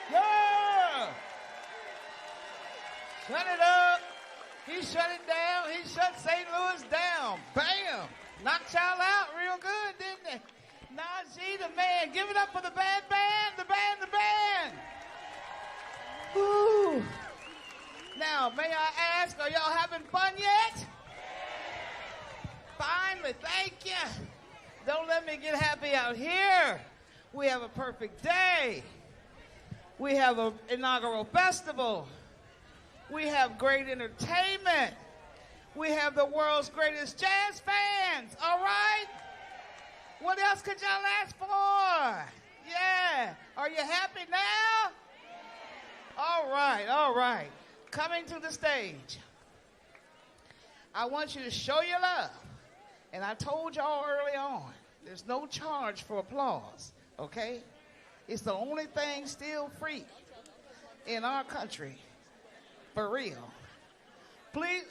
Yeah. Shut it up. He shut it down. He shut St. Louis down. Bam. Knocked y'all out real good, didn't they? Najee, the man. Give it up for the band. The band. Woo. Now, may I ask, are y'all having fun yet? Finally, thank you. Don't let me get happy out here. We have a perfect day. We have an inaugural festival. We have great entertainment. We have the world's greatest jazz fans, all right? What else could y'all ask for? Yeah. Are you happy now? All right. Coming to the stage. I want you to show your love. And I told y'all early on, there's no charge for applause, okay? It's the only thing still free in our country, for real. Please,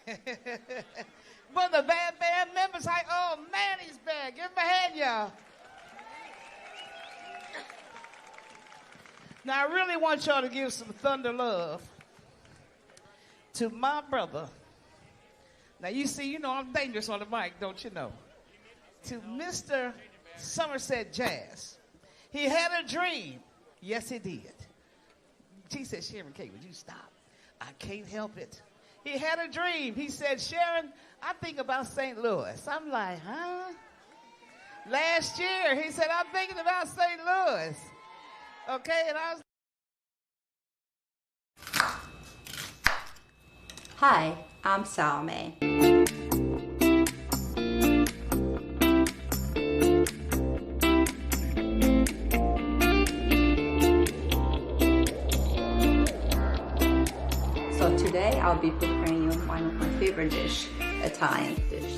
but the band members, oh man, he's bad. Give him a hand, y'all. Now, I really want y'all to give some thunder love to my brother. Now, you see, I'm dangerous on the mic, don't you know? To Mr. Somerset Jazz. He had a dream. Yes, he did. She said, Sharon K., would you stop? I can't help it. He had a dream. He said, Sharon, I think about St. Louis. I'm like, huh? Last year, he said, I'm thinking about St. Louis. Okay, and I was... Hi, I'm Salome. So today I'll be preparing you one of my favorite dish, Italian dish.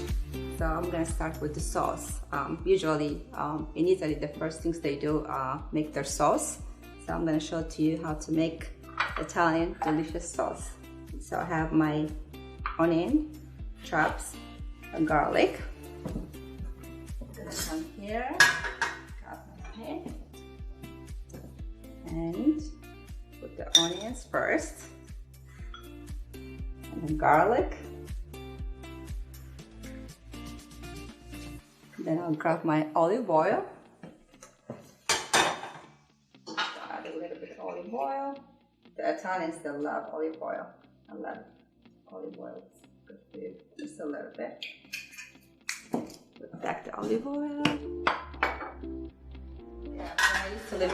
So I'm gonna start with the sauce. Usually in Italy, the first things they do make their sauce. So I'm gonna show to you how to make Italian delicious sauce. So I have my onion, chops, and garlic. I'm gonna come here, chop my pan, and put the onions first, and then garlic. Then I'll grab my olive oil. Add a little bit of olive oil. The Italians, they love olive oil. I love olive oil. It's good for you. Just a little bit. Put back the olive oil. Yeah, when I used to live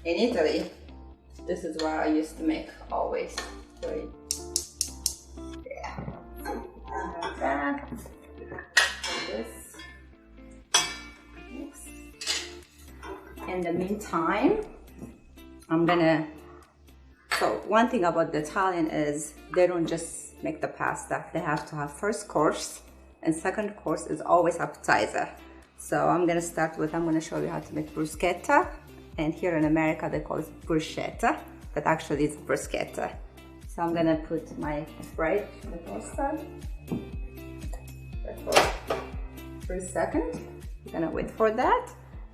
in Italy, this is what I used to make always. So, yeah. Like that. This. In the meantime, so one thing about the Italian is they don't just make the pasta. They have to have first course, and second course is always appetizer. So I'm gonna show you how to make bruschetta, and here in America they call it bruschetta, but actually it's bruschetta. So I'm gonna put my bread in the toaster for 3 seconds. I'm gonna wait for that.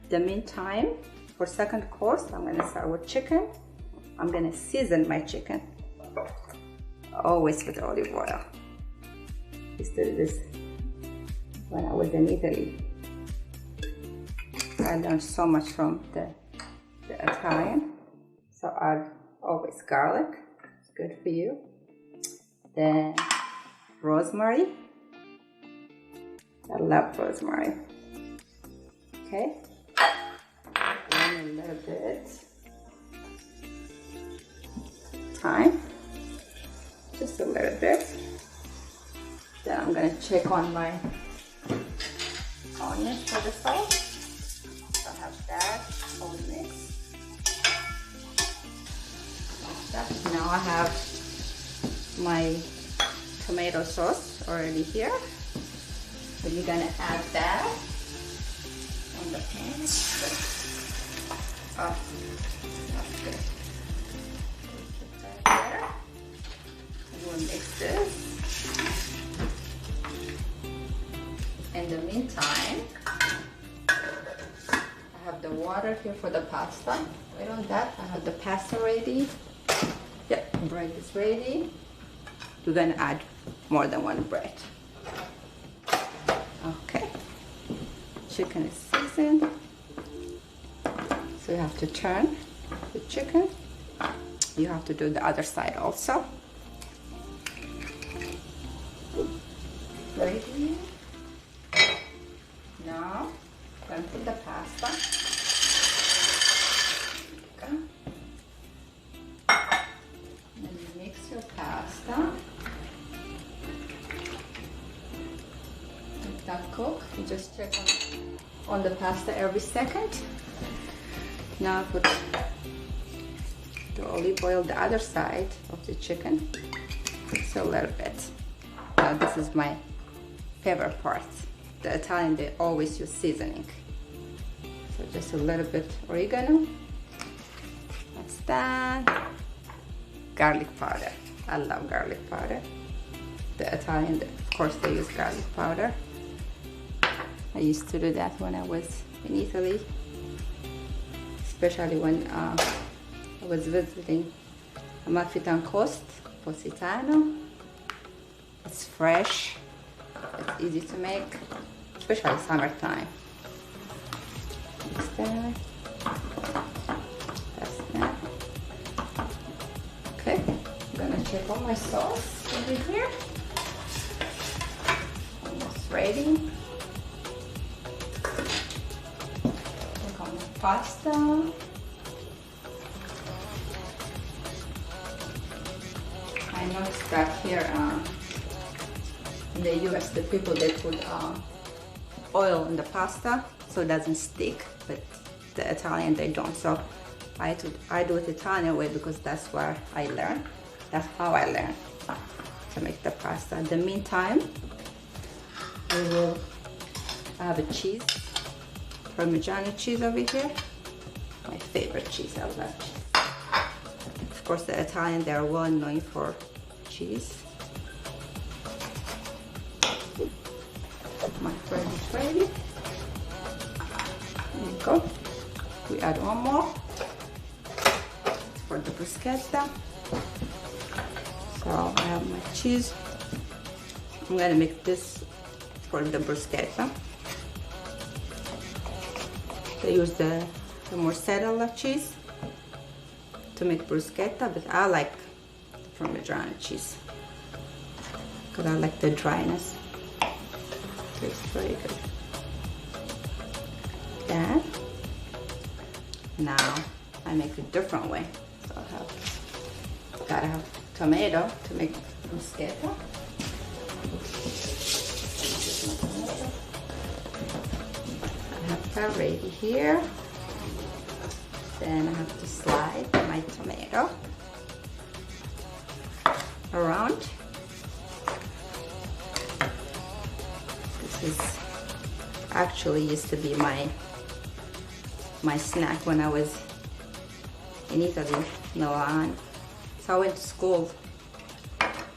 The meantime, for second course, I'm gonna start with chicken. I'm gonna season my chicken, always with olive oil. I used to do this when I was in Italy. I learned so much from the Italian. So add always garlic, it's good for you. Then rosemary. I love rosemary. Okay. And a little bit thyme, just a little bit. Then I'm gonna check on my onions for the sauce. So I have that all mixed. Now I have my tomato sauce already here. So you're gonna add that on the pan. Oh, that's good. Put that there. We'll mix this. In the meantime, I have the water here for the pasta. Wait on that. I have the pasta ready. Yep, bread is ready. We're gonna add more than one bread. Okay. Chicken is seasoned. So you have to turn the chicken. You have to do the other side also. Ready. Now, turn to the pasta. Okay. And you mix your pasta. Let that cook. You just check on the pasta every second. Now put the olive oil the other side of the chicken. So a little bit. Now this is my favorite part. The Italian, they always use seasoning. So just a little bit oregano. That's that. Garlic powder. I love garlic powder. The Italian, of course, they use garlic powder. I used to do that when I was in Italy, especially when I was visiting Amalfitane Coast, Positano. It's fresh, it's easy to make, especially summertime. That's that. Okay, I'm gonna check on my sauce over here. Almost ready. Check on the pasta. I noticed that here in the US, the people, they put oil in the pasta so it doesn't stick, but the Italian, they don't. So I do it Italian way because that's where I learned. That's how I learned to make the pasta. In the meantime, I have a cheese, Parmigiano cheese over here. My favorite cheese, I love cheese. Of course, the Italian, they're well known for cheese. My bread is ready. There you go. We add one more for the bruschetta. So I have my cheese. I'm gonna make this for the bruschetta. They use the mozzarella cheese to make bruschetta, but I like Parmesan cheese because I like the dryness. Tastes very good. Then now I make a different way. So gotta have tomato to make bruschetta. I have that ready here. Then I have to slide my tomato around. This is actually used to be my snack when I was in Italy, Milan. So I went to school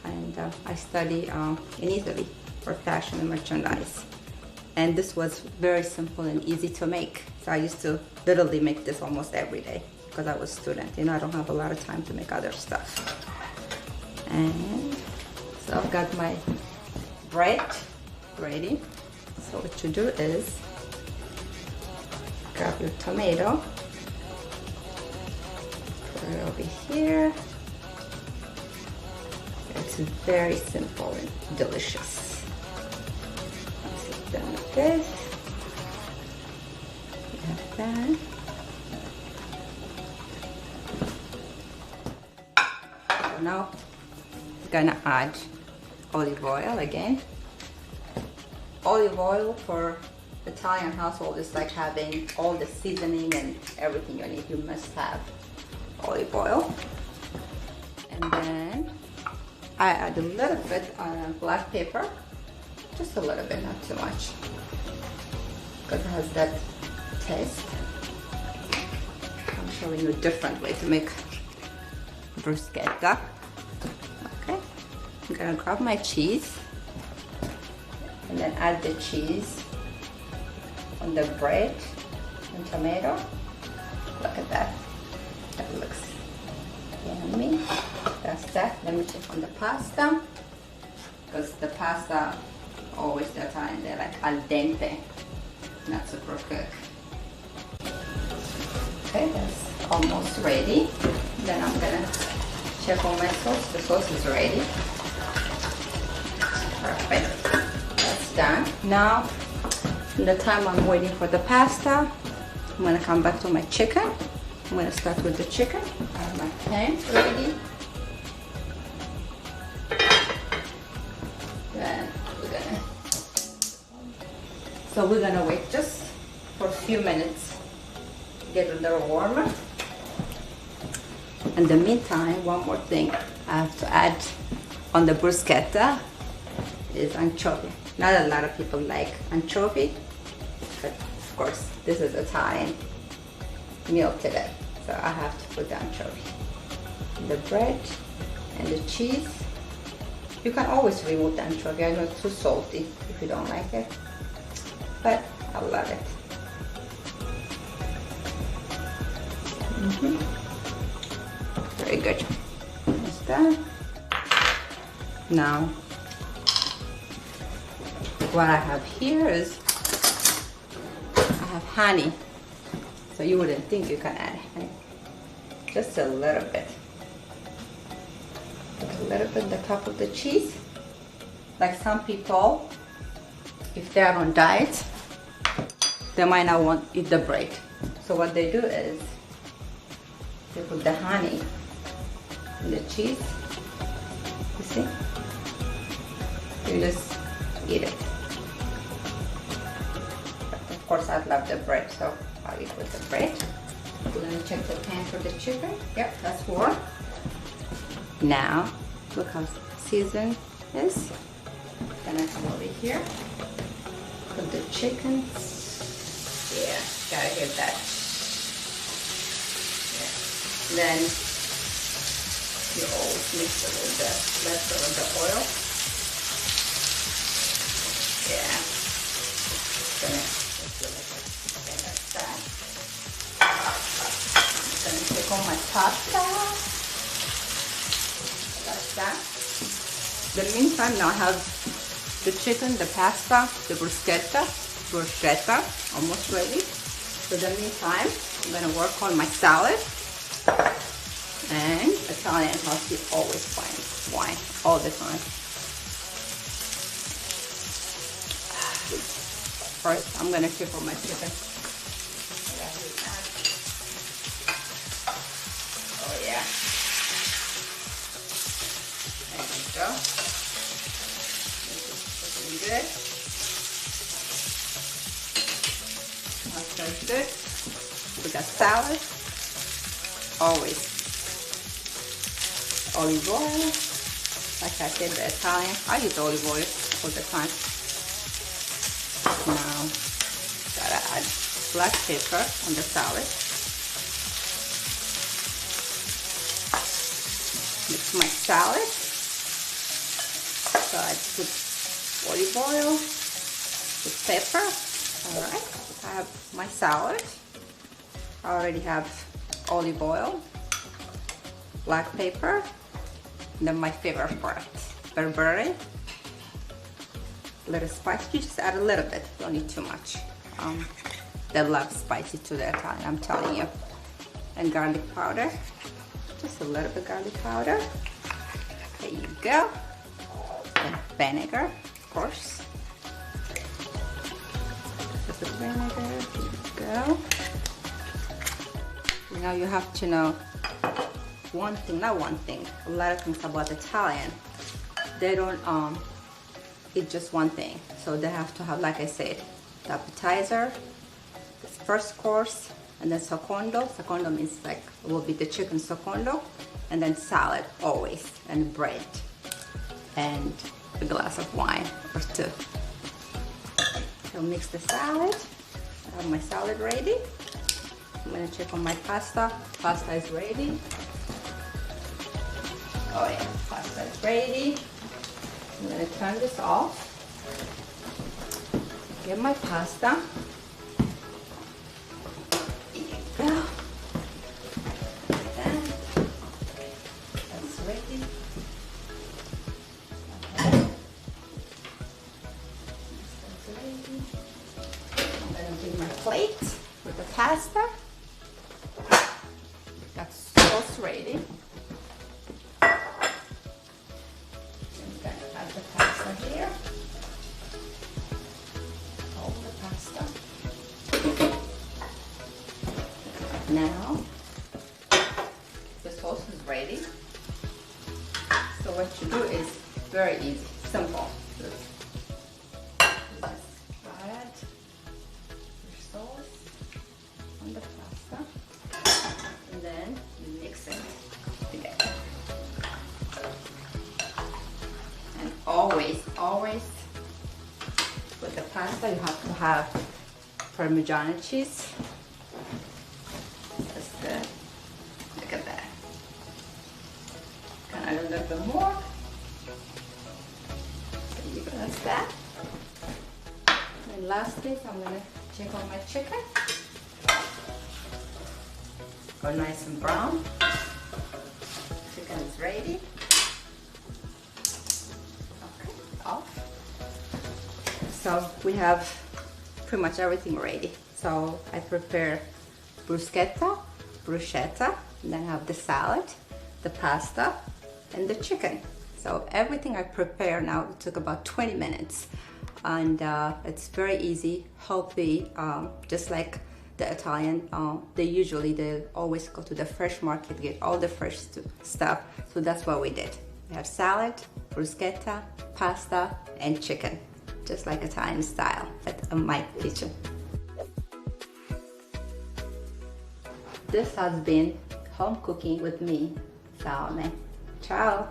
and I studied in Italy for fashion and merchandise. And this was very simple and easy to make. So I used to literally make this almost every day because I was a student. You know, I don't have a lot of time to make other stuff. And so I've got my bread ready. So what you do is grab your tomato, put it over here. It's very simple and delicious. Once it's done with this, we have that. So now I'm gonna add olive oil again. Olive oil for Italian household is like having all the seasoning and everything you need. You must have olive oil. And then I add a little bit of black pepper, just a little bit, not too much, because it has that taste. I'm showing you a different way to make bruschetta. Okay, I'm gonna grab my cheese and then add the cheese on the bread and tomato. at that. That looks yummy. That's that. Let me check on the pasta. Because the pasta, always the time, they're like al dente, not super cooked. Okay, that's almost ready. Then I'm gonna check on my sauce. The sauce is ready. Perfect. That's done. Now, in the time I'm waiting for the pasta, I'm gonna come back to my chicken. I'm gonna start with the chicken. I have my pan ready. Then we're gonna wait just for a few minutes, get a little warmer. In the meantime, one more thing I have to add on the bruschetta is anchovy. Not a lot of people like anchovy, but of course this is Italian meal today, so I have to put the anchovy. The bread and the cheese. You can always remove the anchovy. I know it's too salty if you don't like it, but I love it. Very good. That's done. Now, what I have here is I have honey. So you wouldn't think you can add honey. Just a little bit. Put a little bit on the top of the cheese. Like some people, if they are on diet, they might not want to eat the bread. So what they do is they put the honey in the cheese. You see? You just eat it. But of course, I love the bread, so I'll eat with the bread. We're gonna check the pan for the chicken. Yep, that's warm. Now, look how seasoned it is. Then I come over here. Put the chicken. Yeah, gotta get that. Yeah. Then you always mix it with the leftover the oil. Yeah. Okay, that's that. I'm gonna take on my pasta. That's that. In the meantime, now I have the chicken, the pasta, the bruschetta, almost ready. So in the meantime, I'm gonna work on my salad. And Italian house, you always find wine all the time. First, I'm gonna cook my chicken. Oh yeah. There you go. This is looking good. That's good. We got salad. Always olive oil. Like I said, the Italian. I use olive oil all the time. Now, gotta add black pepper on the salad. Mix my salad. So I put olive oil, with pepper. Alright, I have my salad. I already have olive oil, black pepper, and then my favorite part, berberry. A little spice, you just add a little bit, don't need too much. They love spicy to the Italian, I'm telling you. And garlic powder, just a little bit garlic powder. There you go. And vinegar, of course. Just the vinegar, there you go. Now you have to know one thing, not one thing, a lot of things about Italian. They don't eat just one thing. So they have to have, like I said, the appetizer, the first course, and then secondo. Secondo means like, it will be the chicken secondo, and then salad always, and bread, and a glass of wine or two. So mix the salad. I have my salad ready. I'm gonna check on my pasta. Pasta is ready. Oh yeah, pasta is ready. I'm gonna turn this off. Get my pasta. There you go. pasta. Got sauce ready. I'm gonna add the pasta here. All the pasta. Now, the sauce is ready. So what you do is very easy, simple. Just add your sauce on the pasta, and then you mix it together. And always with the pasta you have to have Parmesan cheese. That's good. Look at that. Can I add a little bit more? That's that. And lastly, I'm gonna check on my chicken. Go nice and brown. Chicken is ready. Okay, off. So we have pretty much everything ready. So I prepare bruschetta, and then I have the salad, the pasta, and the chicken. So everything I prepare now, it took about 20 minutes. And it's very easy, healthy, just like the Italian, they always go to the fresh market, get all the fresh stuff. So that's what we did. We have salad, bruschetta, pasta, and chicken, just like Italian style at my kitchen. This has been Home Cooking with me, Salome. Ciao!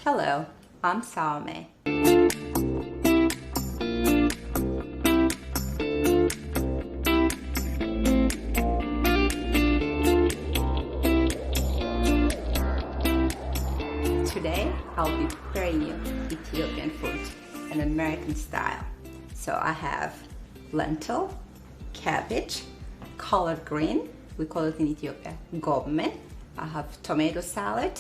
Hello, I'm Salome. Today, I'll be preparing you Ethiopian food, an American style. So I have lentil, cabbage, collard green, we call it in Ethiopia, gomme. I have tomato salad.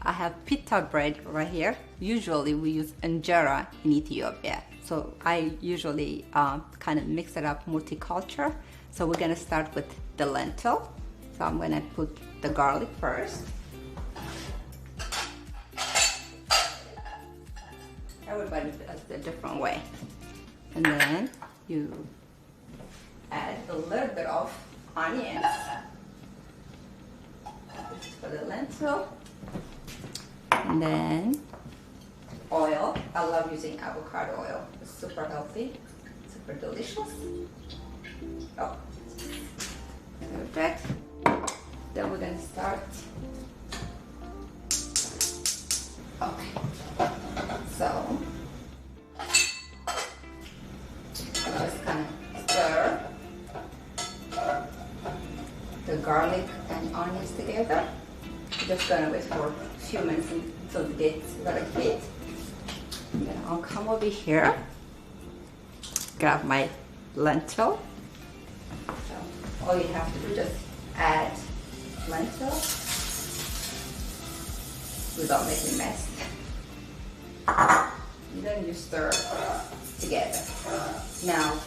I have pita bread right here. Usually we use injera in Ethiopia. So I usually kind of mix it up, multicultural. So we're gonna start with the lentil. So I'm gonna put the garlic first. Everybody does it a different way. And then you add a little bit of onions. This is for the lentil. And then oil. I love using avocado oil. It's super healthy, super delicious. Oh, perfect. Then we're gonna start. Okay. So just kind of stir the garlic and onions together. Just gonna wait for a few minutes until it gets very heat. Then I'll come over here, grab my lentil. So all you have to do is just add lentil without making a mess. And then you stir together. Now,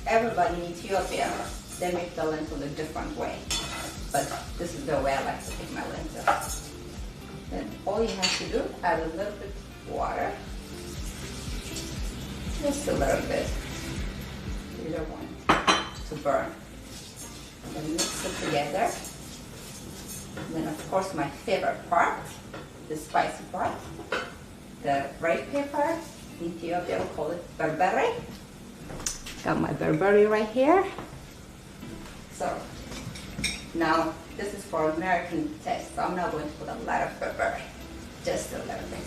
everybody in Ethiopia, they make the lentil a different way. But this is the way I like to make my lentil. Then all you have to do, add a little bit of water. Just a little bit. You don't want to burn. Then mix it together. And then of course my favorite part, the spicy part, the red pepper. In Ethiopia we call it berbere. Got my berbere right here. So now this is for American taste, so I'm not going to put a lot of pepper, just a little bit.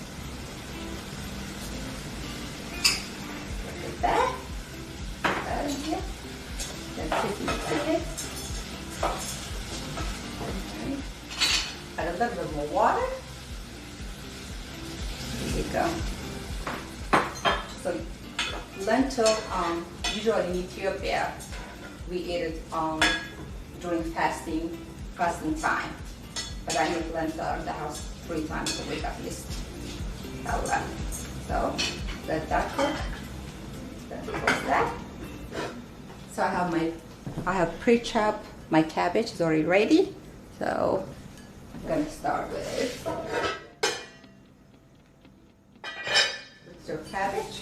Look at that. Put that in here. little bit more water. There you go. So lentil, usually in Ethiopia, we eat it during fasting time. But I make lentil in the house 3 times a week at least. So let that cook. Then close that. So I have pre-chopped my cabbage. It's already ready. So I'm gonna start with your cabbage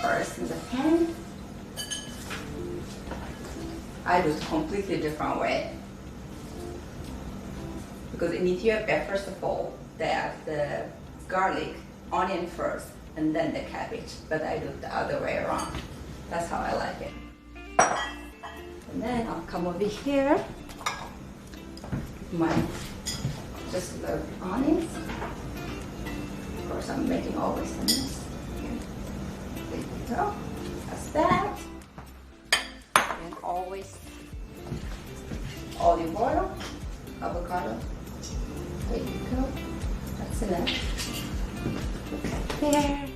first in the pan. I do it a completely different way. Because in Ethiopia, first of all, they have the garlic, onion first, and then the cabbage. But I do it the other way around. That's how I like it. And then I'll come over here with just the onions. Of course, I'm making always a mess. There you go. That's that. And always olive oil, avocado. There you go. That's enough. Look at there.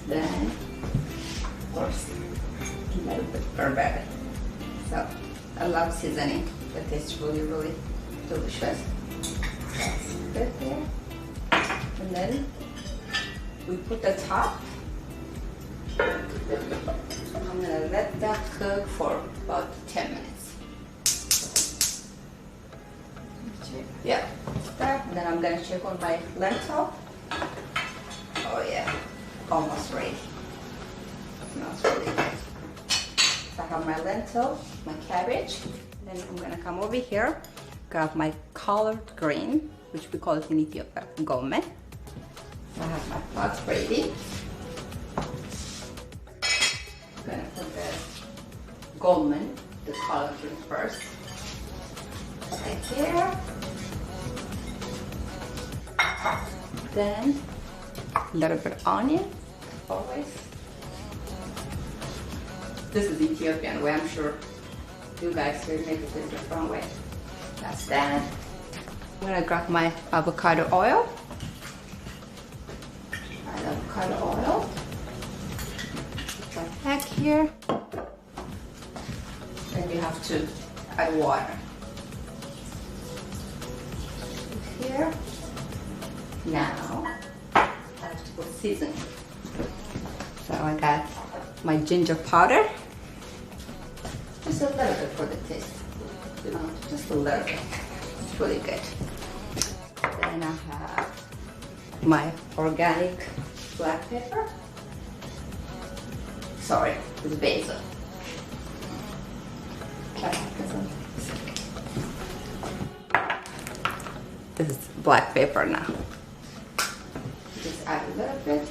Then, of course, a little bit burberry. So, I love seasoning. It tastes really, really delicious. That's good there. And then we put the top. I'm gonna let that cook for about 10 minutes. Yeah, that. And then I'm gonna check on my lentil. Oh yeah, almost ready. Smells really good. So I have my lentil, my cabbage. Then I'm gonna come over here, grab my collard green, which we call it in Ethiopia, gome. I have my pot ready. I'm gonna put the gome, the collard green first. Right here. Then a little bit of onion, always. This is the Ethiopian way, I'm sure you guys will make it a different way. That's that. I'm gonna grab my avocado oil. Add avocado oil. Put that back here. Then you have to add water. Here. Now, I have to put seasoning. So I got my ginger powder. Just a little bit for the taste. Just a little bit. It's really good. Then I have my organic black pepper. Sorry, it's basil. This is black pepper now. Just add a little bit.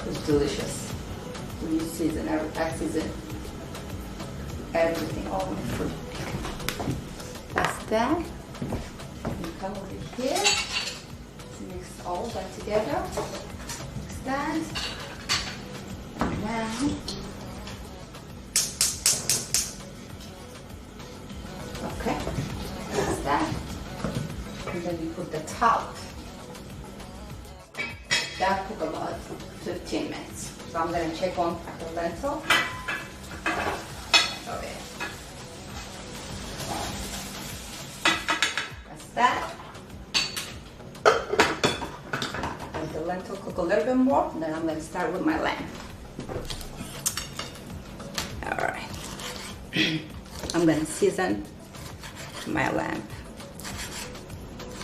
It's delicious. You season everything all my food. That's that. You come over here. Mix all that together. Stand. And now. Okay. That's that. And then you put the top. That took about 15 minutes. So I'm gonna check on the lentil. Okay. That's that. Let the lentil cook a little bit more, and then I'm gonna start with my lamb. All right. I'm gonna season my lamb.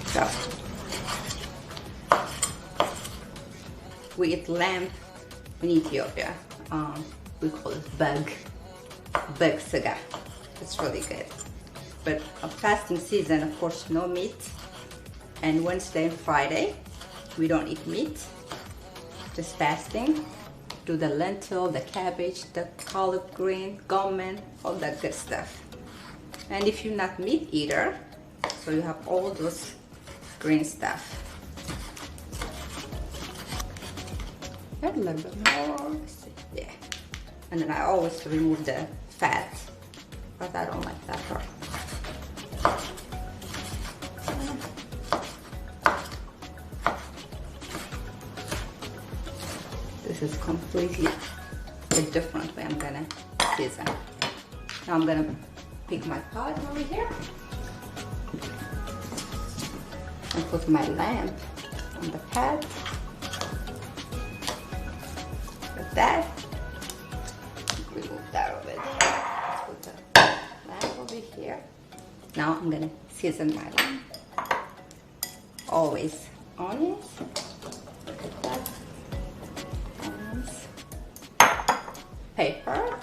So we eat lamb in Ethiopia. We call it bag saga. It's really good. But a fasting season, of course, no meat. And Wednesday and Friday, we don't eat meat. Just fasting. Do the lentil, the cabbage, the collard green, gome, all that good stuff. And if you're not meat eater, so you have all those green stuff. A little bit more. Yeah. And then I always remove the fat, but I don't like that part. This is completely a different way I'm gonna season. Now I'm gonna pick my pot over here and put my lamb on the pad. Like that. Remove that over there. Let's put the lamb over here. Now I'm gonna season my lamb. Always onions. Look at that. Onions. Pepper.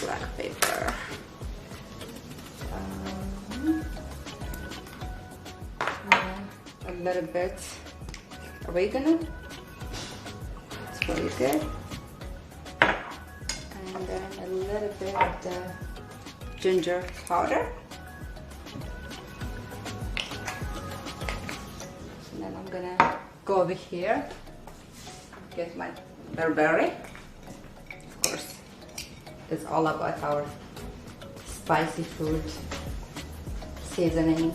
Black pepper. A little bit oregano. It's really good. And then a little bit of the ginger powder. And then I'm gonna go over here, get my barberry. Of course, it's all about our spicy food seasoning.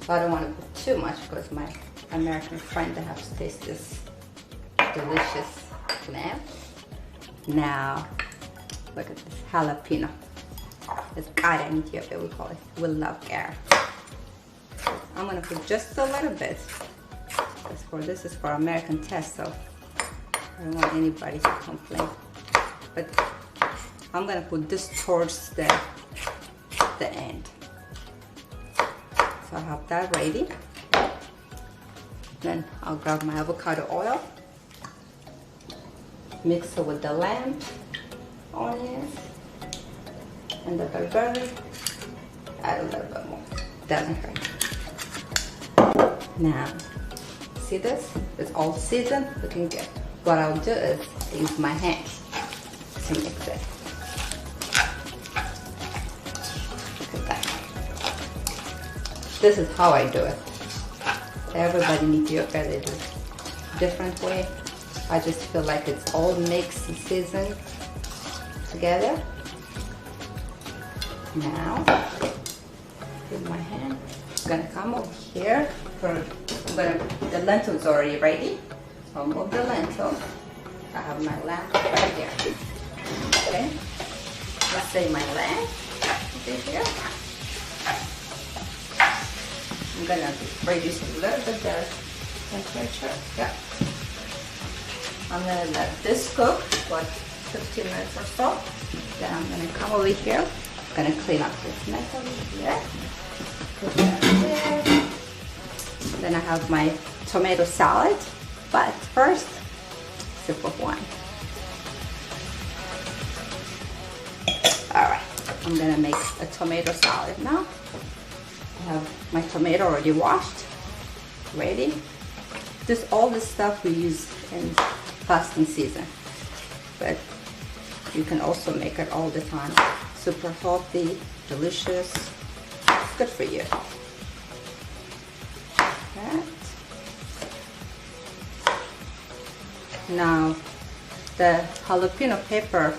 I don't want to put too much because my American friend they have to taste this delicious lamb. Now, look at this jalapeno. It's cara in Ethiopia, we call it. We love cara. I'm gonna put just a little bit. This is for American taste, so I don't want anybody to complain. But I'm gonna put this towards the end. So I have that ready. Then I'll grab my avocado oil, mix it with the lamb, onions, and the barberry. Add a little bit more. Doesn't hurt. Now, see this? It's all seasoned, looking good. What I'll do is use my hands to mix it. Look at that. This is how I do it. Everybody in Ethiopia, they do it different way. I just feel like it's all mixed and seasoned together. Now, with my hand, I'm gonna come over here. The lentils already ready. So I'll move the lentil. I have my lamb right here. Okay. Let's say my lamb over here. I'm gonna reduce a little bit the temperature. Yeah. I'm gonna let this cook for 15 minutes or so. Then I'm gonna come over here. I'm gonna clean up this mess over here. Put that there. Then I have my tomato salad. But first, sip of wine. All right, I'm gonna make a tomato salad now. I have my tomato already washed, ready. All this stuff we use in fasting season, but you can also make it all the time. Super healthy, delicious, good for you. That. Now, the jalapeno pepper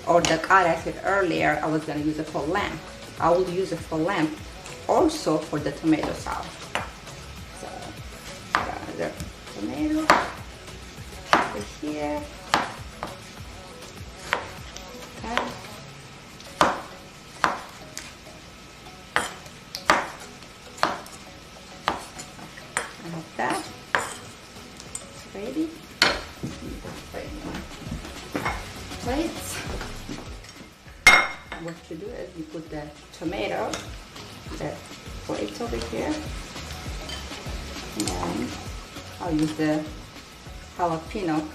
or the cara I said earlier, I was gonna use it for lamb. I will use it for lamb, also for the tomato salad. So, the tomato over here. Okay. I have that. It's ready. Plates. What you do is you put the tomato, the plate over here, and then I'll use the jalapeno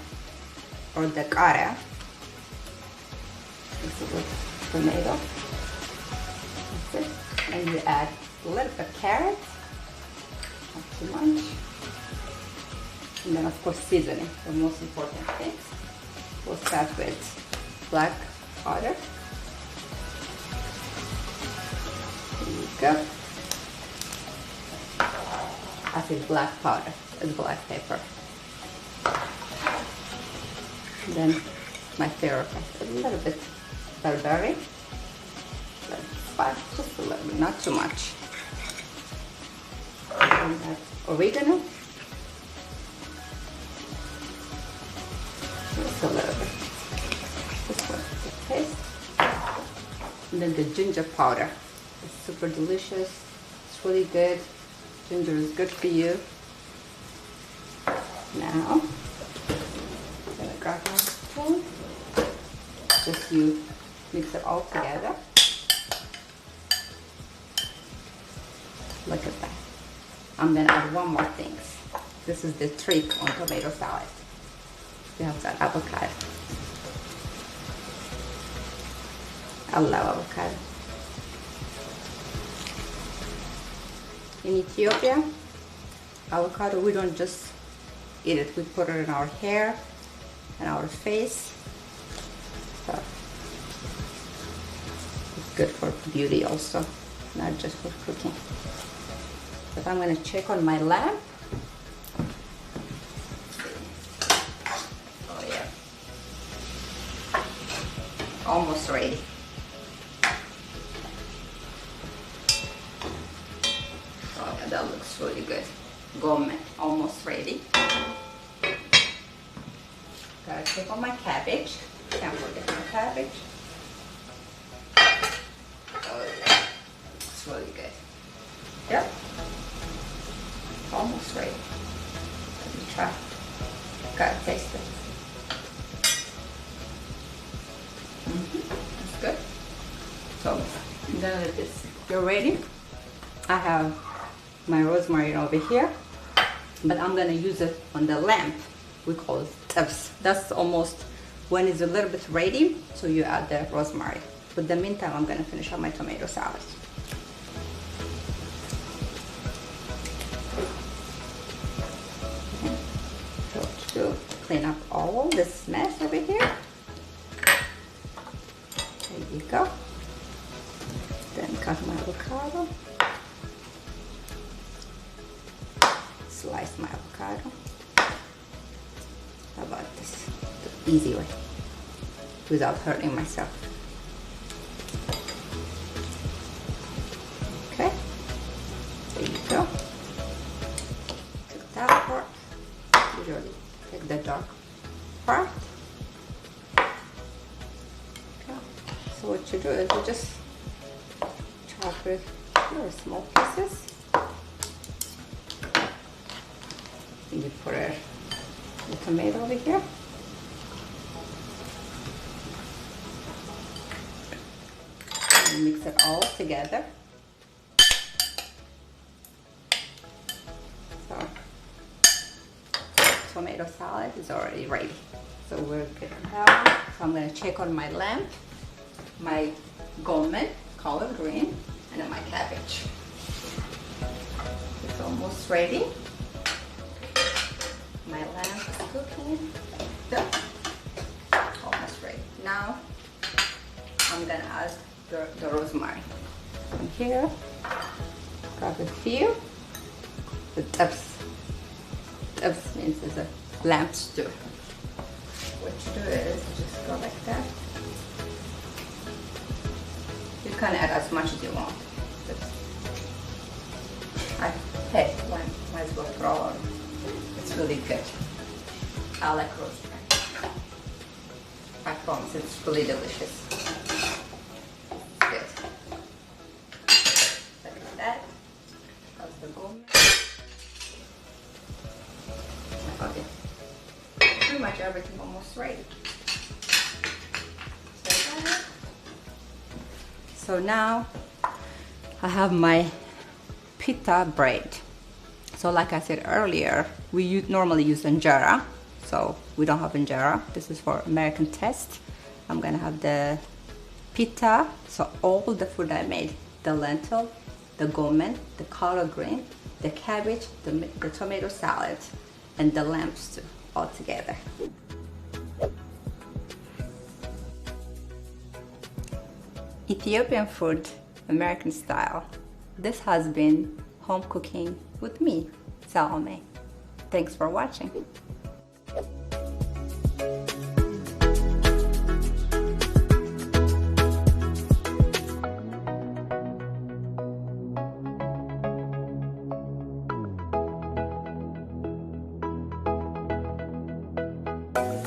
or the cara. This is with tomato. That's it. And you add a little bit of carrot, not too much. And then of course seasoning, the most important thing. We'll start with black powder. There you go. I say black powder, it's black pepper. And then my favorite, a little bit barberry. Just a little bit, not too much. And that oregano. And then the ginger powder. It's super delicious. It's really good. Ginger is good for you. Now, I'm gonna grab my spoon. Just you mix it all together. Look at that. I'm gonna add one more thing. This is the trick on tomato salad. You have that avocado. I love avocado. In Ethiopia, avocado, we don't just eat it, we put it in our hair and our face. So it's good for beauty also, not just for cooking. But I'm gonna check on my lamb. Oh yeah. Almost ready. Oh yeah, that looks really good. Gourmet, almost ready. Gotta check on my cabbage. Can't forget my cabbage. Oh yeah, it's really good. Yep. Almost ready. Let me try. Gotta taste it. That's good. So then let this get ready. I have my rosemary over here, but I'm gonna use it on the lamb. We call it tips. That's almost when it's a little bit ready, so you add the rosemary. But in the meantime, I'm gonna finish up my tomato salad. So to clean up all this mess over here. There you go. Then cut my avocado. Slice my avocado. How about this? The easy way, without hurting myself. Okay, there you go. Take that part. Usually take the dark part. Okay. So what you do is you just chop it very small pieces. And you put it, the tomato over here. And mix it all together. So, tomato salad is already ready. So we're good now. So I'm gonna check on my lamb, my gourmet, collard green, and then my cabbage. It's almost ready. My lamb is cooking. Yeah. Almost ready. Now I'm gonna add the rosemary. From here, grab a few. The tips. Tips means it's a lamb stew. What you do is just go like that. You can add as much as you want. Hey, might as well throw on. It's really good. I like rosemary. I promise it's really delicious. Good. Look at that. How's the gourmet? Okay. Pretty much everything almost ready. So now I have my pita bread. So like I said earlier, we normally use injera. So we don't have injera. This is for American taste. I'm gonna have the pita. So all the food I made, the lentil, the gourmet, the collard green, the cabbage, the tomato salad, and the lamb stew all together. Ethiopian food, American style. This has been home cooking with me, Salome. Thanks for watching.